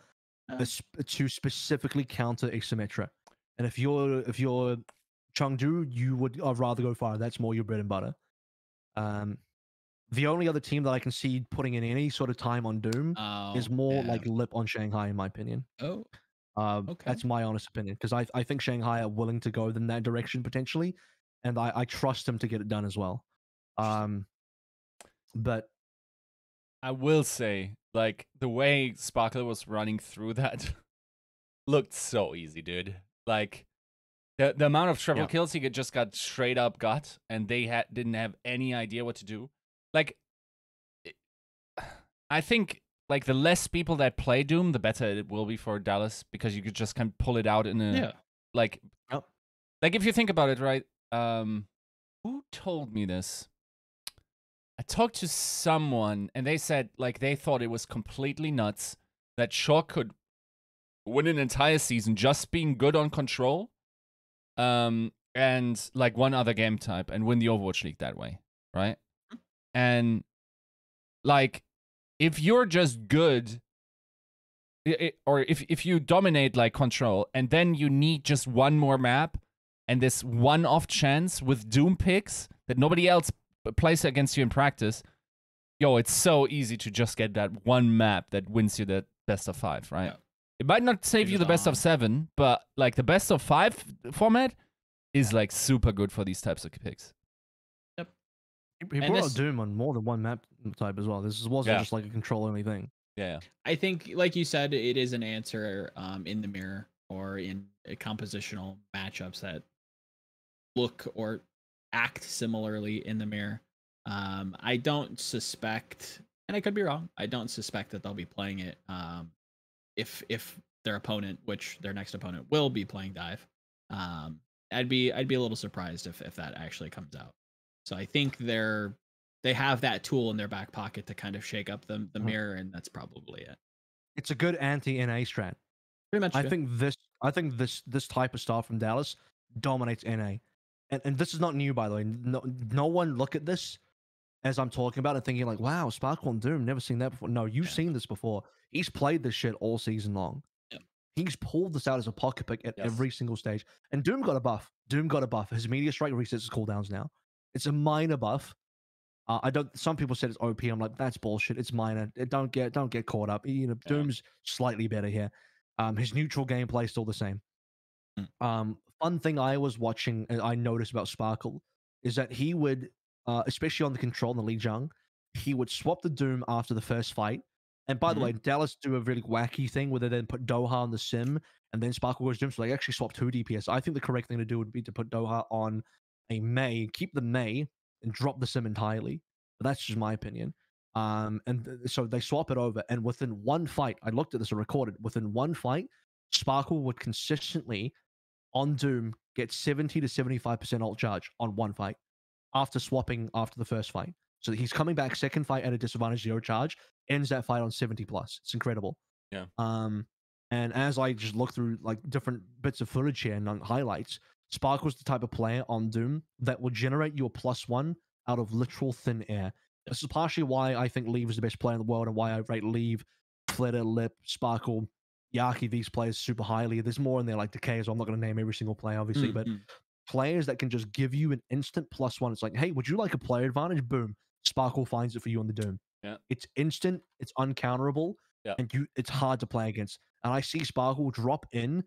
to specifically counter a Symmetra. And if you're Chengdu, you would rather go Pharah. That's more your bread and butter. The only other team that I can see putting in any sort of time on Doom is more like Lip on Shanghai, in my opinion. Okay. That's my honest opinion, because I think Shanghai are willing to go in that direction potentially, and I trust them to get it done as well. But I will say, like, the way Sparkler was running through that looked so easy, dude. Like, the amount of triple kills he just got straight up got, and they didn't have any idea what to do. Like, I think, like, the less people that play Doom, the better it will be for Dallas, because you could just kind of pull it out in a like if you think about it, right? Who told me this? I talked to someone and they said like they thought it was completely nuts that Shaw could win an entire season just being good on control, and like one other game type and win the Overwatch League that way, right? And like if you're just good, or if you dominate like control and then you need just one more map and this one-off chance with Doom picks that nobody else plays against you in practice, yo, it's so easy to just get that one map that wins you the best of 5, right? Yeah. It might not save you the best of 7, but like the best of 5 format is like super good for these types of picks. Yep. He brought out Doom on more than one map type as well. This wasn't just like a control only thing. Yeah. I think, like you said, it is an answer in the mirror or in compositional matchups that look or act similarly in the mirror. I don't suspect, and I could be wrong, I don't suspect that they'll be playing it if their opponent, which their next opponent will be playing Dive. I'd be a little surprised if that actually comes out. So I think they have that tool in their back pocket to kind of shake up the mirror, and that's probably it. It's a good anti-NA strat. Pretty much. I think this type of stuff from Dallas dominates NA. And this is not new, by the way. No one look at this as I'm talking about it thinking like, wow, Sparkle and Doom, never seen that before. No, you've seen this before. He's played this shit all season long. Yeah. He's pulled this out as a pocket pick at every single stage. And Doom got a buff. His media strike resets his cooldowns now. It's a minor buff. Some people said it's OP. I'm like, that's bullshit. It's minor. Don't get caught up. Doom's slightly better here. His neutral gameplay is still the same. Fun thing I was watching and I noticed about Sparkle is that he would, especially on the control in the Li Jiang, he would swap the Doom after the first fight. And by the way, Dallas do a really wacky thing where they then put Doha on the Sim and then Sparkle goes Doom. So they actually swap 2 DPS. I think the correct thing to do would be to put Doha on a Mei, keep the Mei, and drop the Sim entirely. But that's just my opinion. So they swap it over, and within one fight, I looked at this and recorded, within one fight, Sparkle would consistently, on Doom, get 70 to 75% ult charge on one fight after swapping after the first fight. So he's coming back second fight at a disadvantage 0 charge, ends that fight on 70 plus. It's incredible. Yeah. And as I just look through like different bits of footage here and highlights, Sparkle's the type of player on Doom that will generate you a +1 out of literal thin air. This is partially why I think Leave is the best player in the world and why I rate Leave, Flitter, Lip, Sparkle, Yaki, these players super highly. There's more in there like Decay, so I'm not going to name every single player, obviously, but players that can just give you an instant +1. It's like, hey, would you like a player advantage? Boom. Sparkle finds it for you on the Doom. Yeah. It's instant, it's uncounterable, and it's hard to play against. And I see Sparkle drop in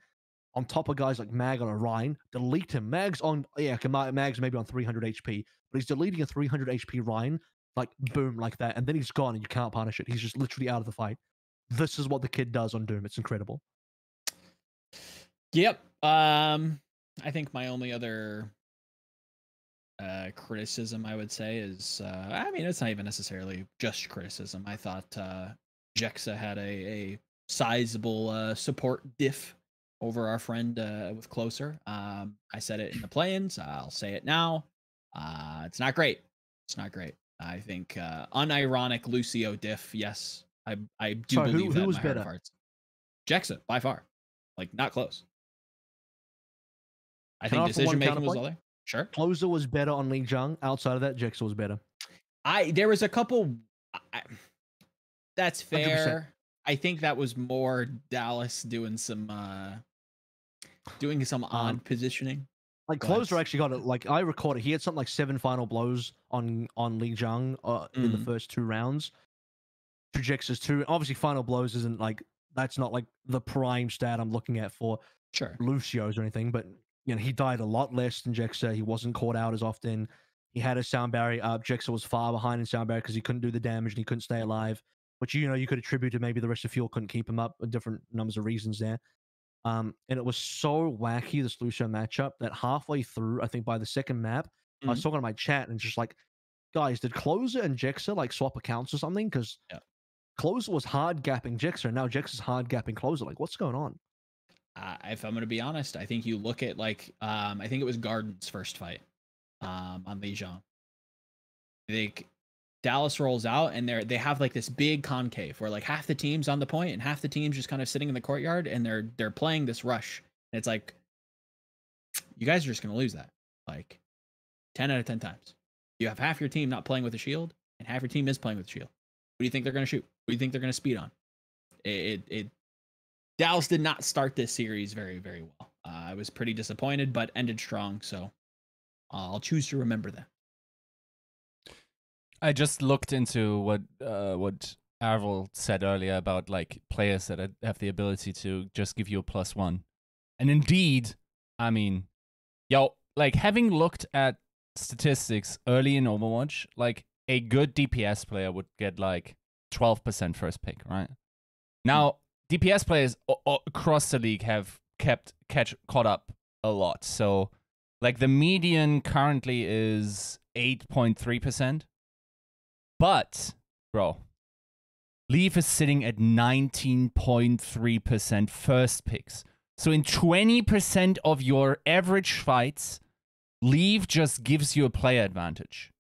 on top of guys like Mag on a Rhine, delete him. Mag's maybe on 300 HP, but he's deleting a 300 HP Rhine, like boom, like that, and then he's gone and you can't punish it. He's just literally out of the fight. This is what the kid does on Doom. It's incredible. Yep. I think my only other criticism I would say is, I mean, it's not even necessarily just criticism. I thought Jexa had a sizable support diff over our friend with Closer. I said it in the play-ins. I'll say it now. It's not great. It's not great. I think unironic Lucio diff. Yes, I do believe that. Who was better? Jexa by far, like not close. I think decision making was all there. Sure. Closer was better on Li Jiang. Outside of that, Jexa was better. There was a couple. That's fair. 100%. I think that was more Dallas doing some odd positioning. Like Closer actually got it. Like I recorded, he had something like 7 final blows on Li Jiang in the first 2 rounds. Trajects 2. Obviously, final blows isn't like, that's not like the prime stat I'm looking at for Lucio's or anything. But you know, he died a lot less than Jexa. He wasn't caught out as often. He had a sound barrier up. Jexa was far behind in sound barrier because he couldn't do the damage and he couldn't stay alive. Which, you know, you could attribute to maybe the rest of Fuel couldn't keep him up, different numbers of reasons there. And it was so wacky, this Lucio matchup, that halfway through, I think by the second map, I was talking to my chat and just like, guys, did Closer and Jexa like swap accounts or something? Because Closer was hard gapping Jexa, and now Jexa's hard gapping Closer. Like, what's going on? If I'm going to be honest, I think you look at like, I think it was Garden's first fight on Li Jiang. I think Dallas rolls out and they have like this big concave where like half the team's on the point and half the team's just kind of sitting in the courtyard and they're playing this rush. And it's like, you guys are just gonna lose that. Like 10 out of 10 times. You have half your team not playing with a shield and half your team is playing with a shield. What do you think they're gonna shoot? What do you think they're gonna speed on? Dallas did not start this series very, very well. I was pretty disappointed, but ended strong. So I'll choose to remember that. I just looked into what AVRL said earlier about like players that have the ability to just give you a +1, and indeed, I mean, like having looked at statistics early in Overwatch, like a good DPS player would get like 12% first pick, right? Now, DPS players across the league have caught up a lot. So, like the median currently is 8.3%. But, bro, Leaf is sitting at 19.3% first picks. So in 20% of your average fights, Leaf just gives you a player advantage.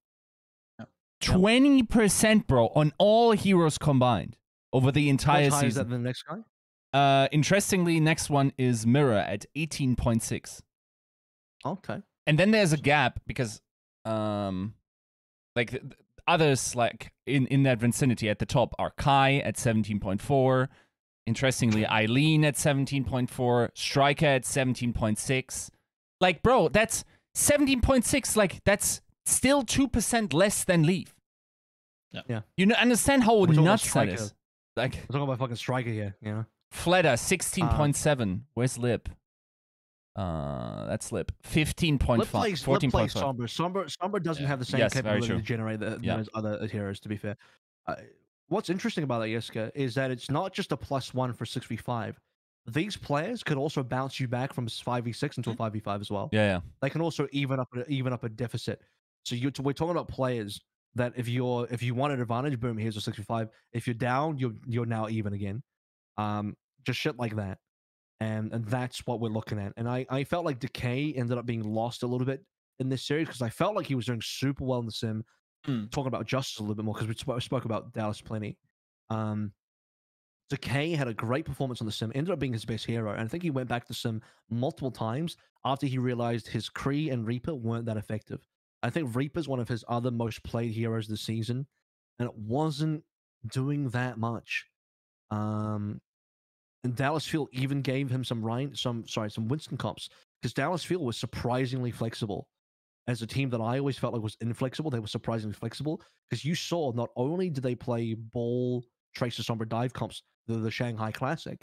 Yep. 20%, bro, on all heroes combined over the entire season. How high season. is that than the next guy? Interestingly, next one is Mirror at 18.6. Okay. And then there's a gap because, like... Others, like, in that vicinity at the top are Kai at 17.4. Interestingly, Eileen at 17.4. Striker at 17.6. Like, bro, that's 17.6. Like, that's still 2% less than Leaf. Yeah. You understand how nuts that is? Like, we're talking about fucking Striker here, you know? Fleta, 16.7. Where's Lip? That's Lip. 15.5. 14.5. Sombra doesn't have the same capability to generate those other heroes, to be fair. What's interesting about that, Yiska, is that it's not just a +1 for 6v5. These players could also bounce you back from 5v6 into a 5v5 as well. Yeah. They can also even up a deficit. So we're talking about players that if you want an advantage, boom, here's a 6v5. If you're down, you're now even again. Just shit like that. And that's what we're looking at. And I felt like Decay ended up being lost a little bit in this series because I felt like he was doing super well in the sim. Talking about Justice a little bit more because we spoke about Dallas plenty. Decay had a great performance on the sim, ended up being his best hero. And I think he went back to sim multiple times after he realized his Kree and Reaper weren't that effective. I think Reaper's one of his other most played heroes this season, and it wasn't doing that much. And Dallas Field even gave him some Winston comps because Dallas Field was surprisingly flexible. As a team that I always felt like was inflexible, they were surprisingly flexible because you saw not only did they play Ball, Tracer, Sombra dive comps, the Shanghai Classic,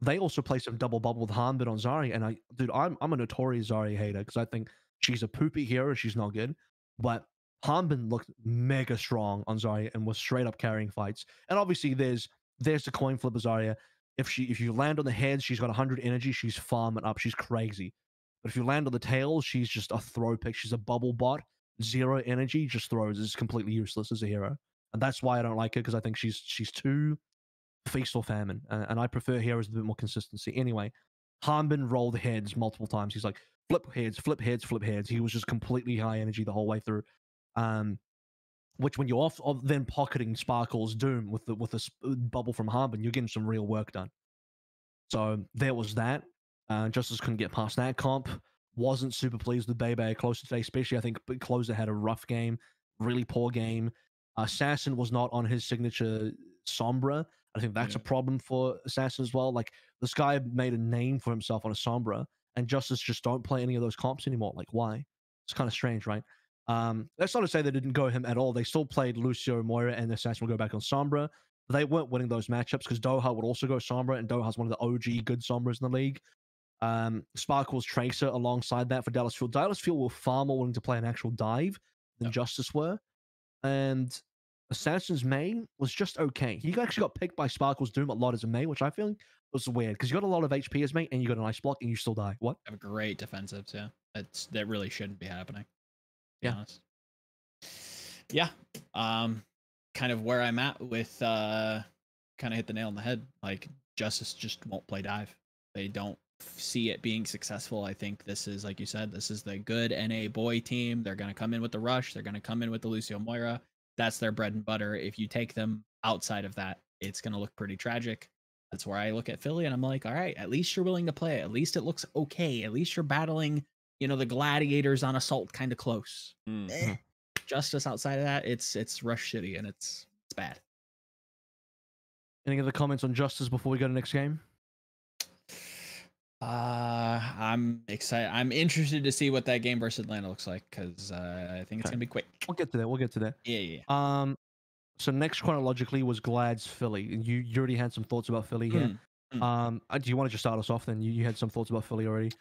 they also play some double bubble with Hanbin on Zarya. And I'm a notorious Zarya hater because I think she's a poopy hero. She's not good, but Hanbin looked mega strong on Zarya and was straight up carrying fights. And obviously, there's the coin flip of Zarya. If you land on the head, she's got 100 energy. She's farming up. She's crazy. But if you land on the tail, she's just a throw pick. She's a bubble bot. 0 energy, just throws. Is completely useless as a hero. And that's why I don't like her because I think she's too feast or famine. And I prefer heroes with a bit more consistency. Anyway, Hanbin rolled heads multiple times. He's like, flip heads, flip heads, flip heads. He was just completely high energy the whole way through. Which when you're off then pocketing Sparkle's Doom with the bubble from Hanbin, you're getting some real work done. So there was that. Justice couldn't get past that comp. Wasn't super pleased with Bebe Closer today, especially I think Closer had a rough game, really poor game. Assassin was not on his signature Sombra. I think that's a problem for Assassin as well. Like this guy made a name for himself on a Sombra, and Justice just don't play any of those comps anymore. Like why? It's kind of strange, right? That's not to say they didn't go him at all. They still played Lucio, Moira, and Assassin will go back on Sombra. They weren't winning those matchups because Doha would also go Sombra, and Doha's one of the OG good Sombras in the league. Sparkle's Tracer alongside that for Dallas Field. Dallas Field were far more willing to play an actual dive than Justice were. And Assassin's main was just okay. He actually got picked by Sparkle's Doom a lot as a main, which I feel was weird because you got a lot of HP as main and you got an ice block and you still die. What? Have great defensives, yeah. That really shouldn't be happening. Yeah. Honest. Yeah. Kind of where I'm at with kind of hit the nail on the head. Like Justice just won't play dive. They don't see it being successful. I think this is, like you said, this is the good NA boy team. They're going to come in with the rush. They're going to come in with the Lucio Moira. That's their bread and butter. If you take them outside of that, it's going to look pretty tragic. That's where I look at Philly and I'm like, all right, at least you're willing to play it. At least it looks okay. At least you're battling, the Gladiators on Assault kind of close. Justice outside of that, it's rush shitty and it's bad. Any other comments on Justice before we go to the next game? I'm excited. I'm interested to see what that game versus Atlanta looks like because I think it's gonna be quick. We'll get to that. Yeah. So next chronologically was Glad's Philly. You already had some thoughts about Philly here. Do you want to just start us off then? You had some thoughts about Philly already.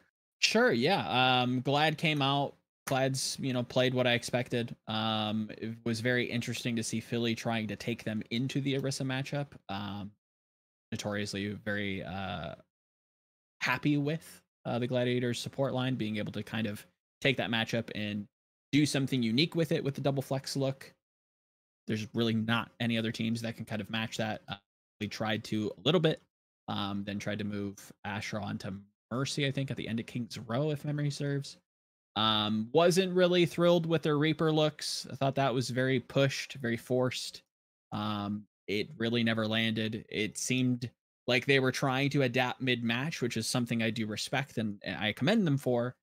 Sure. Yeah. Glad came out. Glad's played what I expected. It was very interesting to see Philly trying to take them into the Orisa matchup. Notoriously very happy with the Gladiators support line being able to kind of take that matchup and do something unique with it with the double flex look. There's really not any other teams that can kind of match that. We tried to a little bit, then tried to move Asher onto Mercy, I think, at the end of King's Row, if memory serves. Wasn't really thrilled with their Reaper looks. I thought that was very pushed, very forced. It really never landed. It seemed like they were trying to adapt mid-match, which is something I do respect and I commend them for,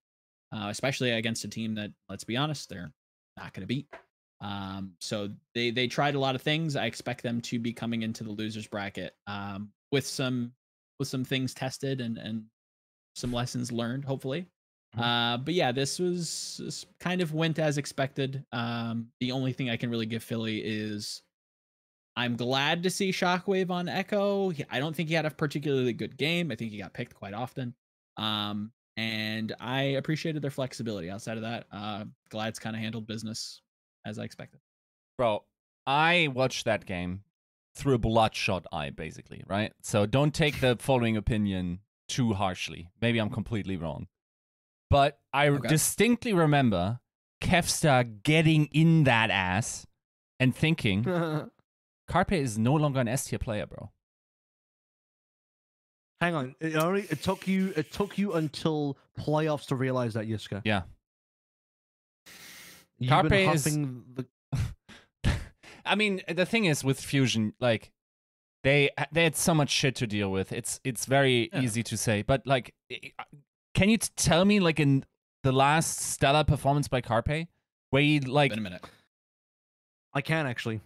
especially against a team that, let's be honest, they're not going to beat. So they tried a lot of things. I expect them to be coming into the losers bracket with some things tested and some lessons learned, hopefully. But yeah, this kind of went as expected. The only thing I can really give Philly is I'm glad to see Shockwave on Echo. I don't think he had a particularly good game. I think he got picked quite often. And I appreciated their flexibility. Outside of that, Glad's kind of handled business as I expected. Bro, I watched that game through a bloodshot eye, basically, right? So don't take the following opinion too harshly. Maybe I'm completely wrong. But I distinctly remember Kevstar getting in that ass and thinking, Carpe is no longer an S tier player, bro. Hang on. It took you until playoffs to realize that, Yiska. Yeah. Carpe is I mean, the thing is with Fusion, like they had so much shit to deal with. It's very easy to say, but like, can you tell me like in the last stellar performance by Carpe, where he like? Wait a minute. I can actually.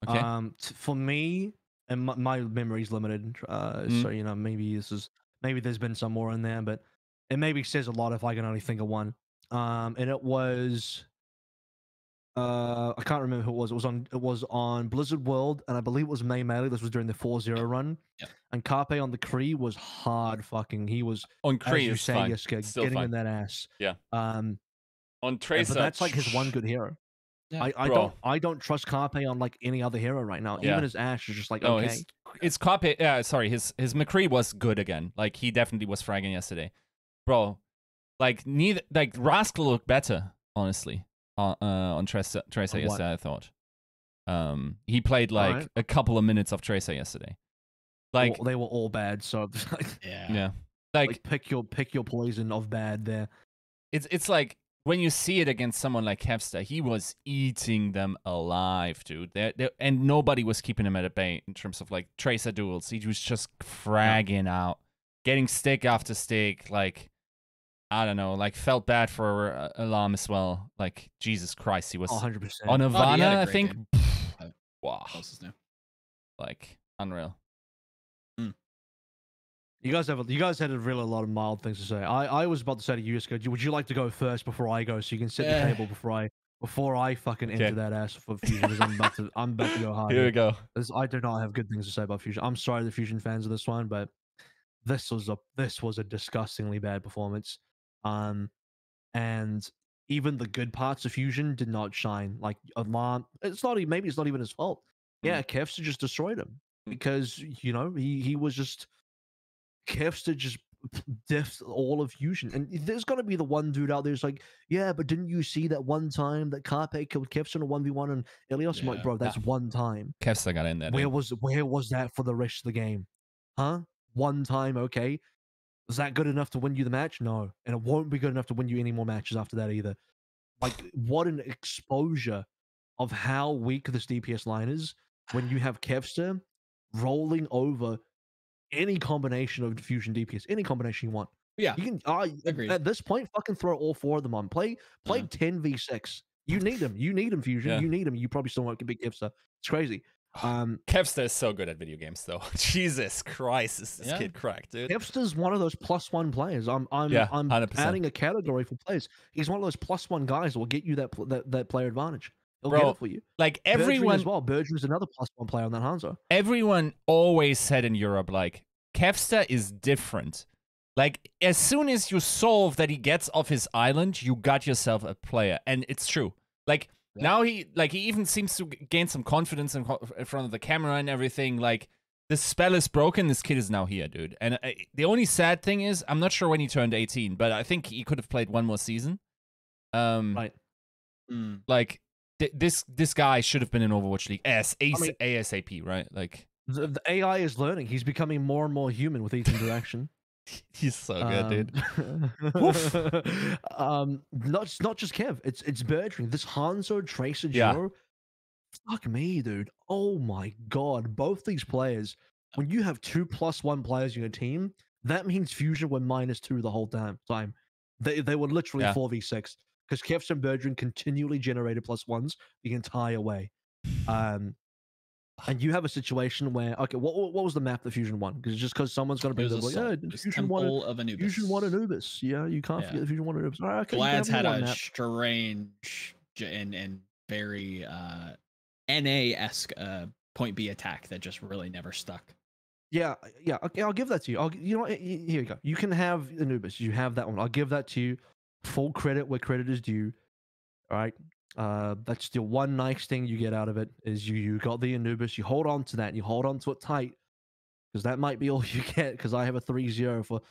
Okay. For me, and my memory's limited, so maybe there's been some more in there, but it maybe says a lot if I can only think of one. And it was. I can't remember who it was. It was on Blizzard World, and I believe it was May Melee. This was during the 4-0 run. Yep. And Carpe on the Kree was hard fucking. He was on Kree, as you say, fine. Yiska, getting fine. in that ass. Yeah. On Tracer, but that's like his one good hero. Yeah. I don't trust Carpe on like any other hero right now. Yeah. Even his Ash is just like okay. It's Carpe. Yeah, sorry. His McCree was good again. Like he definitely was fragging yesterday, bro. Like Rascal looked better, honestly. On Tracer yesterday, I thought. He played like a couple of minutes of Tracer yesterday. Like they were all bad, so yeah. Like pick your poison of bad there. It's like when you see it against someone like Kevstar, he was eating them alive, dude. And nobody was keeping him at a bay in terms of like Tracer duels. He was just fragging out, getting stick after stick, like. I don't know, like felt bad for Alarm as well. Like Jesus Christ, he was 100%. on Ivana, I think. Wow, like unreal. You guys had a lot of mild things to say. I was about to say to you, would you like to go first before I go, so you can sit at the table before I fucking enter that ass for Fusion? Because I'm about to go hard. Here we go. I do not have good things to say about Fusion. I'm sorry, the Fusion fans of this one, but this was a disgustingly bad performance. And even the good parts of Fusion did not shine. Like Alarm, maybe it's not even his fault. Yeah, Kevster just destroyed him because he was just Kevster just diffed all of Fusion. And there's got to be the one dude out there who's like, yeah, but didn't you see that one time that Carpe killed Kevster in a 1v1 and Ilios? I'm like, bro, that's one time. Kevster got in there. Where was that for the rest of the game? Huh? One time, okay. Is that good enough to win you the match? No. And it won't be good enough to win you any more matches after that either. Like, what an exposure of how weak this DPS line is when you have Kevster rolling over any combination of Fusion DPS, any combination you want. Yeah, You can agreed. at this point, fucking throw all 4 of them on. Play 10v6. You need them. You need them, Fusion. Yeah. You need them. You probably still won't get big Kevster. It's crazy. Kevster is so good at video games, though. Jesus Christ, is this kid cracked, dude? Kevster's one of those +1 players. I'm 100%. adding a category for players. He's one of those +1 guys that will get you that player advantage. He'll get it for you. Like Bergeron everyone as well. Bergeron's another +1 player on that Hanzo. Everyone always said in Europe, like, Kevster is different. Like, as soon as you solve that he gets off his island, you got yourself a player. And it's true. Like, now he even seems to gain some confidence in front of the camera and everything. Like, this spell is broken. This kid is now here, dude. And the only sad thing is, I'm not sure when he turned 18, but I think he could have played one more season. Right. Like, this guy should have been in Overwatch League ASAP, right? Like, the AI is learning. He's becoming more and more human with each interaction. He's so good, dude. Not just Kev. It's Bergeron. This Hanzo Tracer duo. Fuck me, dude. Oh my god. Both these players. When you have 2 +1 players in your team, that means Fusion were -2 the whole time. They were literally 4v6 because Kevs and Bergeron continually generated +1s the entire way. And you have a situation where, okay, what was the map that Fusion won? Because just because someone's going to be like, yeah, Fusion won Anubis. Fusion won Anubis. Yeah, you can't forget the Fusion won Anubis. All right, okay, Glad's had a strange and very NA-esque point B attack that just really never stuck. Yeah, okay, I'll give that to you. You know what? Here you go. You can have Anubis. You have that one. I'll give that to you. Full credit where credit is due. All right. That's the one nice thing you get out of it is you got the Anubis. You hold on to that. And you hold on to it tight because that might be all you get. Because I have a 3-0 for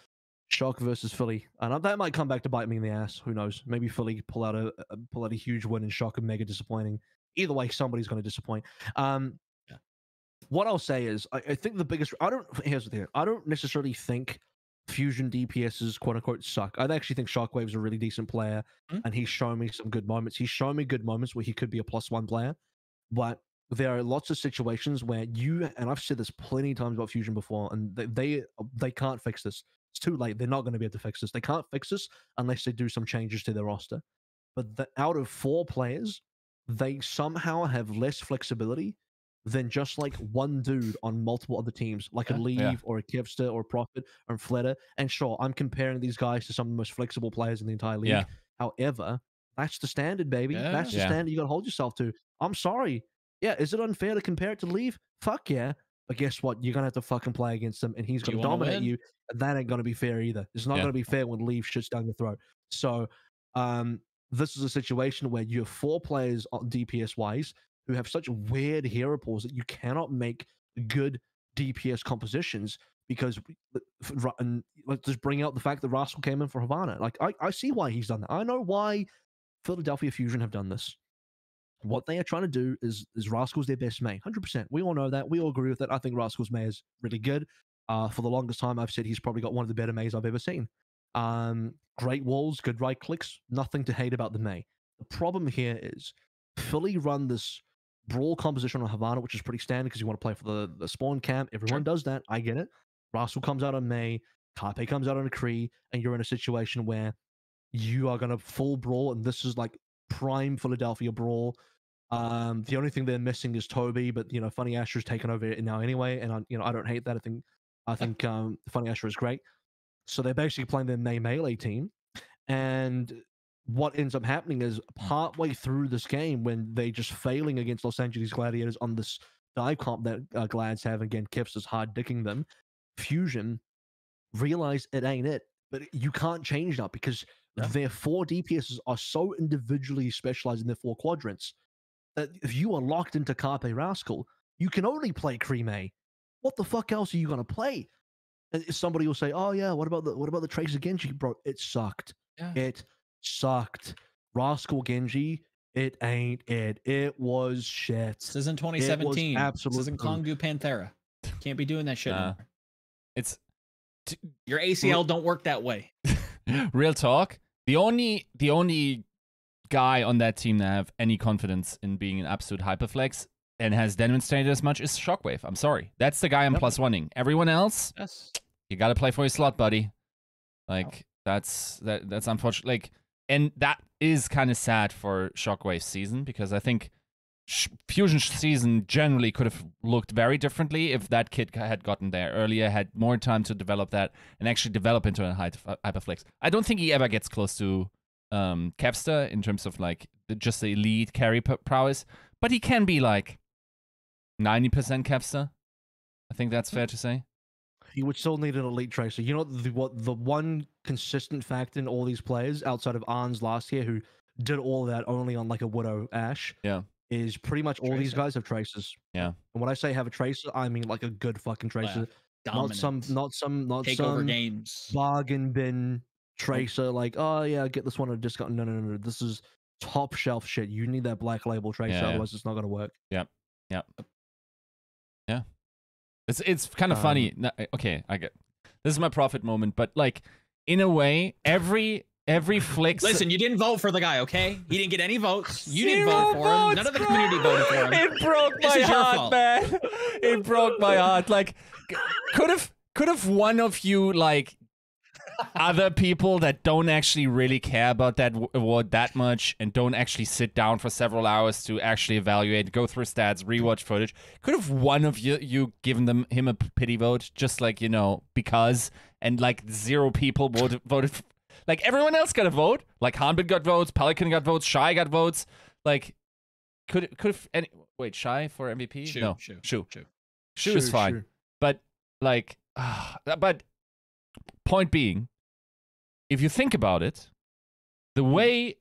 Shock versus Philly, and that might come back to bite me in the ass. Who knows? Maybe Philly pull out a huge win and Shock are mega disappointing. Either way, somebody's going to disappoint. What I'll say is, I think the biggest. Here's the thing. I don't necessarily think Fusion DPSs quote unquote suck. I actually think Shockwave's a really decent player, and he's shown me some good moments. He's shown me good moments where he could be a +1 player, but there are lots of situations where and I've said this plenty of times about Fusion before, and they can't fix this. It's too late. They're not going to be able to fix this. They can't fix this unless they do some changes to their roster. But out of 4 players, they somehow have less flexibility than just like one dude on multiple other teams, like a Leave or a Kevster or a Prophet or a Fletter. And sure, I'm comparing these guys to some of the most flexible players in the entire league. Yeah. However, that's the standard, baby. Yeah. That's the standard you got to hold yourself to. I'm sorry. Yeah, is it unfair to compare it to Leave? Fuck yeah. But guess what? You're going to have to fucking play against him, and he's going to dominate you. And that ain't going to be fair either. It's not going to be fair when Leave shits down your throat. So, this is a situation where you have 4 players on DPS-wise who have such weird hero pools that you cannot make good DPS compositions because, and let's just bring out the fact that Rascal came in for Havana. Like, I see why he's done that. I know why Philadelphia Fusion have done this. What they are trying to do is Rascal's their best May. 100%. We all know that. We all agree with that. I think Rascal's May is really good. For the longest time, I've said he's probably got one of the better Mays I've ever seen. Great walls, good right clicks, nothing to hate about the May. The problem here is Philly run this brawl composition on Havana, which is pretty standard because you want to play for the spawn camp. Everyone does that. I get it. Rascal comes out on May, Carpe comes out on a Cree, and you're in a situation where you are going to full brawl, and this is like prime Philadelphia brawl. The only thing they're missing is Toby, but Funny Asher's taken over it now anyway, and I don't hate that. I think Funny Asher is great. So they're basically playing their melee team, and what ends up happening is partway through this game, when they just failing against Los Angeles Gladiators on this dive comp that Glads have, again, Kevs is hard dicking them, Fusion realized it ain't it. But you can't change that because their 4 DPSs are so individually specialized in their 4 quadrants that if you are locked into Carpe Rascal, you can only play Creme. What the fuck else are you gonna play? And somebody will say, "Oh yeah, what about the Tracer Genji, bro? It sucked. Yeah. It sucked. Rascal Genji, it ain't it. It was shit. This isn't 2017. Absolutely. This isn't Chengdu Panthera. Can't be doing that shit anymore. It's your ACL don't work that way. Real talk. The only guy on that team that I have any confidence in being an absolute hyperflex and has demonstrated as much is Shockwave. I'm sorry. That's the guy I'm plus oneing. Everyone else, you got to play for your slot, buddy. Like, that's unfortunate. Like, and that is kind of sad for Shockwave's season, because I think Fusion's season generally could have looked very differently if that kid had gotten there earlier, had more time to develop that, and actually develop into a hyperflex. I don't think he ever gets close to Kevster in terms of like just the elite carry prowess, but he can be like 90% Kevster. I think that's fair to say. You would still need an elite tracer. You know the one consistent fact in all these players outside of Arns last year, who did all of that only on like a Widow Ashe, is pretty much all these guys have tracers. Yeah. And when I say have a tracer, I mean like a good fucking tracer. Dominant. Not some takeover games. bargain bin tracer like, oh yeah, get this one at a discount. No. This is top shelf shit. You need that black label tracer, otherwise it's not gonna work. Yeah. It's kind of funny. Okay, I get. This is my profit moment, but like in a way, every flick. Listen, you didn't vote for the guy, okay? He didn't get any votes. You didn't vote for him. None of the community voted for him. It broke my heart, man. It broke my heart. Like, could have one of you like other people that don't actually really care about that award that much and don't actually sit down for several hours to actually evaluate, go through stats, rewatch footage. Could have one of you given him a pity vote, just like, you know, because, and like 0 people voted. Like everyone else got a vote. Like Hanbin got votes, Pelican got votes, Shy got votes. Like could have any wait, Shy for MVP? Shu is fine. But like but point being, if you think about it, the way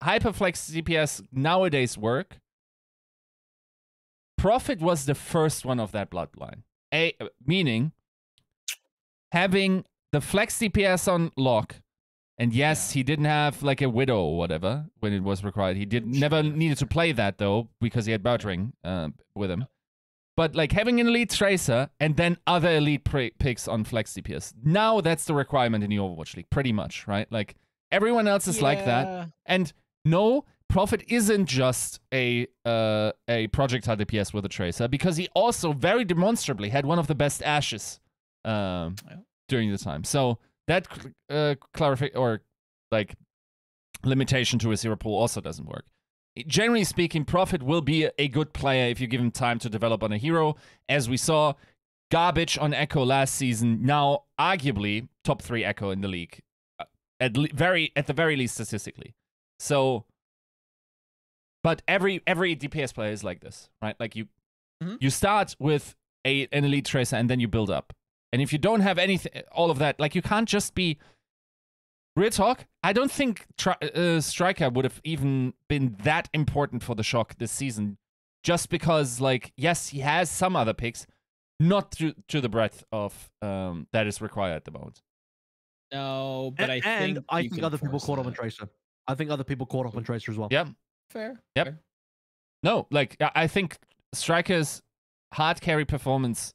Hyperflex CPS nowadays work, Prophet was the first one of that bloodline. Meaning having the Flex CPS on lock, and yes, he didn't have like a Widow or whatever when it was required. He never needed to play that though, because he had Bertring with him. But like having an elite tracer and then other elite picks on Flex CPS. Now that's the requirement in the Overwatch League, pretty much, right? Like everyone else is like that. And no, Prophet isn't just a projectile DPS with a tracer, because he also very demonstrably had one of the best Ashes during the time. So that clarification or like limitation to his hero pool also doesn't work. Generally speaking, Prophet will be a good player if you give him time to develop on a hero. As we saw, garbage on Echo last season, now arguably top 3 Echo in the league, at the very least statistically. So, but every DPS player is like this, right? Like you start with an elite tracer and then you build up. And if you don't have anything, all of that, like you can't just be. Real talk, I don't think Striker would have even been that important for the Shock this season, just because, like, yes, he has some other picks, not to the breadth of that is required at the moment. No, but I think other people caught up on Tracer. I think other people caught up on Tracer as well. Yep. Fair. Yep. Fair. No, like, I think Striker's hard carry performance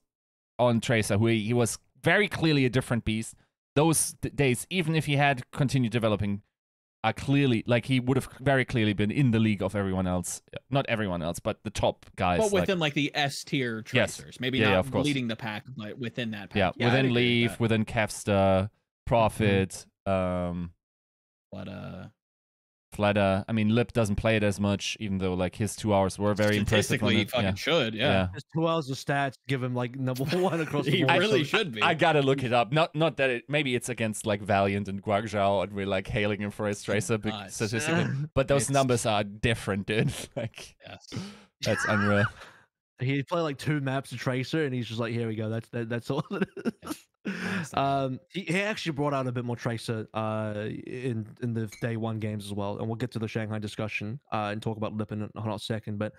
on Tracer, who he was very clearly a different beast. Those days, even if he had continued developing, are clearly, like, he would have very clearly been in the league of everyone else. Not everyone else, but the top guys. But within, like the S-tier tracers. Yes. Maybe not leading the pack, but within that pack. Yeah, within Leaf, within Kevster, Prophet, Fledder. I mean, Lip doesn't play it as much, even though, like, his 2 hours were very impressive. Statistically, he fucking should, yeah. His 2 hours of stats give him, like, #1 across the board. He really should be. I gotta look it up. Not that maybe it's against, like, Valiant and Guangzhou, and we're, like, hailing him for his tracer statistically. But those numbers are different, dude. Like, that's unreal. He played, like, 2 maps of Tracer, and he's just like, here we go. That's all it is. He actually brought out a bit more Tracer in the day 1 games as well, and we'll get to the Shanghai discussion and talk about Lip in a hot second. But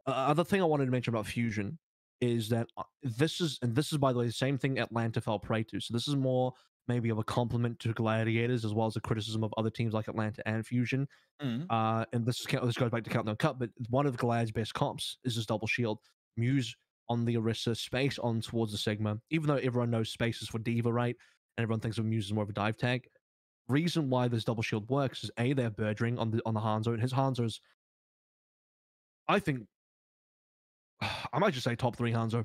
other thing I wanted to mention about Fusion is that this is by the way the same thing Atlanta fell prey to. So this is more maybe of a compliment to Gladiators as well as a criticism of other teams like Atlanta and Fusion. And this goes back to Countdown Cup, but one of Glad's best comps is his double shield. Muse on the Orisa, Space on towards the Sigma, even though everyone knows Space is for Diva, right? And everyone thinks of Muse as more of a dive tag. reason why this double shield works is A, they have Birdring on the Hanzo, and his Hanzo's, I think, I might just say top 3 Hanzo,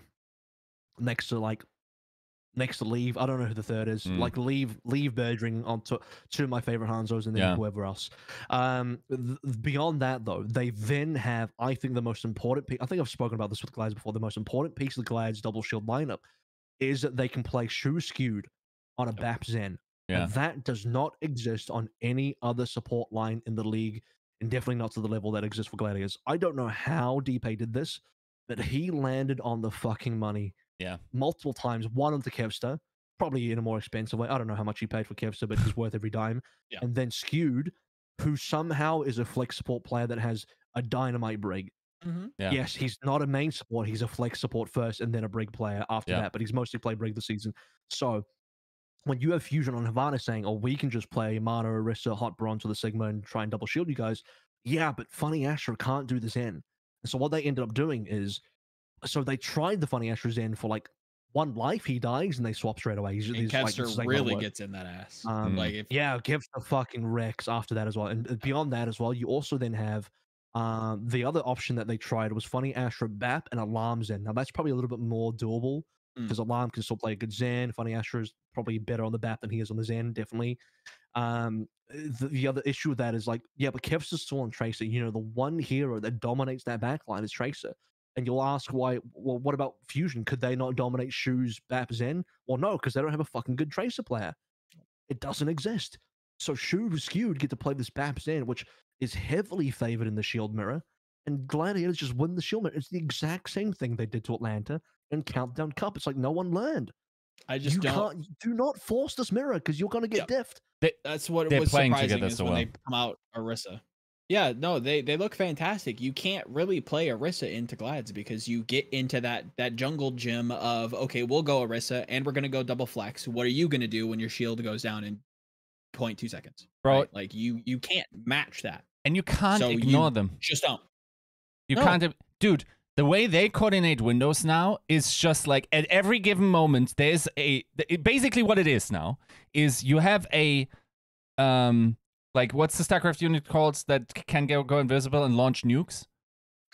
next to Leave. I don't know who the third is. Like Leave Birdring on two of my favorite Hanzos, and then whoever else. Beyond that, though, they then have, I think, the most important piece. I think I've spoken about this with Glads before. The most important piece of the Glads double shield lineup is that they can play Shu skewed on a BAP Zen. And that does not exist on any other support line in the league, and definitely not to the level that exists for Gladiators. I don't know how DP did this, but he landed on the fucking money. Multiple times. One onto Kevster, probably in a more expensive way. I don't know how much he paid for Kevster, but he's worth every dime. And then Skewed, who somehow is a flex support player that has a dynamite brig. Yes, he's not a main support. He's a flex support first and then a brig player after that, but he's mostly played brig this season. So when you have Fusion on Havana saying, oh, we can just play Mana, Orisa, Hot Bronze, or the Sigma and try and double shield you guys. Yeah, but Funny Asher can't do this in. And so what they ended up doing is, so they tried the Funny Asher Zen for like 1 life, he dies, and they swap straight away. Kevster like, really gets in that ass. Kevster fucking wrecks after that as well. And beyond that as well, you also then have the other option that they tried was Funny Asher BAP and Alarm Zen. Now that's probably a little bit more doable because Alarm can still play a good Zen. Funny Asher is probably better on the BAP than he is on the Zen, definitely. The other issue with that is like, yeah, but Kevster's still on Tracer. You know, the one hero that dominates that backline is Tracer. And you'll ask why, well, what about Fusion? Could they not dominate Shu's BAP Zen? Well, no, because they don't have a fucking good Tracer player. It doesn't exist. So Shu Skewed get to play this BAP Zen, which is heavily favored in the Shield Mirror, and Gladiators just win the Shield Mirror. It's the exact same thing they did to Atlanta and Countdown Cup. It's like no one learned. Do not force this mirror because you're going to get diffed. That's what was surprising is when they come out Orisa. Yeah, no, they look fantastic. You can't really play Orisa into Glads because you get into that jungle gym of, okay, we'll go Orisa and we're going to go double flex. What are you going to do when your shield goes down in 0.2 seconds? Bro, right? Like you can't match that. And you can't ignore them. Just don't. You can't. Dude, the way they coordinate windows now is just like at every given moment, there's basically what it is now is you have a, like, what's the StarCraft unit called that can go invisible and launch nukes?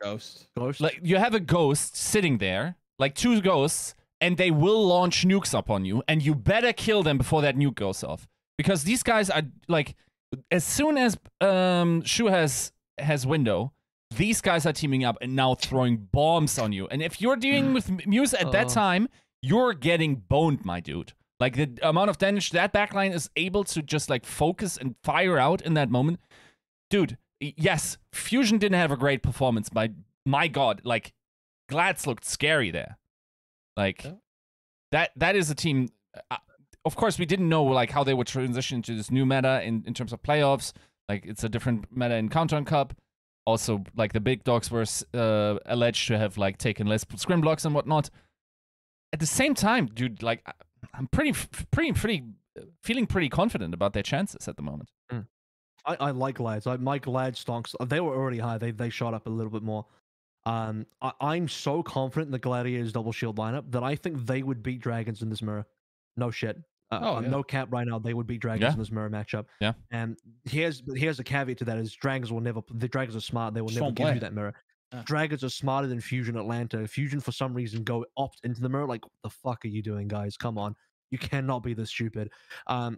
Ghost. Like, you have a ghost sitting there, like 2 ghosts, and they will launch nukes up on you, and you better kill them before that nuke goes off. Because these guys are, like, as soon as Shu has window, these guys are teaming up and now throwing bombs on you. And if you're dealing with Muse at that time, you're getting boned, my dude. Like, the amount of damage that backline is able to just, like, focus and fire out in that moment. Dude, yes, Fusion didn't have a great performance, but my god, like, Glads looked scary there. Like, that is a team... of course, we didn't know, like, how they would transition to this new meta in terms of playoffs. Like, it's a different meta in Countdown Cup. Also, like, the big dogs were alleged to have, like, taken less scrim blocks and whatnot. At the same time, dude, like... I'm feeling pretty confident about their chances at the moment. I like Glads. My Glad stocks, they were already high. They shot up a little bit more. I'm so confident in the Gladiators double shield lineup that I think they would beat Dragons in this mirror. No shit. No cap right now. They would beat Dragons in this mirror matchup. Yeah. And here's a caveat to that: is Dragons will never. The Dragons are smart. They will never give you that mirror. Dragons are smarter than Fusion Atlanta. Fusion, for some reason, opt into the mirror. Like, what the fuck are you doing, guys? Come on. You cannot be this stupid. Shanghai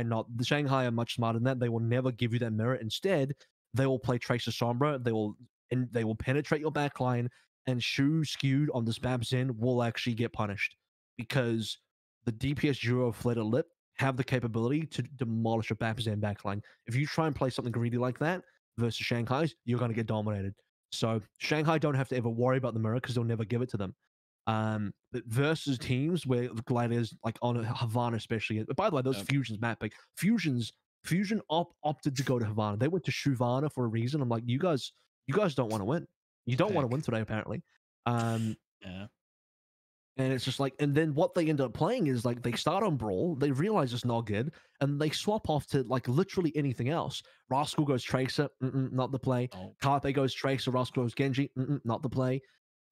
the Shanghai are much smarter than that. They will never give you that mirror. Instead, they will play Tracer Sombra. They will penetrate your backline, and Shu Skewed on this BAP Zen will actually get punished because the DPS duo of Flitter Lip have the capability to demolish a BAP Zen backline. If you try and play something greedy like that versus Shanghai's, you're going to get dominated. So Shanghai don't have to ever worry about the mirror because they'll never give it to them. But versus teams where Gladiators, like on Havana especially, by the way, those Fusion's map pick. Fusion opted to go to Havana. They went to Shuvana for a reason. I'm like, you guys don't want to win. You don't want to win today, apparently. And it's just like, and then what they end up playing is like they start on Brawl, they realize it's not good, and they swap off to like literally anything else. Rascal goes Tracer, not the play. Carpe goes Tracer, Rascal goes Genji, not the play.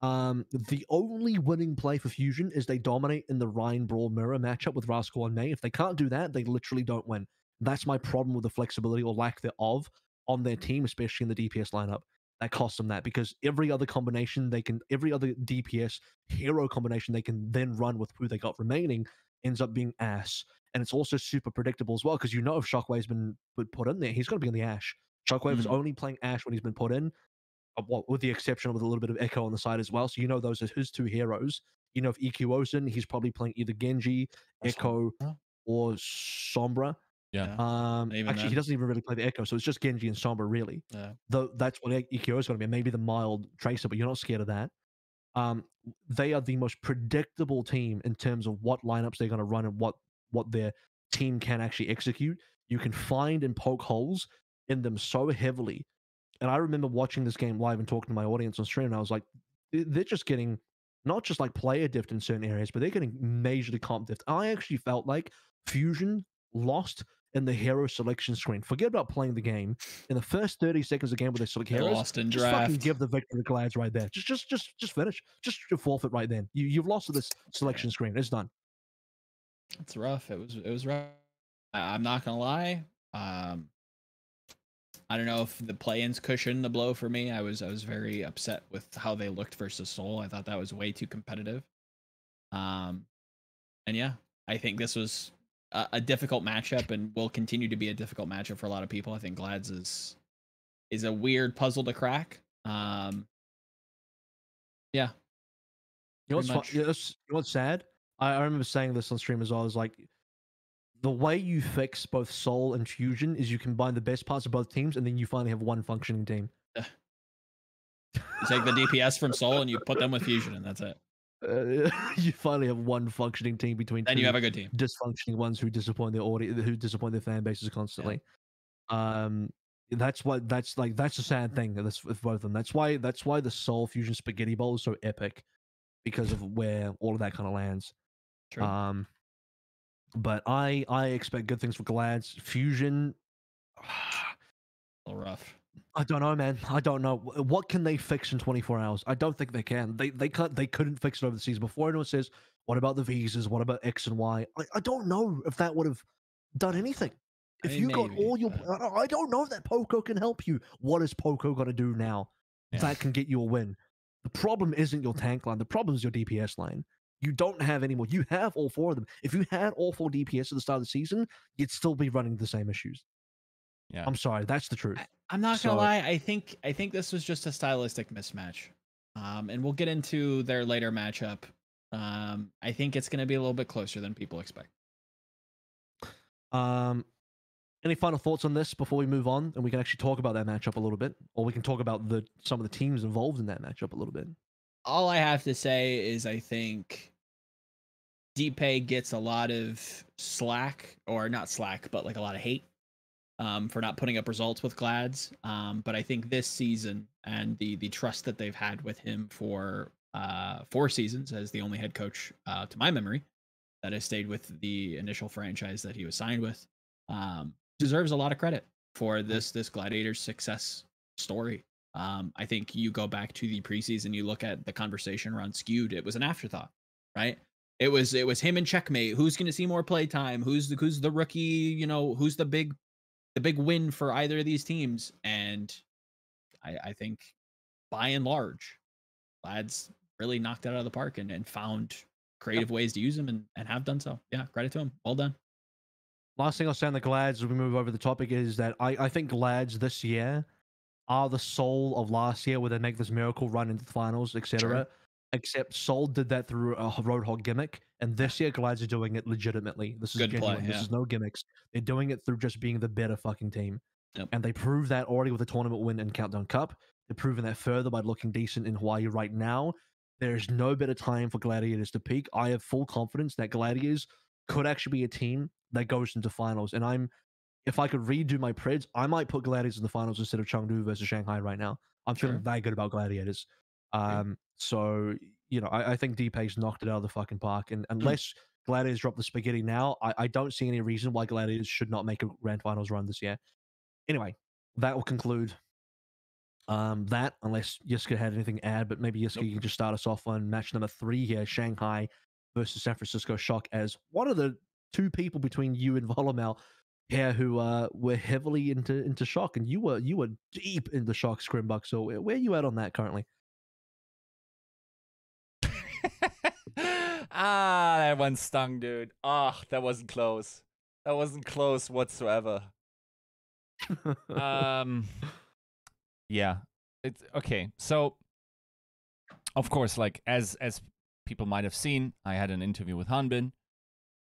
The only winning play for Fusion is they dominate in the Rhine Brawl Mirror matchup with Rascal and May. If they can't do that, they literally don't win. That's my problem with the flexibility or lack thereof on their team, especially in the DPS lineup. That costs them that because every other combination every other DPS hero combination they can then run with who they got remaining ends up being ass. And it's also super predictable as well because you know if Shockwave's been put in there, he's going to be in the Ash. Shockwave is only playing Ash when he's been put in, with the exception of a little bit of Echo on the side as well. So you know those are his two heroes. You know if EQO's in, he's probably playing either Genji, Echo, or Sombra. Yeah. Actually, he doesn't even really play the Echo, so it's just Genji and Sombra, really. Yeah. Though that's what EQO is going to be. Maybe the mild Tracer, but you're not scared of that. They are the most predictable team in terms of what lineups they're going to run and what their team can actually execute. You can find and poke holes in them so heavily. And I remember watching this game live and talking to my audience on stream, and I was like, they're just getting not just like player diffed in certain areas, but they're getting majorly comp diffed. I actually felt like Fusion lost in the hero selection screen. Forget about playing the game. In the first 30 seconds of the game where they select heroes, lost in just draft. fucking give the victory to Glads right there. Just finish. Just forfeit right then. You've lost to this selection screen. It's done. It's rough. It was rough. I'm not gonna lie. I don't know if the play-ins cushioned the blow for me. I was very upset with how they looked versus Seoul. I thought that was way too competitive. And yeah, I think this was a difficult matchup and will continue to be a difficult matchup for a lot of people. I think Glads is a weird puzzle to crack. Yeah. You know what's sad? I remember saying this on stream as well. I was like, the way you fix both Soul and Fusion is you combine the best parts of both teams, and then you finally have one functioning team. You take the DPS from Soul and you put them with Fusion, and that's it. You finally have one functioning team between then two you have a good team. Dysfunctioning ones who disappoint their audience, who disappoint their fan bases constantly. Yeah. That's the sad thing with both of them. That's why the Soul Fusion Spaghetti Bowl is so epic, because of where all of that kind of lands. True. But I expect good things for Glads. Fusion, a little rough. I don't know, man. I don't know. What can they fix in 24 hours? I don't think they can. They can't. They couldn't fix it over the season. Before anyone says, what about the visas? What about X and Y? I don't know if that would have done anything. If you got all your... I don't know if that Poco can help you. What is Poco going to do now that can get you a win? The problem isn't your tank line. The problem is your DPS line. You don't have any more. You have all four of them. If you had all four DPS at the start of the season, you'd still be running the same issues. Yeah, I'm sorry. That's the truth. I'm not gonna lie. I think this was just a stylistic mismatch, and we'll get into their later matchup. I think it's gonna be a little bit closer than people expect. Any final thoughts on this before we move on, and we can actually talk about that matchup a little bit, or we can talk about some of the teams involved in that matchup a little bit. All I have to say is I think DPay gets a lot of slack, or not slack, but like a lot of hate for not putting up results with Glads. But I think this season and the trust that they've had with him for 4 seasons as the only head coach to my memory that has stayed with the initial franchise that he was signed with deserves a lot of credit for this Gladiators success story. I think you go back to the preseason, you look at the conversation around Skewed, it was an afterthought, right? It was him and Checkmate. Who's going to see more play time? Who's the rookie? You know, who's the big win for either of these teams? And I think by and large, lads really knocked it out of the park and found creative ways to use them and have done so. Yeah, credit to him. Well done. Last thing I'll say on the Glads as we move over the topic is that I think Glads this year are the soul of last year, where they make this miracle run into the finals, etc. Sure. Except Soul did that through a Roadhog gimmick, and this year Glads are doing it legitimately. This is good genuine. Play, yeah. This is no gimmicks. They're doing it through just being the better fucking team. Yep. And they proved that already with the tournament win in Countdown Cup. They're proving that further by looking decent in Hawaii right now. There's no better time for Gladiators to peak. I have full confidence that Gladiators could actually be a team that goes into finals. And if I could redo my preds, I might put Gladiators in the finals instead of Chengdu versus Shanghai right now. I'm feeling that good about Gladiators. So, you know, I think DPay's knocked it out of the fucking park. And unless Gladiators drop the spaghetti now, I don't see any reason why Gladiators should not make a grand finals run this year. Anyway, that will conclude That, unless Yiska had anything to add, but maybe Yiska, Nope. you can just start us off on match number 3 here, Shanghai versus San Francisco Shock, as one of the two people between you and Volamel here who were heavily into Shock, and you were deep into Shock, Scrimbuck. So where are you at on that currently? That one stung, dude. Ah, that wasn't close. That wasn't close whatsoever. Yeah. It's okay. So, of course, like as people might have seen, I had an interview with Hanbin.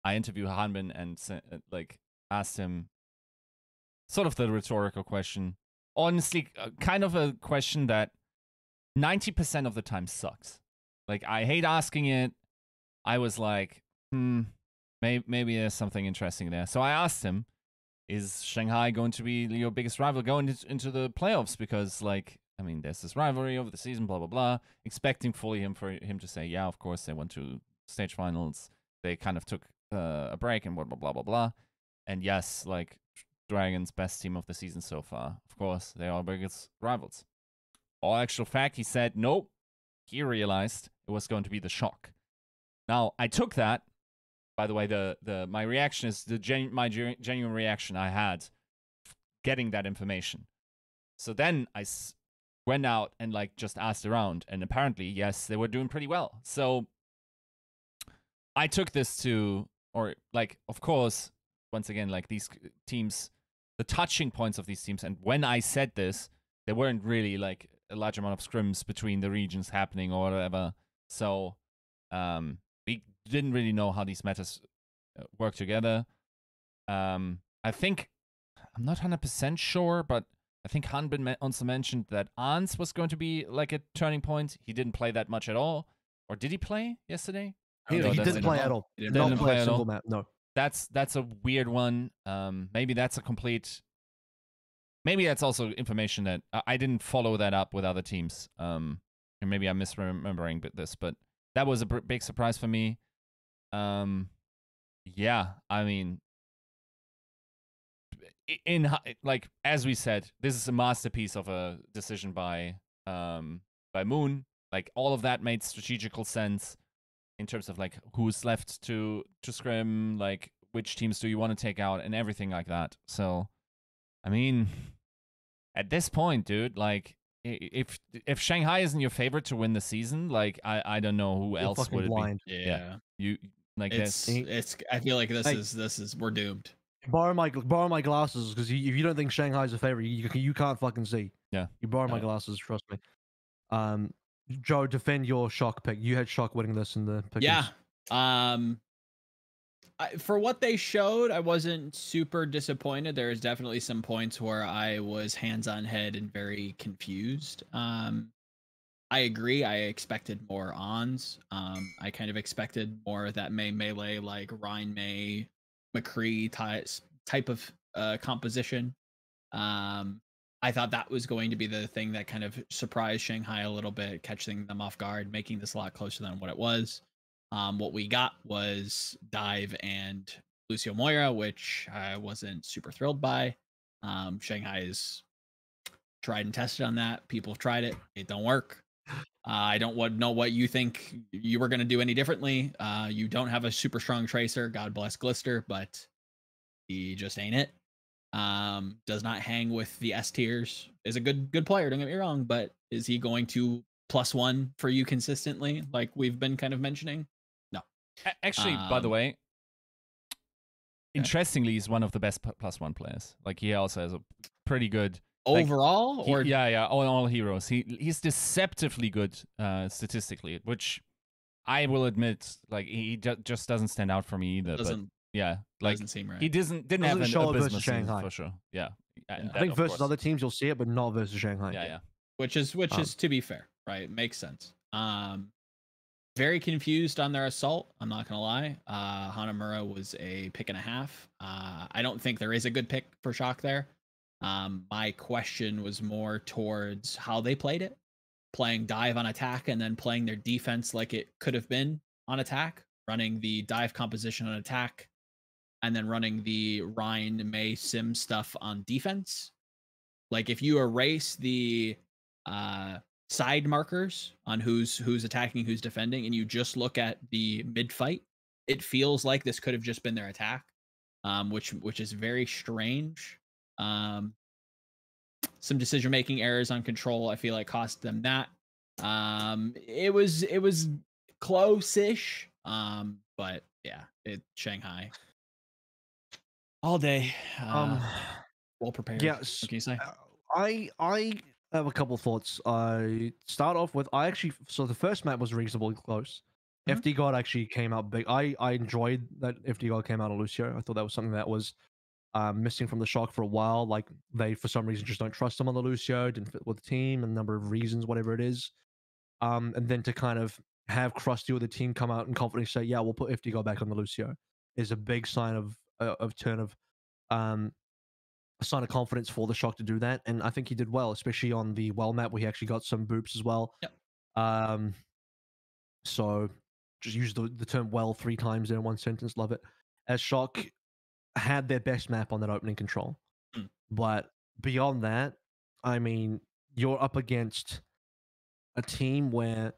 I interviewed Hanbin and like asked him sort of the rhetorical question. Honestly, kind of a question that 90% of the time sucks. Like, I hate asking it. I was like, maybe there's something interesting there. So I asked him, is Shanghai going to be your biggest rival going into the playoffs? Because, like, I mean, there's this rivalry over the season, blah, blah, blah. Expecting fully for him to say, yeah, of course, they went to stage finals. They kind of took a break and blah, blah, blah, blah, blah. And yes, like, Dragon's best team of the season so far. Of course, they are our biggest rivals. All actual fact, he said, nope. He realized it was going to be the Shock. Now, I took that. By the way, my reaction is my genuine reaction I had getting that information. So then I went out and like just asked around, and apparently, yes, they were doing pretty well. So I took this to, or like, of course, once again, like these teams, the touching points of these teams, and when I said this, there weren't really like a large amount of scrims between the regions happening or whatever. So we didn't really know how these matters work together. I think, I'm not 100% sure, but I think Hanbin also mentioned that Ans was going to be like a turning point. He didn't play that much at all. Or did he play yesterday? He didn't play at all. He didn't play a at all. single map, no. That's a weird one. Maybe that's a complete... Maybe that's also information that I didn't follow that up with other teams. And maybe I'm misremembering this, but that was a big surprise for me. Yeah, I mean, like as we said, this is a masterpiece of a decision by Moon. Like all of that made strategical sense in terms of like who's left to scrim, like which teams do you want to take out, and everything like that. So, I mean, at this point, dude, like if Shanghai isn't your favorite to win the season, like I don't know who else would it be. Yeah. You like it's I feel like this is we're doomed. Borrow my glasses, because if you don't think Shanghai's a favorite, you can't fucking see. Yeah. You borrow my glasses, trust me. Joe, defend your Shock pick. You had Shock winning this in the Pickems. Yeah. For what they showed, I wasn't super disappointed. There was definitely some points where I was hands on head and very confused. I agree. I expected more ons. I kind of expected more of that melee, like Ryan May, McCree type of composition. I thought that was going to be the thing that kind of surprised Shanghai a little bit, catching them off guard, making this a lot closer than what it was. What we got was Dive and Lucio Moira, which I wasn't super thrilled by. Shanghai is tried and tested on that. People have tried it. It don't work. I don't know what you think you were going to do any differently. You don't have a super strong tracer. God bless Glister, but he just ain't it. Does not hang with the S tiers. Is a good player, don't get me wrong, but is he going to +1 for you consistently, like we've been kind of mentioning? No. Actually, by the way, interestingly, he's one of the best +1 players. Like he also has a pretty good overall, like, or all heroes. He's deceptively good statistically, which I will admit, like he just doesn't stand out for me either. But yeah, like doesn't seem right. He didn't have an abysmal season for sure. Yeah, I think versus other teams you'll see it, but not versus Shanghai. Yeah. Which is to be fair, right? Makes sense. Very confused on their assault. I'm not gonna lie. Hanamura was a pick and a half. I don't think there is a good pick for Shock there. My question was more towards how they played it, playing dive on attack and then playing their defense like it could have been on attack, running the dive composition on attack, and then running the Rhine May Sim stuff on defense. Like if you erase the side markers on who's attacking, who's defending, and you just look at the mid fight, it feels like this could have just been their attack, which is very strange. Some decision making errors on control, I feel like, cost them that. It was close-ish, but yeah, Shanghai all day. Well prepared. Yes. What can you say? I have a couple thoughts. I start off with so the first map was reasonably close. Mhm. FD God actually came out big. I enjoyed that FD God came out of Lucio. I thought that was something that was missing from the Shock for a while. Like they for some reason just don't trust him on the Lucio, didn't fit with the team, a number of reasons, whatever it is. And then to kind of have Krusty or the team come out and confidently say, "Yeah, we'll put FD God back on the Lucio," is a big sign of turn of um a sign of confidence for the Shock to do that, and I think he did well, especially on the well map where he actually got some boops as well. Yep. So just use the term "well" 3 times in one sentence. Love it. As Shock had their best map on that opening control, but beyond that, I mean, you're up against a team where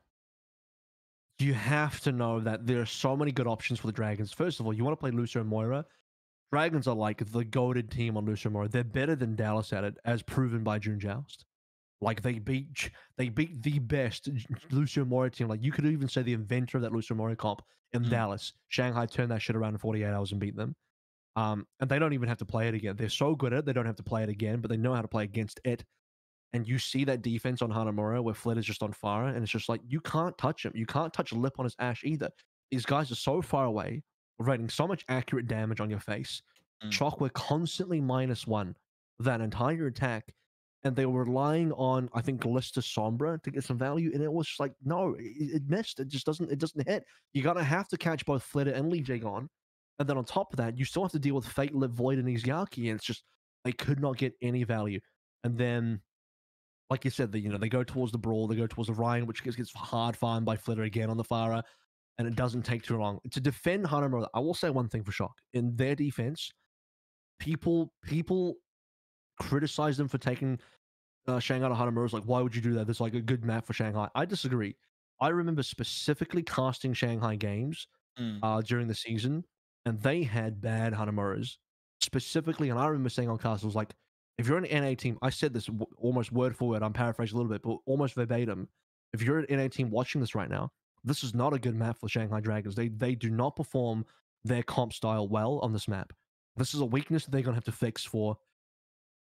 you have to know that there are so many good options for the Dragons. First of all, you want to play Lucio and Moira. Dragons are like the goated team on Lucio Moira. They're better than Dallas at it, as proven by June Joust. Like they beat the best Lucio Moira team. Like you could even say the inventor of that Lucio Moira comp in Dallas. Shanghai turned that shit around in 48 hours and beat them. And they don't even have to play it again. They're so good at it, they don't have to play it again, but they know how to play against it. And you see that defense on Hanamura where Fled is just on fire, and it's just like, you can't touch him. You can't touch Lip on his Ash either. These guys are so far away, rating so much accurate damage on your face. Chalk were constantly -1 that entire attack, and they were relying on, I think, Glista Sombra to get some value, and it was just like, no, it missed. It just doesn't hit. You're gonna have to catch both Flitter and Lee Jagon. And then on top of that, you still have to deal with Fate, Lip, Void, and Izyaki, and it's just they could not get any value. And then, like you said, they go towards the Brawl, they go towards the Ryan, which gets hard farmed by Flitter again on the Pharah, and it doesn't take too long. To defend Hanamura, I will say one thing for Shock. In their defense, people criticize them for taking Shanghai to Hanamura. Like, why would you do that? There's like a good map for Shanghai. I disagree. I remember specifically casting Shanghai games during the season, and they had bad Hanamuras specifically. And I remember saying on castles, like, if you're an NA team, I said this almost word for word. I'm paraphrasing a little bit, but almost verbatim. If you're an NA team watching this right now, this is not a good map for Shanghai Dragons. They do not perform their comp style well on this map. This is a weakness that they're gonna have to fix for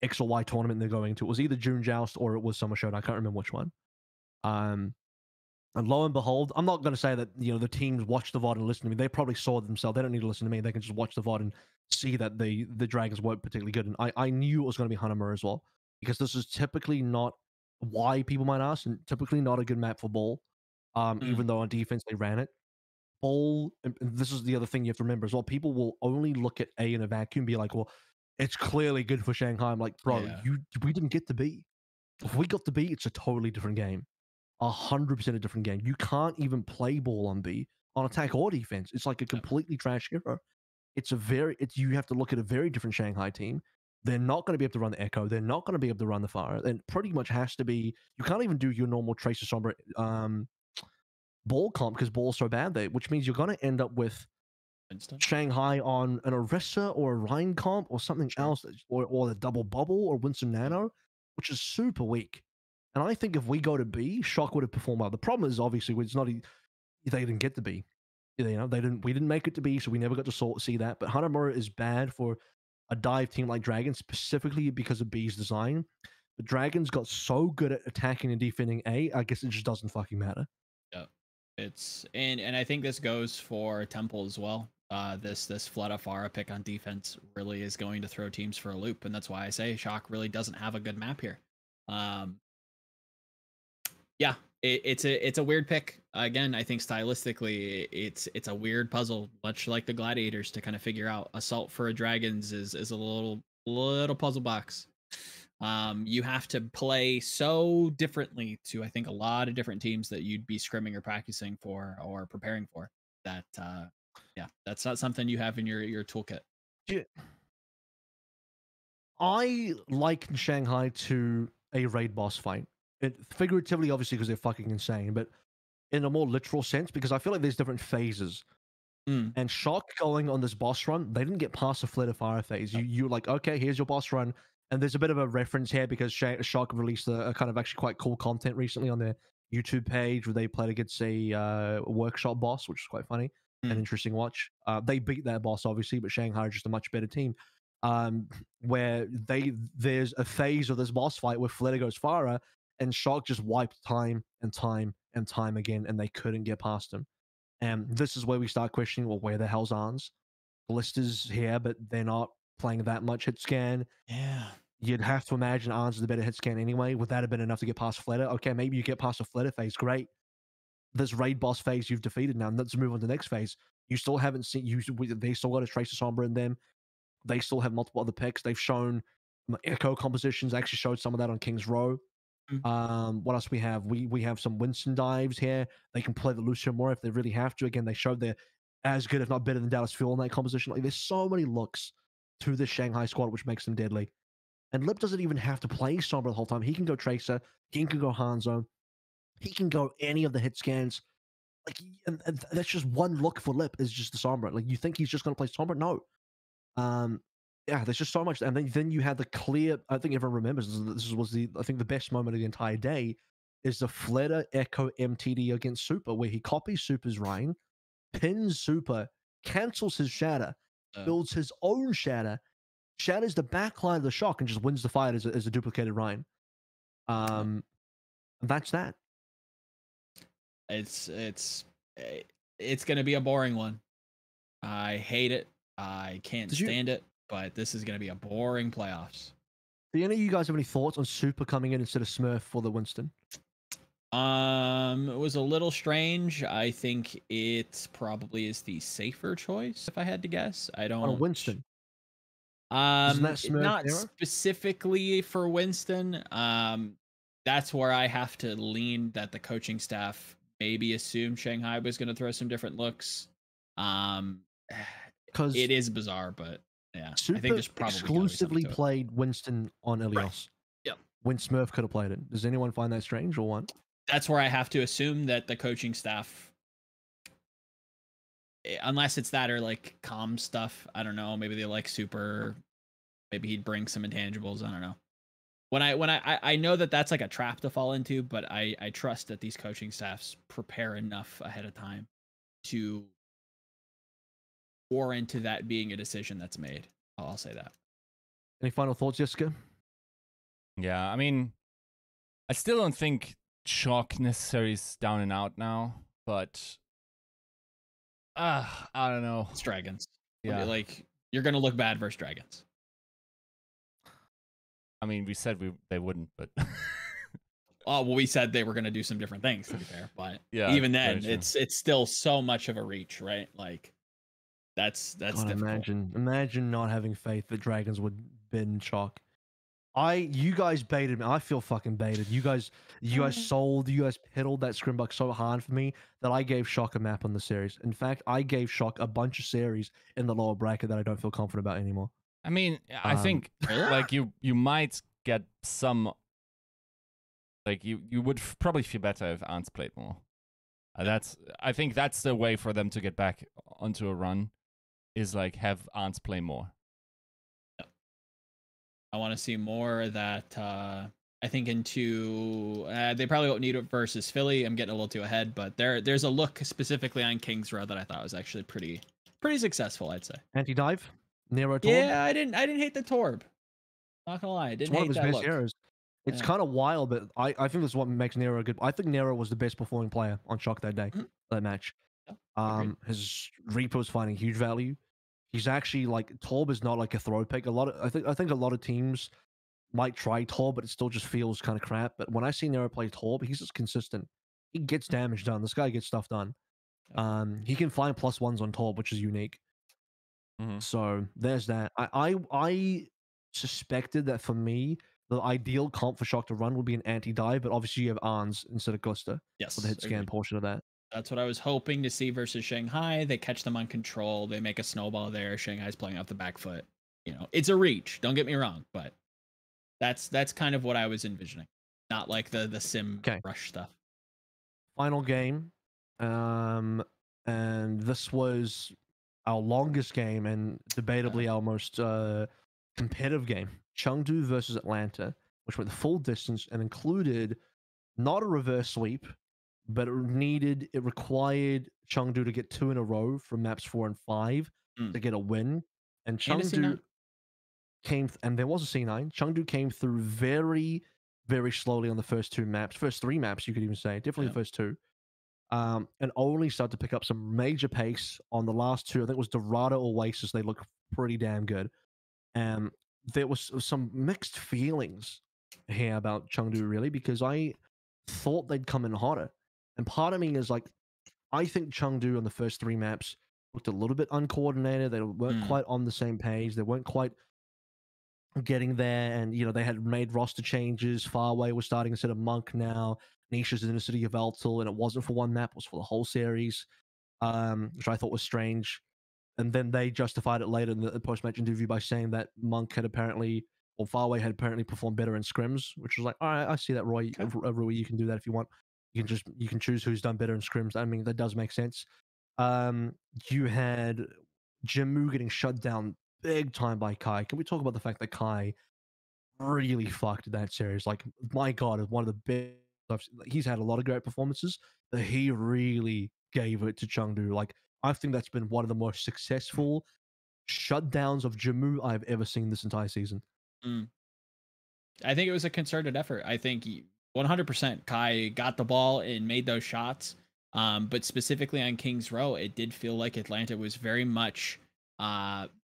X or Y tournament they're going to. It was either June Joust or it was Summer Showdown. I can't remember which one. And lo and behold, I'm not going to say that the teams watch the VOD and listen to me. They probably saw it themselves. They don't need to listen to me. They can just watch the VOD and see that the Dragons weren't particularly good. And I knew it was going to be Hanamura as well, because this is typically not, why people might ask, and typically not a good map for Ball. Even though on defense they ran it. Ball, and this is the other thing you have to remember as well. People will only look at A in a vacuum and be like, well, it's clearly good for Shanghai. I'm like, bro, we didn't get to B. If we got to B, it's a totally different game. 100% a different game. You can't even play Ball on B on attack or defense. It's like a completely trash hero. You have to look at a very different Shanghai team. They're not going to be able to run the Echo. They're not going to be able to run the Fire. And pretty much has to be, you can't even do your normal Tracer Sombra Ball comp because Ball's so bad there, which means you're going to end up with Shanghai on an Orisa or a Rhine comp or something else, or the double bubble or Winston Nano, which is super weak. And I think if we go to B, Shock would have performed well. The problem is obviously it's not, they didn't get to B. We didn't make it to B, so we never got to see that. But Hanamura is bad for a dive team like Dragons, specifically because of B's design. The Dragons got so good at attacking and defending A, I guess it just doesn't fucking matter. Yeah. And I think this goes for Temple as well. This Flood of Pharah pick on defense really is going to throw teams for a loop, and that's why I say Shock really doesn't have a good map here. Yeah, it's a weird pick. Again, I think stylistically it's a weird puzzle, much like the Gladiators, to kind of figure out. Assault for a Dragons is a little puzzle box. You have to play so differently to, I think, a lot of different teams that you'd be scrimming or practicing for or preparing for. That that's not something you have in your toolkit. Yeah. I liken Shanghai to a raid boss fight. figuratively, obviously, because they're fucking insane, but in a more literal sense, because I feel like there's different phases. And Shock going on this boss run, they didn't get past the Flitter Fire phase. You're like, okay, here's your boss run. And there's a bit of a reference here because Shock released a kind of actually quite cool content recently on their YouTube page where they played against a workshop boss, which is quite funny and interesting watch. They beat that boss, obviously, but Shanghai are just a much better team. Where there's a phase of this boss fight where Flitter goes Farah and Shock just wiped time and time and time again, and they couldn't get past him. And this is where we start questioning, well, where the hell's Arns? Ballista's here, but they're not playing that much hit scan. Yeah. You'd have to imagine Arns is the better hit scan anyway. Would that have been enough to get past Flitter? Okay, maybe you get past the Flitter phase. Great. This raid boss phase you've defeated now. Let's move on to the next phase. You still haven't seen, they still got a Tracer Sombra in them. They still have multiple other picks. They've shown echo compositions. They actually showed some of that on King's Row. What else we have? We have some Winston dives here. They can play the Lucio more if they really have to. Again, they showed they're as good, if not better than Dallas Fuel in that composition. Like, there's so many looks to this Shanghai squad, which makes them deadly. And Lip doesn't even have to play Sombra the whole time. He can go Tracer. He can go Hanzo. He can go any of the hit scans. Like, and that's just one look for Lip is just the Sombra. Like, you think he's just going to play Sombra? No. Yeah, there's just so much. And then you had the clear, I think everyone remembers, this was I think the best moment of the entire day, is the Flitter Echo MTD against Super, where he copies Super's Rhine, pins Super, cancels his Shatter, builds his own Shatter, shatters the backline of the Shock, and just wins the fight as a duplicated Rhine. That's that. It's going to be a boring one. I hate it. I can't stand it. But this is going to be a boring playoffs. Do any of you guys have any thoughts on Super coming in instead of Smurf for the Winston? It was a little strange. I think it probably is the safer choice, if I had to guess. I don't. On a Winston. Not specifically for Winston. That's where I have to lean that the coaching staff maybe assumed Shanghai was going to throw some different looks. Because it is bizarre, but. Yeah, Super I think there's probably exclusively played Winston on Ilios. Right. Yeah. When Smurf could have played it. Does anyone find that strange or what? That's where I have to assume that the coaching staff, unless it's that or like comm stuff, I don't know. Maybe they like Super. Maybe he'd bring some intangibles. I don't know. When I know that that's like a trap to fall into, but I trust that these coaching staffs prepare enough ahead of time to warrant that being a decision that's made. I'll say that. Any final thoughts, Yiska? Yeah, I mean, I still don't think Shock necessarily is down and out now, but I don't know. It's Dragons. Yeah, like you're gonna look bad versus Dragons. I mean, we said they wouldn't, but oh well, we said they were gonna do some different things. To be fair, but yeah, even then, it's still so much of a reach, right? Like. That's difficult. Imagine not having faith that Dragons would bin Shock. You guys baited me. I feel fucking baited. You guys sold, you guys piddled that Scrimbuck so hard for me that I gave Shock a map on the series. In fact, I gave Shock a bunch of series in the lower bracket that I don't feel confident about anymore. I mean, I think like you might get some, like you would probably feel better if Ants played more. I think that's the way for them to get back onto a run. Is like have Ants play more. I want to see more of that. I think into they probably won't need it versus Philly. I'm getting a little too ahead, but there's a look specifically on King's Row that I thought was actually pretty successful. I'd say anti-dive, Nero Torb. Yeah, I didn't hate the Torb. Not gonna lie, I didn't hate that look. It's one of his best heroes. It's kind of wild, but I think this is what makes Nero good. I think Nero was the best performing player on Shock that day, that match. His Reaper is finding huge value. He's actually like Torb is not like a throw pick. I think a lot of teams might try Torb, but it still just feels kind of crap. But when I see Nero play Torb, he's just consistent. He gets damage done. This guy gets stuff done. He can find +1s on Torb, which is unique. So there's that. I suspected that for me, the ideal comp for Shock to run would be an anti-dive, but obviously you have Arns instead of Glister. Yes, for the hit scan portion of that. That's what I was hoping to see versus Shanghai. They catch them on control. They make a snowball there. Shanghai's playing off the back foot. You know, it's a reach. Don't get me wrong, but that's kind of what I was envisioning. not like the sim rush stuff. Final game, and this was our longest game and debatably our most competitive game. Chengdu versus Atlanta, which went the full distance and included not a reverse sweep, but it required Chengdu to get 2 in a row from maps 4 and 5 to get a win. And Chengdu and there was a C9. Chengdu came through very, very slowly on the first 3 maps, you could even say, definitely the first 2. And only started to pick up some major pace on the last 2. I think it was Dorado Oasis. They look pretty damn good. There was some mixed feelings here about Chengdu, really, because I thought they'd come in hotter. And part of me is like, I think Chengdu on the first 3 maps looked a little bit uncoordinated. They weren't quite on the same page. They weren't quite getting there. And, they had made roster changes. Farway was starting instead of Monk now. Nisha's in the city of Eltal, and it wasn't for one map, it was for the whole series, which I thought was strange. And then they justified it later in the post-match interview by saying that Monk had apparently, or Farway had apparently performed better in scrims, which was like, all right, I see that, Roy. Roy, you can do that if you want. You can choose who's done better in scrims. I mean, that does make sense. You had Jimmu getting shut down big time by Kai. Can we talk about the fact that Kai really fucked that series? Like, my God, one of the big. He's had a lot of great performances, but he really gave it to Chengdu. Like, I think that's been one of the most successful shutdowns of Jimmu I've ever seen this entire season. I think it was a concerted effort. I think 100% Kai got the ball and made those shots. But specifically on King's Row, it did feel like Atlanta was very much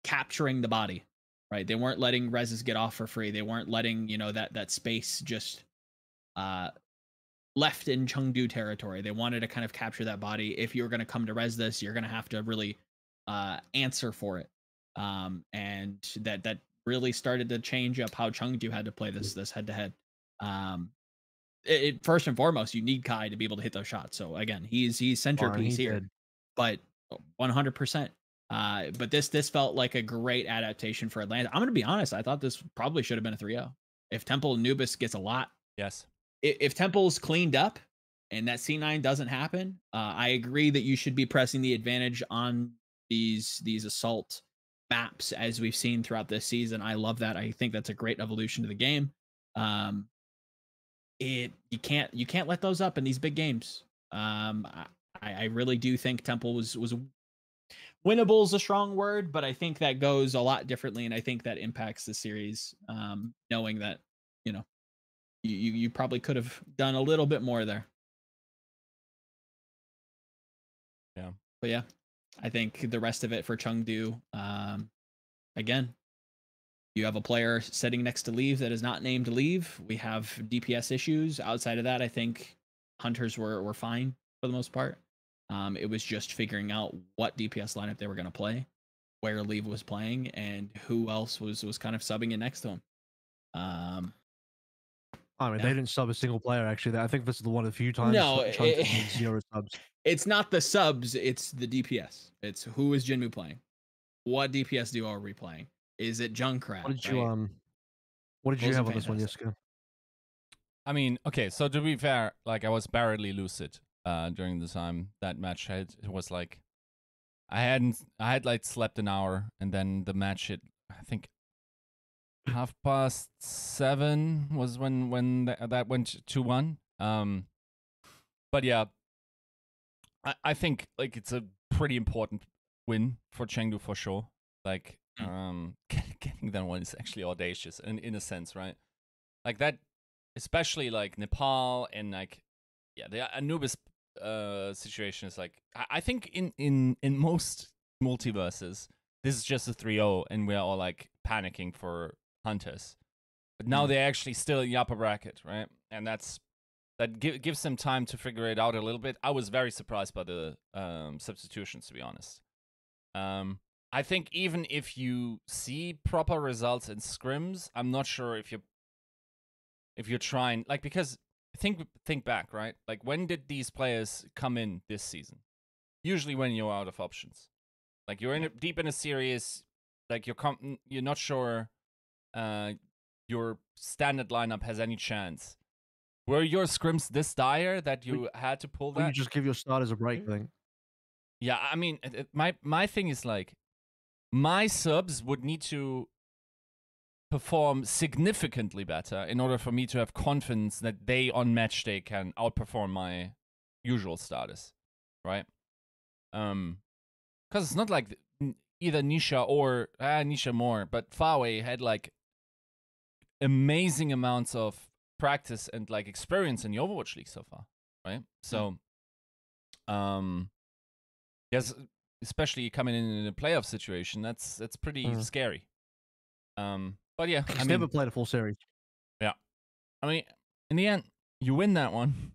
capturing the body, right? They weren't letting reses get off for free. They weren't letting, that space just left in Chengdu territory. They wanted to kind of capture that body. If you're going to come to res this, you're going to have to really answer for it. And that really started to change up how Chengdu had to play this head to head. First and foremost, you need Kai to be able to hit those shots. So again, he's centerpiece here, but 100%. But this felt like a great adaptation for Atlanta. I'm going to be honest. I thought this probably should have been a 3-0. If Temple Anubis gets a lot. Yes. If Temple's cleaned up and that C9 doesn't happen, I agree that you should be pressing the advantage on these assault maps as we've seen throughout this season. I love that. I think that's a great evolution to the game. You can't let those up in these big games. I really do think Temple was winnable is a strong word, but I think that goes a lot differently, and I think that impacts the series. Knowing that, you probably could have done a little bit more there. Yeah. But yeah, I think the rest of it for Chengdu, again, you have a player sitting next to Leave that is not named Leave. We have DPS issues. Outside of that, I think Hunters were fine for the most part. It was just figuring out what DPS lineup they were going to play, where Leave was playing, and who else was kind of subbing in next to him. They didn't sub a single player, actually. I think this is one of the few times zero subs. It's not the subs, it's the DPS. It's who is Jinmu playing? What DPS duo are we playing? Is it Junkrat? What did you have on this one, Yiska? I mean, okay, so to be fair, like, I was barely lucid during the time that match. It was like I had like slept an hour, and then the match hit, I think 7:30 was when that went 2-1. But yeah, I think like it's a pretty important win for Chengdu for sure. Like getting that one is actually audacious in a sense, right? Like that, especially like Nepal and like the Anubis situation is like I think in most multiverses this is just a 3-0 and we're all like panicking for Hunters, but now they're actually still in the upper bracket, right? And that gives them time to figure it out a little bit. I was very surprised by the substitutions, to be honest. I think even if you see proper results in scrims, I'm not sure if you're trying, like, because think back, right? Like, when did these players come in this season? Usually when you're out of options. Like, you're deep in a series, like you're not sure your standard lineup has any chance. Were your scrims this dire that you had to pull Or you that? just give your starters a break thing. Yeah, I mean, my thing is like, my subs would need to perform significantly better in order for me to have confidence that they on match day can outperform my usual starters, right? Because it's not like either Nisha or Nisha more, but Fawe had like amazing amounts of practice and like experience in the Overwatch League so far, right? So, yes, especially coming in a playoff situation, that's pretty scary. But yeah, He's never played a full series. Yeah, I mean, in the end, you win that one.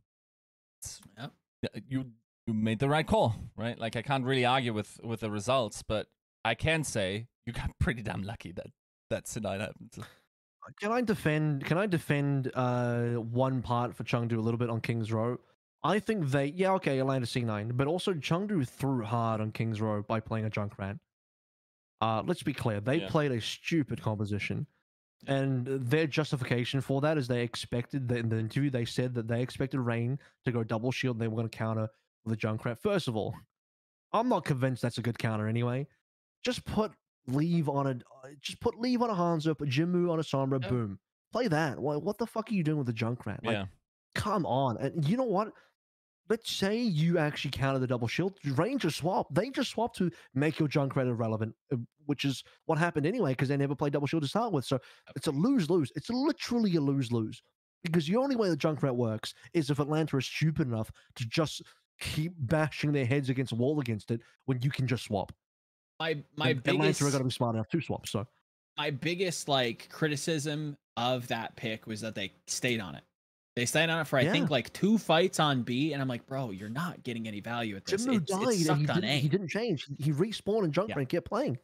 You made the right call, right? Like I can't really argue with the results, but I can say you got pretty damn lucky that tonight happened. Can I defend one part for Chengdu a little bit on King's Row? I think they okay, landed C9, but also Chengdu threw hard on King's Row by playing a Junkrat. Let's be clear, they played a stupid composition. And their justification for that is they expected that in the interview they said that they expected Rain to go double shield and they were going to counter with a Junkrat. First of all, I'm not convinced that's a good counter anyway. Just put Leave on a Hanzo, put Jimmu on a Sombra, boom. Play that. What the fuck are you doing with the Junkrat? Like, come on. And you know what? Let's say you actually counter the double shield. Rain just swap. They just swap to make your Junkrat irrelevant, which is what happened anyway because they never played double shield to start with. So it's a lose-lose. It's literally a lose-lose because the only way the Junkrat works is if Atlanta is stupid enough to just keep bashing their heads against a wall against it when you can just swap. My biggest Atlanta are going to be smart enough to swap. So my biggest like criticism of that pick was that they stayed on it. They stayed on it for I think like 2 fights on B, and I'm like, bro, you're not getting any value at this. Jimmu died and he didn't change. He respawned and Junkrat and kept playing.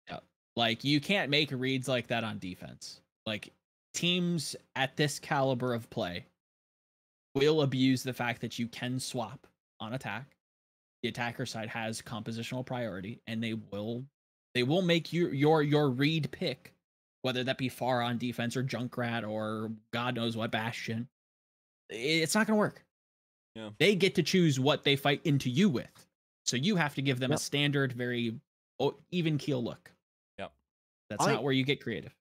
Yeah. Like you can't make reads like that on defense. Like teams at this caliber of play will abuse the fact that you can swap on attack. The attacker side has compositional priority, and they will make your read pick, whether that be far on defense or Junkrat or God knows what Bastion. It's not going to work. Yeah. They get to choose what they fight into you with. So you have to give them a standard, very even keel look. Yep. That's not where you get creative.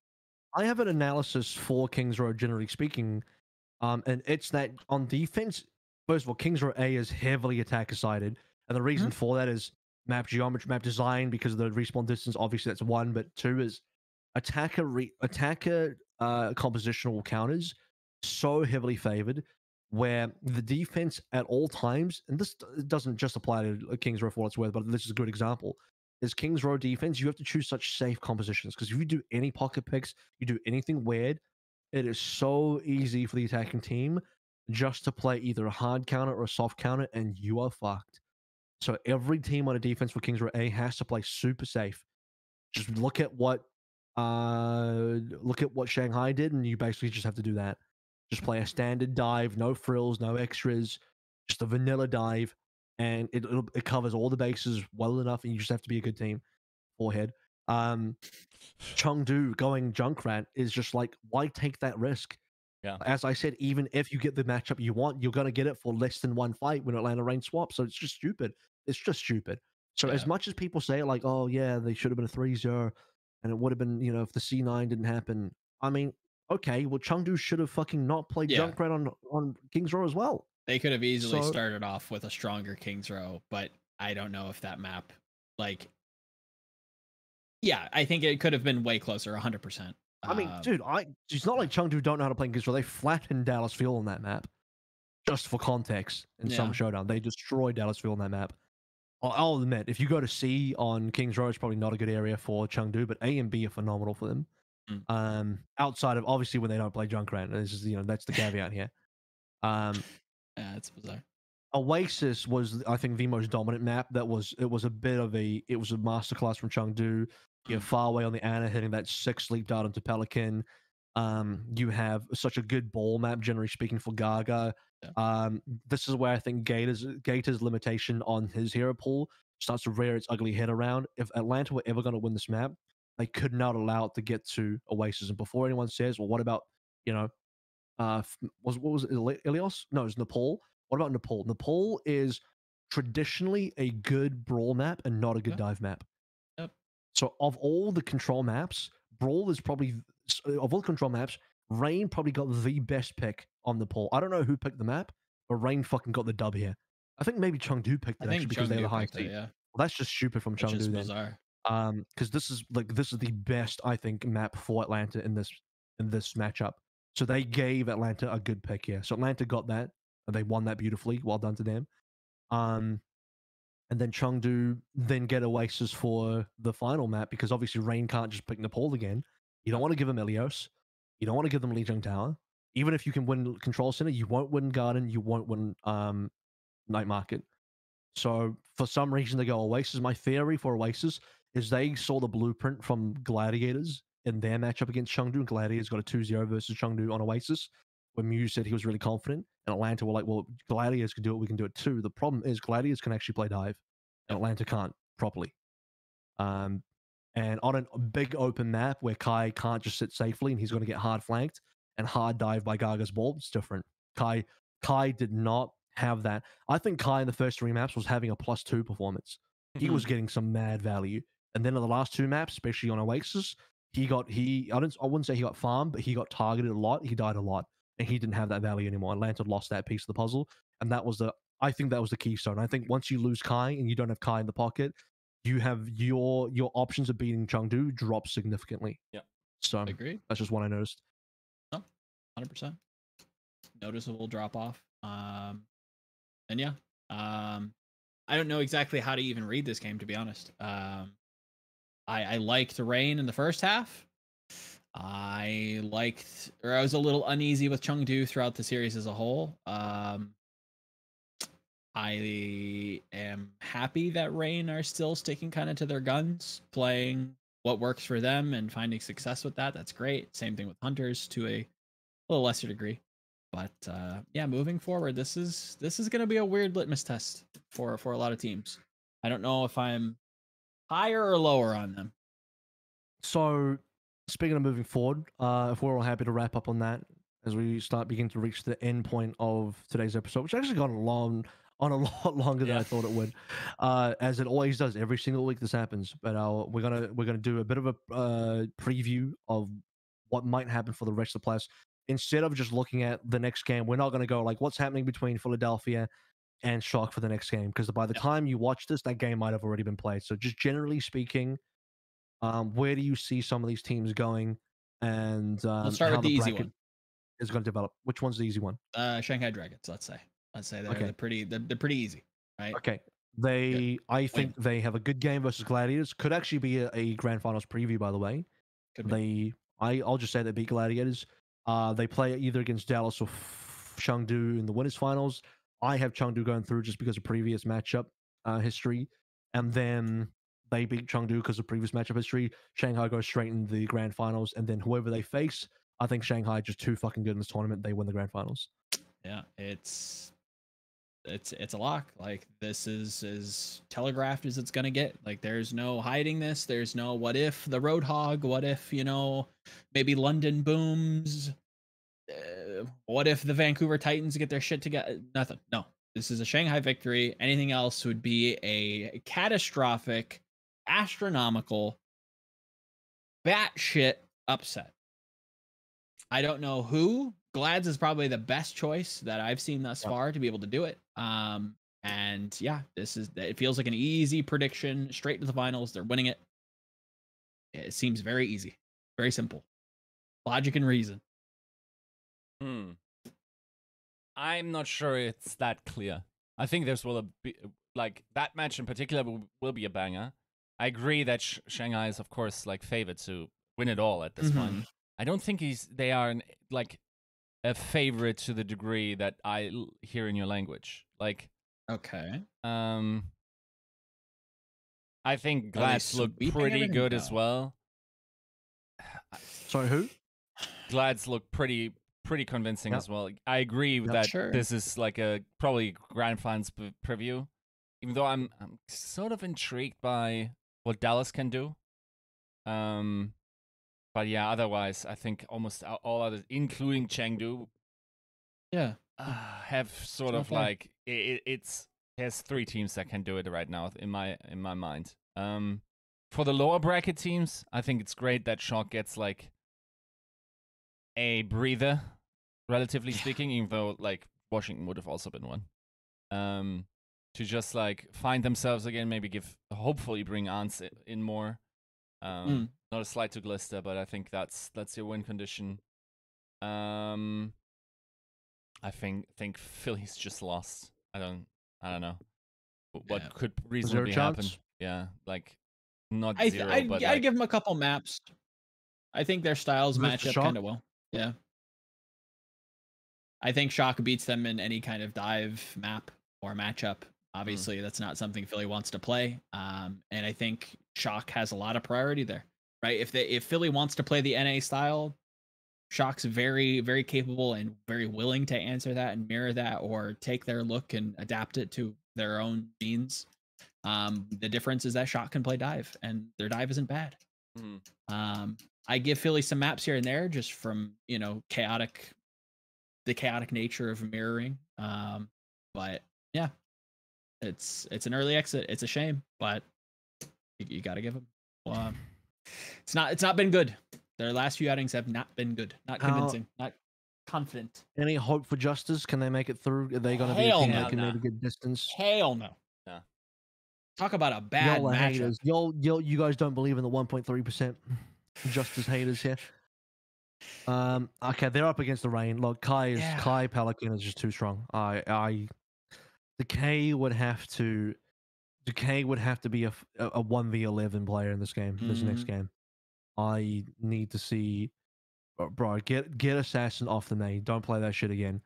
I have an analysis for Kings Row, generally speaking, and it's that on defense, first of all, Kings Row A is heavily attacker-sided, and the reason for that is map geometry, map design, because of the respawn distance, obviously that's one, but two is attacker compositional counters so heavily favored, where the defense at all times, and this doesn't just apply to Kings Row for what it's worth, but this is a good example, is Kings Row defense, you have to choose such safe compositions, because if you do any pocket picks, you do anything weird, it is so easy for the attacking team just to play either a hard counter or a soft counter, and you are fucked. So every team on a defense for Kings Row A has to play super safe. Just look at what Shanghai did, and you basically just have to do that. Just play a standard dive, no frills, no extras, just a vanilla dive, and it covers all the bases well enough, and you just have to be a good team. Forehead. Chengdu going Junkrat is just like, why take that risk? Yeah. As I said, even if you get the matchup you want, you're going to get it for less than one fight when Atlanta Rain swaps. So it's just stupid. It's just stupid. So as much as people say like, oh yeah, they should have been a 3-0 and it would have been, if the C9 didn't happen. I mean, okay, well, Chengdu should have fucking not played Junkrat on King's Row as well. They could have easily started off with a stronger King's Row, but I don't know if that map, like, I think it could have been way closer, 100%. I mean, dude, it's not like Chengdu don't know how to play King's Row. They flattened Dallas Fuel on that map. Just for context, in some showdown, they destroyed Dallas Fuel on that map. I'll admit, if you go to C on King's Row, it's probably not a good area for Chengdu, but A and B are phenomenal for them. Outside of obviously when they don't play Junkrat, this is that's the caveat here. It's bizarre. Oasis was, I think, the most dominant map. It was a masterclass from Chengdu. You have far away on the Ana hitting that 6 sleep dart into Pelican. You have such a good ball map, generally speaking, for Gaga. This is where I think Gator's limitation on his hero pool starts to rear its ugly head around. If Atlanta were ever going to win this map, they could not allow it to get to Oasis. And before anyone says, well, what about, what was it, Ilios? No, it was Nepal. What about Nepal? Nepal is traditionally a good brawl map and not a good dive map. Yep. So of all the control maps, Brawl is probably of all the control maps, Rain probably got the best pick on Nepal. I don't know who picked the map, but Rain fucking got the dub here. I think maybe Chengdu picked I it think actually because they have the Chengdu high picked it, seed. yeah, Well, that's just stupid from which is Chengdu then. bizarre. Because this is the best I think map for Atlanta in this matchup. So they gave Atlanta a good pick here. So Atlanta got that, and they won that beautifully. Well done to them. And then Chengdu then get Oasis for the final map because obviously Rain can't just pick Nepal again. You don't want to give them Ilios. You don't want to give them Lijiang Tower. Even if you can win Control Center, you won't win Garden. You won't win Night Market. So for some reason they go Oasis. My theory for Oasis is they saw the blueprint from Gladiators in their matchup against Chengdu, and Gladiators got a 2-0 versus Chengdu on Oasis, where Mew said he was really confident, and Atlanta were like, well, Gladiators can do it, we can do it too. The problem is Gladiators can actually play dive, and Atlanta can't properly. And on a big open map where Kai can't just sit safely and he's going to get hard flanked and hard dive by Gaga's ball, it's different. Kai did not have that. I think Kai in the first 3 maps was having a +2 performance. He was getting some mad value. And then in the last 2 maps, especially on Oasis, I wouldn't say he got farmed, but he got targeted a lot. He died a lot. And he didn't have that value anymore. Atlanta lost that piece of the puzzle. And I think that was the keystone. I think once you lose Kai and you don't have Kai in the pocket, you have your options of beating Chengdu drop significantly. Yeah. So Agreed. that's just what I noticed. No, 100%. Noticeable drop off. And yeah, I don't know exactly how to even read this game, to be honest. I liked Rain in the first half. I was a little uneasy with Chengdu throughout the series as a whole. I am happy that Rain are still sticking kind of to their guns, playing what works for them and finding success with that. That's great. Same thing with Hunters to a little lesser degree. But yeah, moving forward, this is going to be a weird litmus test for a lot of teams. I don't know if I'm higher or lower on them. So, speaking of moving forward, if we're all happy to wrap up on that as we begin to reach the end point of today's episode, which actually got a lot longer than I thought it would, as it always does every single week. This happens, but we're gonna do a bit of a preview of what might happen for the rest of the playoffs. Instead of just looking at the next game, we're not going to go like what's happening between Philadelphia and Shock for the next game, because by the time you watch this, that game might have already been played. So just generally speaking, where do you see some of these teams going, and let's start with the easy one is going to develop? Which one's the easy one? Shanghai Dragons. Let's say they're pretty easy, right? Okay. I think they have a good game versus Gladiators. Could actually be a grand finals preview, by the way. I'll just say they beat Gladiators. They play either against Dallas or Chengdu in the winners finals. I have Chengdu going through just because of previous matchup history, and then they beat Chengdu because of previous matchup history. Shanghai goes straight in the grand finals, and then whoever they face, I think Shanghai just too fucking good in this tournament. They win the grand finals. Yeah, it's a lock. Like, this is as telegraphed as it's gonna get. Like, there's no hiding this. There's no what if the Roadhog, what if, maybe London booms, what if the Vancouver Titans get their shit together. Nothing. No, this is a Shanghai victory. Anything else would be a catastrophic, astronomical, batshit upset. I don't know who. Glads is probably the best choice that I've seen thus far to be able to do it. And yeah, it feels like an easy prediction, straight to the finals. They're winning it. It seems very easy, very simple, logic and reason. I'm not sure it's that clear. I think will be like that match in particular will be a banger. I agree that Shanghai is of course like favored to win it all at this point. I don't think they are like a favorite to the degree that I hear in your language. Like, okay. I think Glads look pretty good as well. Sorry, who? Glads look pretty convincing as well. I agree that this is like a probably grand finals preview, even though I'm sort of intrigued by what Dallas can do. But yeah, otherwise I think almost all others, including Chengdu, Yeah. have sort not of fair. like it's there's 3 teams that can do it right now in my mind. For the lower bracket teams, I think it's great that Shock gets like a breather, relatively speaking, even though like Washington would have also been one. To just like find themselves again, maybe hopefully bring Ants in more. Not a slight to Glister, but I think that's your win condition. I think Philly's just lost. I don't know what could reasonably happen. Yeah, like not zero, but I'd give them a couple maps. I think their styles match up kind of well. Yeah. I think Shock beats them in any kind of dive map or matchup. Obviously, that's not something Philly wants to play. And I think Shock has a lot of priority there, right? If Philly wants to play the NA style, Shock's very, very capable and very willing to answer that and mirror that or take their look and adapt it to their own means. The difference is that Shock can play dive, and their dive isn't bad. I give Philly some maps here and there just from, the chaotic nature of mirroring. But yeah, it's an early exit. It's a shame, but you got to give them. It's not been good. Their last few outings have not been good. Not convincing. Not confident. Any hope for Justice? Can they make it through? Are they going to be a team that can maybe get distance? Hell no. Yeah. Talk about a bad y'all are matchup. haters. You guys don't believe in the 1.3% Justice haters here. Okay, they're up against the Rain. Look, Kai Pelican is just too strong. Decay would have to be a 1v11 player in this game. This next game, I need to see, bro. Get Assassin off the main. Don't play that shit again.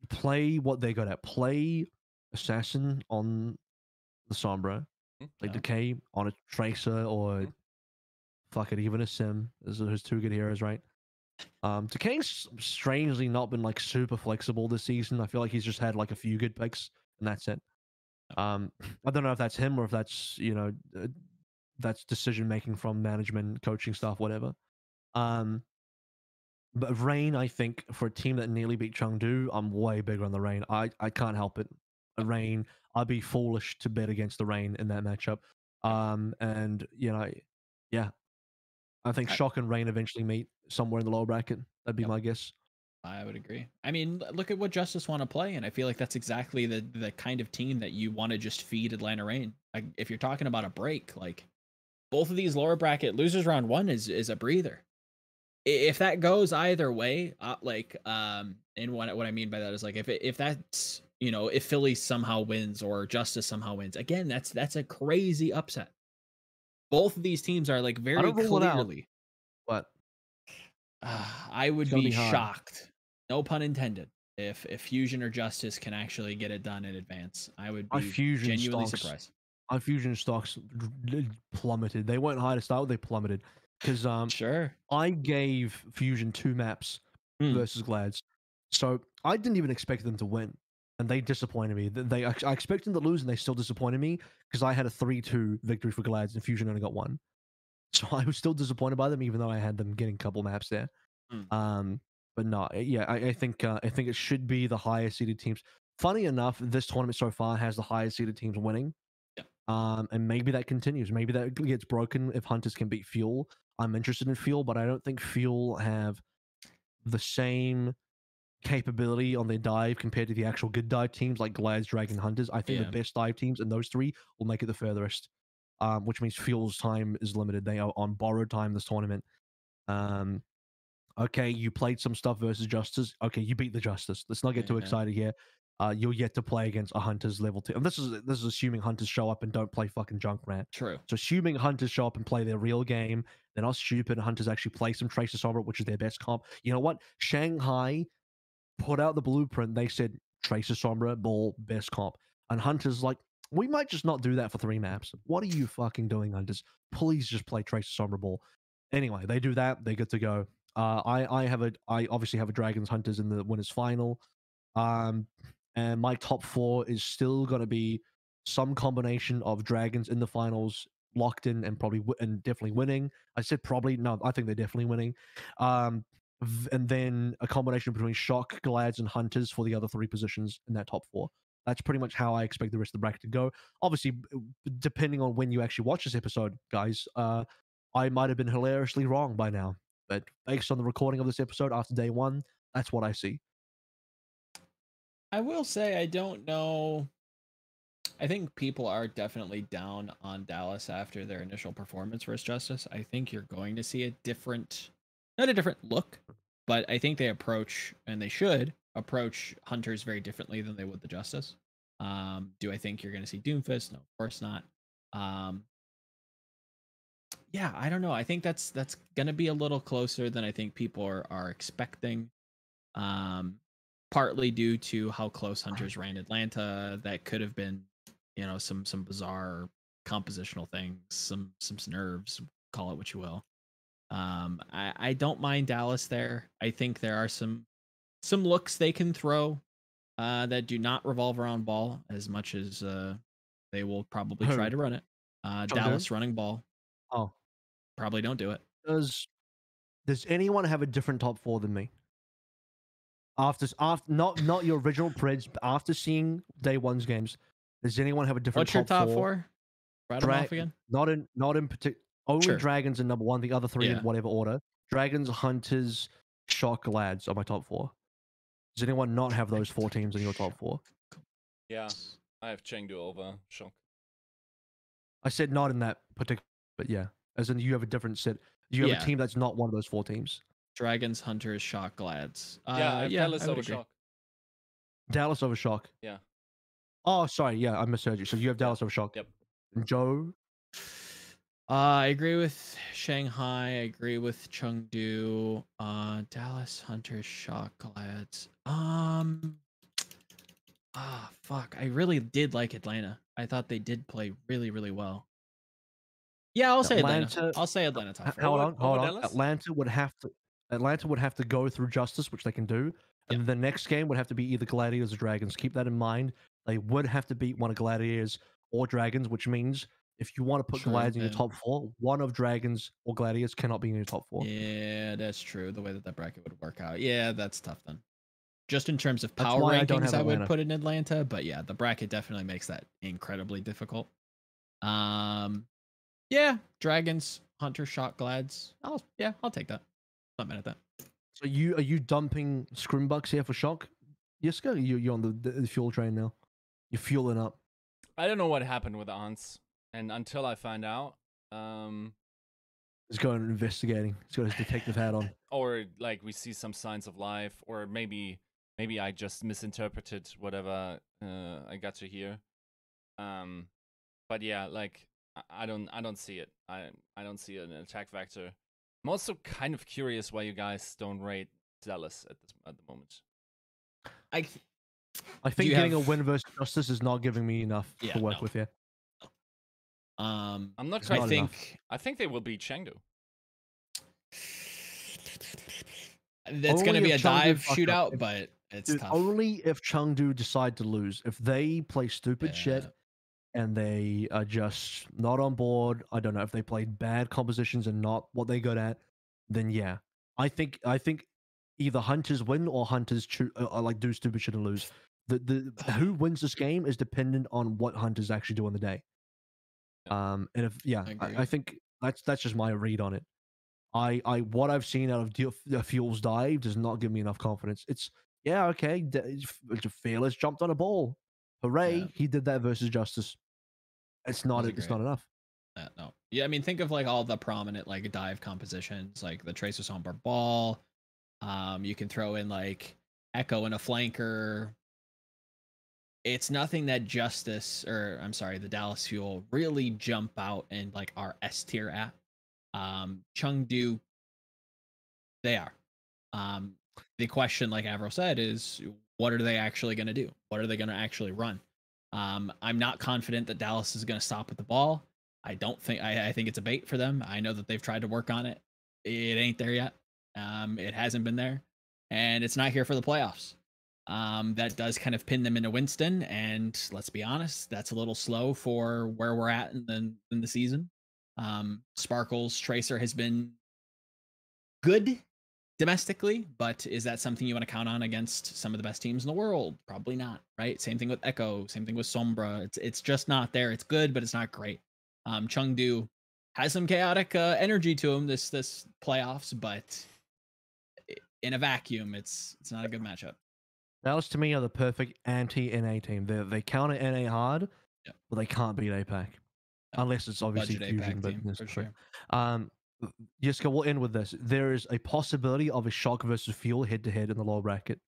Play what they got at. Play Assassin on the Sombra. Like Decay on a Tracer or fuck it, even a Sim. Those are his 2 good heroes, right? Decay's strangely not been like super flexible this season. I feel like he's just had like a few good picks and that's it. I don't know if that's him or if that's that's decision making from management, coaching staff, whatever. But Rain, I think for a team that nearly beat Chengdu, I'm way bigger on the Rain. I can't help it. Rain, I'd be foolish to bet against the Rain in that matchup. And yeah, I think Shock and Rain eventually meet somewhere in the lower bracket. That'd be my guess. I would agree. I mean, look at what Justice want to play, and I feel like that's exactly the kind of team that you want to just feed Atlanta Rain. Like, if you're talking about a break, like both of these lower bracket losers round 1 is a breather. If that goes either way, and what I mean by that is like if that's if Philly somehow wins or Justice somehow wins, again, that's a crazy upset. Both of these teams are like very clearly. What? I would be shocked, no pun intended, if Fusion or Justice can actually get it done in advance. I would be genuinely surprised. Our Fusion stocks plummeted. They weren't high to start with, they plummeted. Because I gave Fusion 2 maps versus Glads. So I didn't even expect them to win. And they disappointed me. I expected them to lose and they still disappointed me because I had a 3-2 victory for Glads and Fusion only got 1. So I was still disappointed by them, even though I had them getting a couple maps there. But no, yeah, I think it should be the highest seeded teams. Funny enough, this tournament so far has the highest seeded teams winning. And maybe that continues. Maybe that gets broken if Hunters can beat Fuel. I'm interested in Fuel, but I don't think Fuel have the same capability on their dive compared to the actual good dive teams like Glads, Dragon, Hunters. I think the best dive teams and those 3 will make it the furthest. Which means Fuel's time is limited. They are on borrowed time this tournament. Okay, you played some stuff versus Justice. Okay, you beat the Justice. Let's not get too excited here. You're yet to play against a Hunters level 2. And this is assuming Hunters show up and don't play fucking Junkrat. True. So assuming Hunters show up and play their real game, they're not stupid. Hunters actually play some Tracer Sombra, which is their best comp. You know what? Shanghai put out the blueprint. They said Tracer Sombra, Ball, best comp. And Hunters like, we might just not do that for 3 maps. What are you fucking doing, Hunters? Please just play Tracer Sombra Ball. Anyway, they do that. They get to go. I obviously have a Dragons Hunters in the winners final. And my top 4 is still going to be some combination of Dragons in the finals, locked in and probably and definitely winning. I said probably. No, I think they're definitely winning. and then a combination between Shock, Glads, and Hunters for the other 3 positions in that top 4. That's pretty much how I expect the rest of the bracket to go. Obviously, depending on when you actually watch this episode, guys, I might have been hilariously wrong by now. But based on the recording of this episode after day 1, that's what I see. I will say I don't know. I think people are definitely down on Dallas after their initial performance versus Justice. I think you're going to see a different, not a different look, but I think they approach, and they should approach Hunters very differently than they would the Justice. Do I think you're going to see Doomfist? No, of course not. Yeah, I don't know. I think that's going to be a little closer than I think people are expecting. Partly due to how close Hunters ran Atlanta. That could have been, you know, some bizarre compositional things, some nerves, call it what you will. I don't mind Dallas there. I think there are some looks they can throw that do not revolve around ball as much as they will probably try to run it. Dallas running ball. Oh, probably don't do it. Does anyone have a different top 4 than me? After not your original Preds, but after seeing day 1's games, does anyone have a different? What's your top 4? Right off again. Not in particular. Only Sure. Dragons in number 1. The other 3 in whatever order. Dragons, Hunters, Shock, Lads are my top 4. Does anyone not have those 4 teams in your top 4? Yeah, I have Chengdu over Shock. I said not in that particular, but yeah, as in you have a different set. You have a team that's not one of those 4 teams. Dragons, Hunters, Shock, Glads. I have Dallas over Shock. Dallas over Shock. Yeah. Oh, sorry. Yeah, I misheard you. So you have Dallas over Shock. Yep. And Joe? I agree with Shanghai. I agree with Chengdu. Dallas, Hunters, Shock, Glads. Fuck. I really did like Atlanta. I thought they did play really, really well. Yeah, I'll say Atlanta. I'll say Atlanta top 4. Hold on. Atlanta would have to go through Justice, which they can do. And the next game would have to be either Gladiators or Dragons. Keep that in mind. They would have to beat one of Gladiators or Dragons, which means if you want to put Gladiators in your top 4, one of Dragons or Gladiators cannot be in your top 4. Yeah, that's true. The way that bracket would work out. Yeah, that's tough then. Just in terms of power rankings, I would put in Atlanta. But yeah, the bracket definitely makes that incredibly difficult. Yeah, Dragons, Hunter, Shock, Glads. I'll take that. Not mad at that. So are you dumping Scrimbucks here for Shock? Yiska, you're on the fuel train now. You're fueling up. I don't know what happened with the Ants, and until I find out, he's going investigating. He's got his detective hat on. Or like we see some signs of life, or maybe I just misinterpreted whatever I got to hear. But yeah, like I don't see it. I don't see an attack vector. I'm also kind of curious why you guys don't rate Dallas at the moment. I think getting a win versus Justice is not giving me enough to work with here. I'm not quite. I think they will beat Chengdu. That's going to be a dive shootout, but it's tough. Only if Chengdu decide to lose. If they play stupid shit and they are just not on board, I don't know, if they played bad compositions and not what they good at, then yeah. I think either Hunters win or Hunters do stupid shit and lose. The who wins this game is dependent on what Hunters actually do on the day. And if I think that's just my read on it. What I've seen out of Fuel's dive does not give me enough confidence. It's okay. Fearless jumped on a ball. Hooray! He did that versus Justice. It's not enough. No. Yeah, I mean, think of like all the prominent like dive compositions, like the Tracer Sombra ball. You can throw in like Echo and a flanker. It's nothing that the Dallas Fuel really jump out and like are S tier at. Chengdu, they are. The question, like AVRL said, is what are they actually going to do? What are they going to actually run? I'm not confident that Dallas is going to stop at the ball. I think it's a bait for them. I know that they've tried to work on it. It ain't there yet. It hasn't been there, and it's not here for the playoffs. That does kind of pin them into Winston, and let's be honest, that's a little slow for where we're at in the season. Sparkle's Tracer has been good domestically, but is that something you want to count on against some of the best teams in the world? Probably not, right? Same thing with Echo, same thing with Sombra. It's just not there. It's good, but it's not great. Chengdu has some chaotic energy to him this playoffs, but in a vacuum, it's not a good matchup. Dallas to me are the perfect anti-NA team. They counter NA hard, but they can't beat APAC. Unless it's obviously Budget Fusion, APAC but team, that's for true. sure. Yiska, we'll end with this. There is a possibility of a Shock versus Fuel head-to-head in the lower bracket.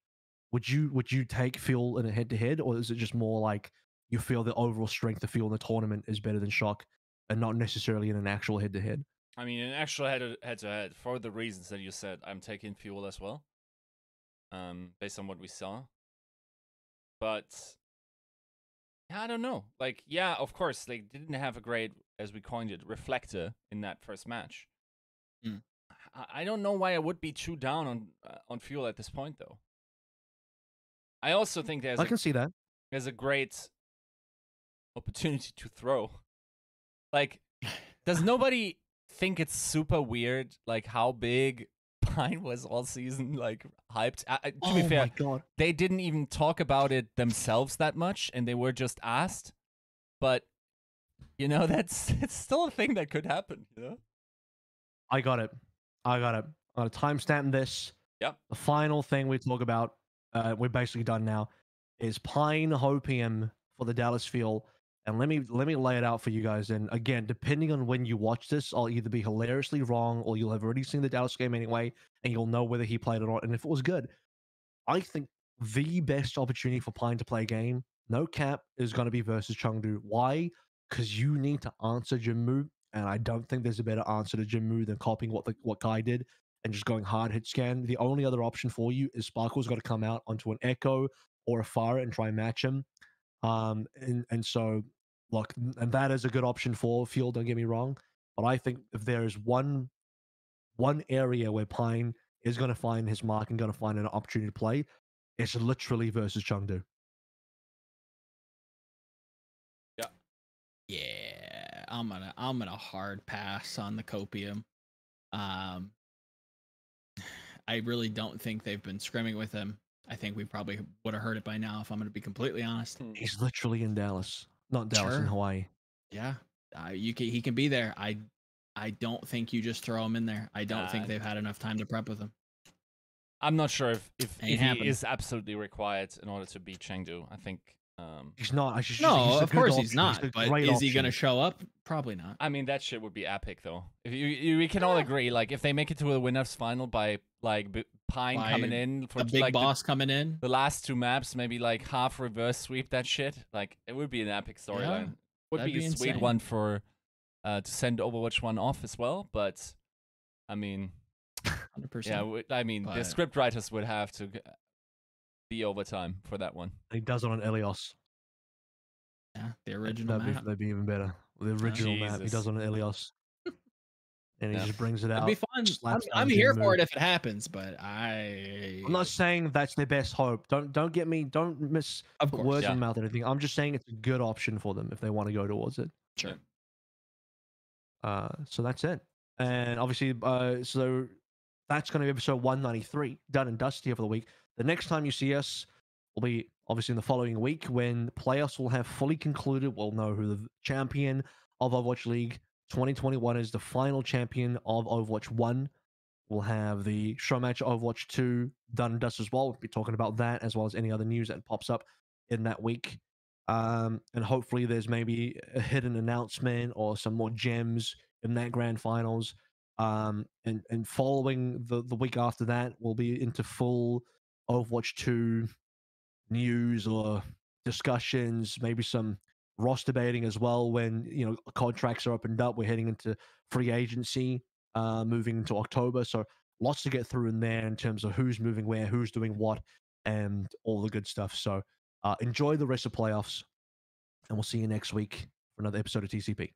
Would you take Fuel in a head-to-head, or is it just more like you feel the overall strength of Fuel in the tournament is better than Shock, and not necessarily in an actual head-to-head? I mean, in actual head-to-head, for the reasons that you said, I'm taking Fuel as well, based on what we saw. But yeah, I don't know. Like, yeah, of course, they didn't have a great, as we coined it, reflector in that first match. I don't know why I would be too down on Fuel at this point, though. I also think I can see that. There's a great opportunity to throw. Like, does nobody think it's super weird, like, how big Pine was all season, like, hyped? To be fair, my God. they didn't even talk about it themselves that much, and they were just asked. But, you know, it's still a thing that could happen, you know? I got it. I'm going to timestamp this. Yep. The final thing we talk about, we're basically done now, is Pine HOPIUM for the Dallas Fuel. And let me lay it out for you guys. And again, depending on when you watch this, I'll either be hilariously wrong, or you'll have already seen the Dallas game anyway, and you'll know whether he played or not. And if it was good, I think the best opportunity for Pine to play a game, no cap, is going to be versus Chengdu. Why? Because you need to answer Jinmu, and I don't think there's a better answer to Jinmu than copying what Guy did and just going hard hit scan. The only other option for you is Sparkle's got to come out onto an Echo or a Pharah and try and match him. And so, look, and that is a good option for Fuel, don't get me wrong. But I think if there is one area where Pine is going to find his mark and going to find an opportunity to play, it's literally versus Chengdu. Yeah, I'm gonna hard pass on the Copium. I really don't think they've been scrimming with him. I think we probably would have heard it by now, if I'm gonna be completely honest. He's literally in Dallas, not Dallas, in Hawaii. Yeah, he can be there. I don't think you just throw him in there. I don't think they've had enough time to prep with him. I'm not sure if he is absolutely required in order to beat Chengdu. I think he's not. No, of course he's not. But is he going to show up? Probably not. I mean, that shit would be epic, though. If we can all agree, like, if they make it to a winners final by like Pine coming in for a big like, boss coming in, the last two maps, maybe like half reverse sweep that shit. Like, it would be an epic storyline. Would be a sweet one for to send Overwatch 1 off as well. But I mean, 100%. Yeah, I mean, the script writers would have to be overtime for that one. He does it on Elios. Yeah, the original map. That'd be even better. The original map, he does it on Elios. And he just brings it out. It'd be fun. I'm here for it if it happens, but I'm not saying that's their best hope. Don't miss words in mouth or anything. I'm just saying it's a good option for them if they want to go towards it. Sure. So that's it. And obviously, so that's going to be episode 193, done and dusted here for the week. The next time you see us will be obviously in the following week when playoffs will have fully concluded. We'll know who the champion of Overwatch League 2021 is, the final champion of Overwatch 1. We'll have the Showmatch Overwatch 2 done and dusted as well. We'll be talking about that as well as any other news that pops up in that week. And hopefully there's maybe a hidden announcement or some more gems in that grand finals. And following the week after that, we'll be into full Overwatch 2 news or discussions, maybe some roster debating as well when, you know, contracts are opened up. We're heading into free agency, moving into October. So lots to get through in there in terms of who's moving where, who's doing what, and all the good stuff. So enjoy the rest of playoffs, and we'll see you next week for another episode of TCP.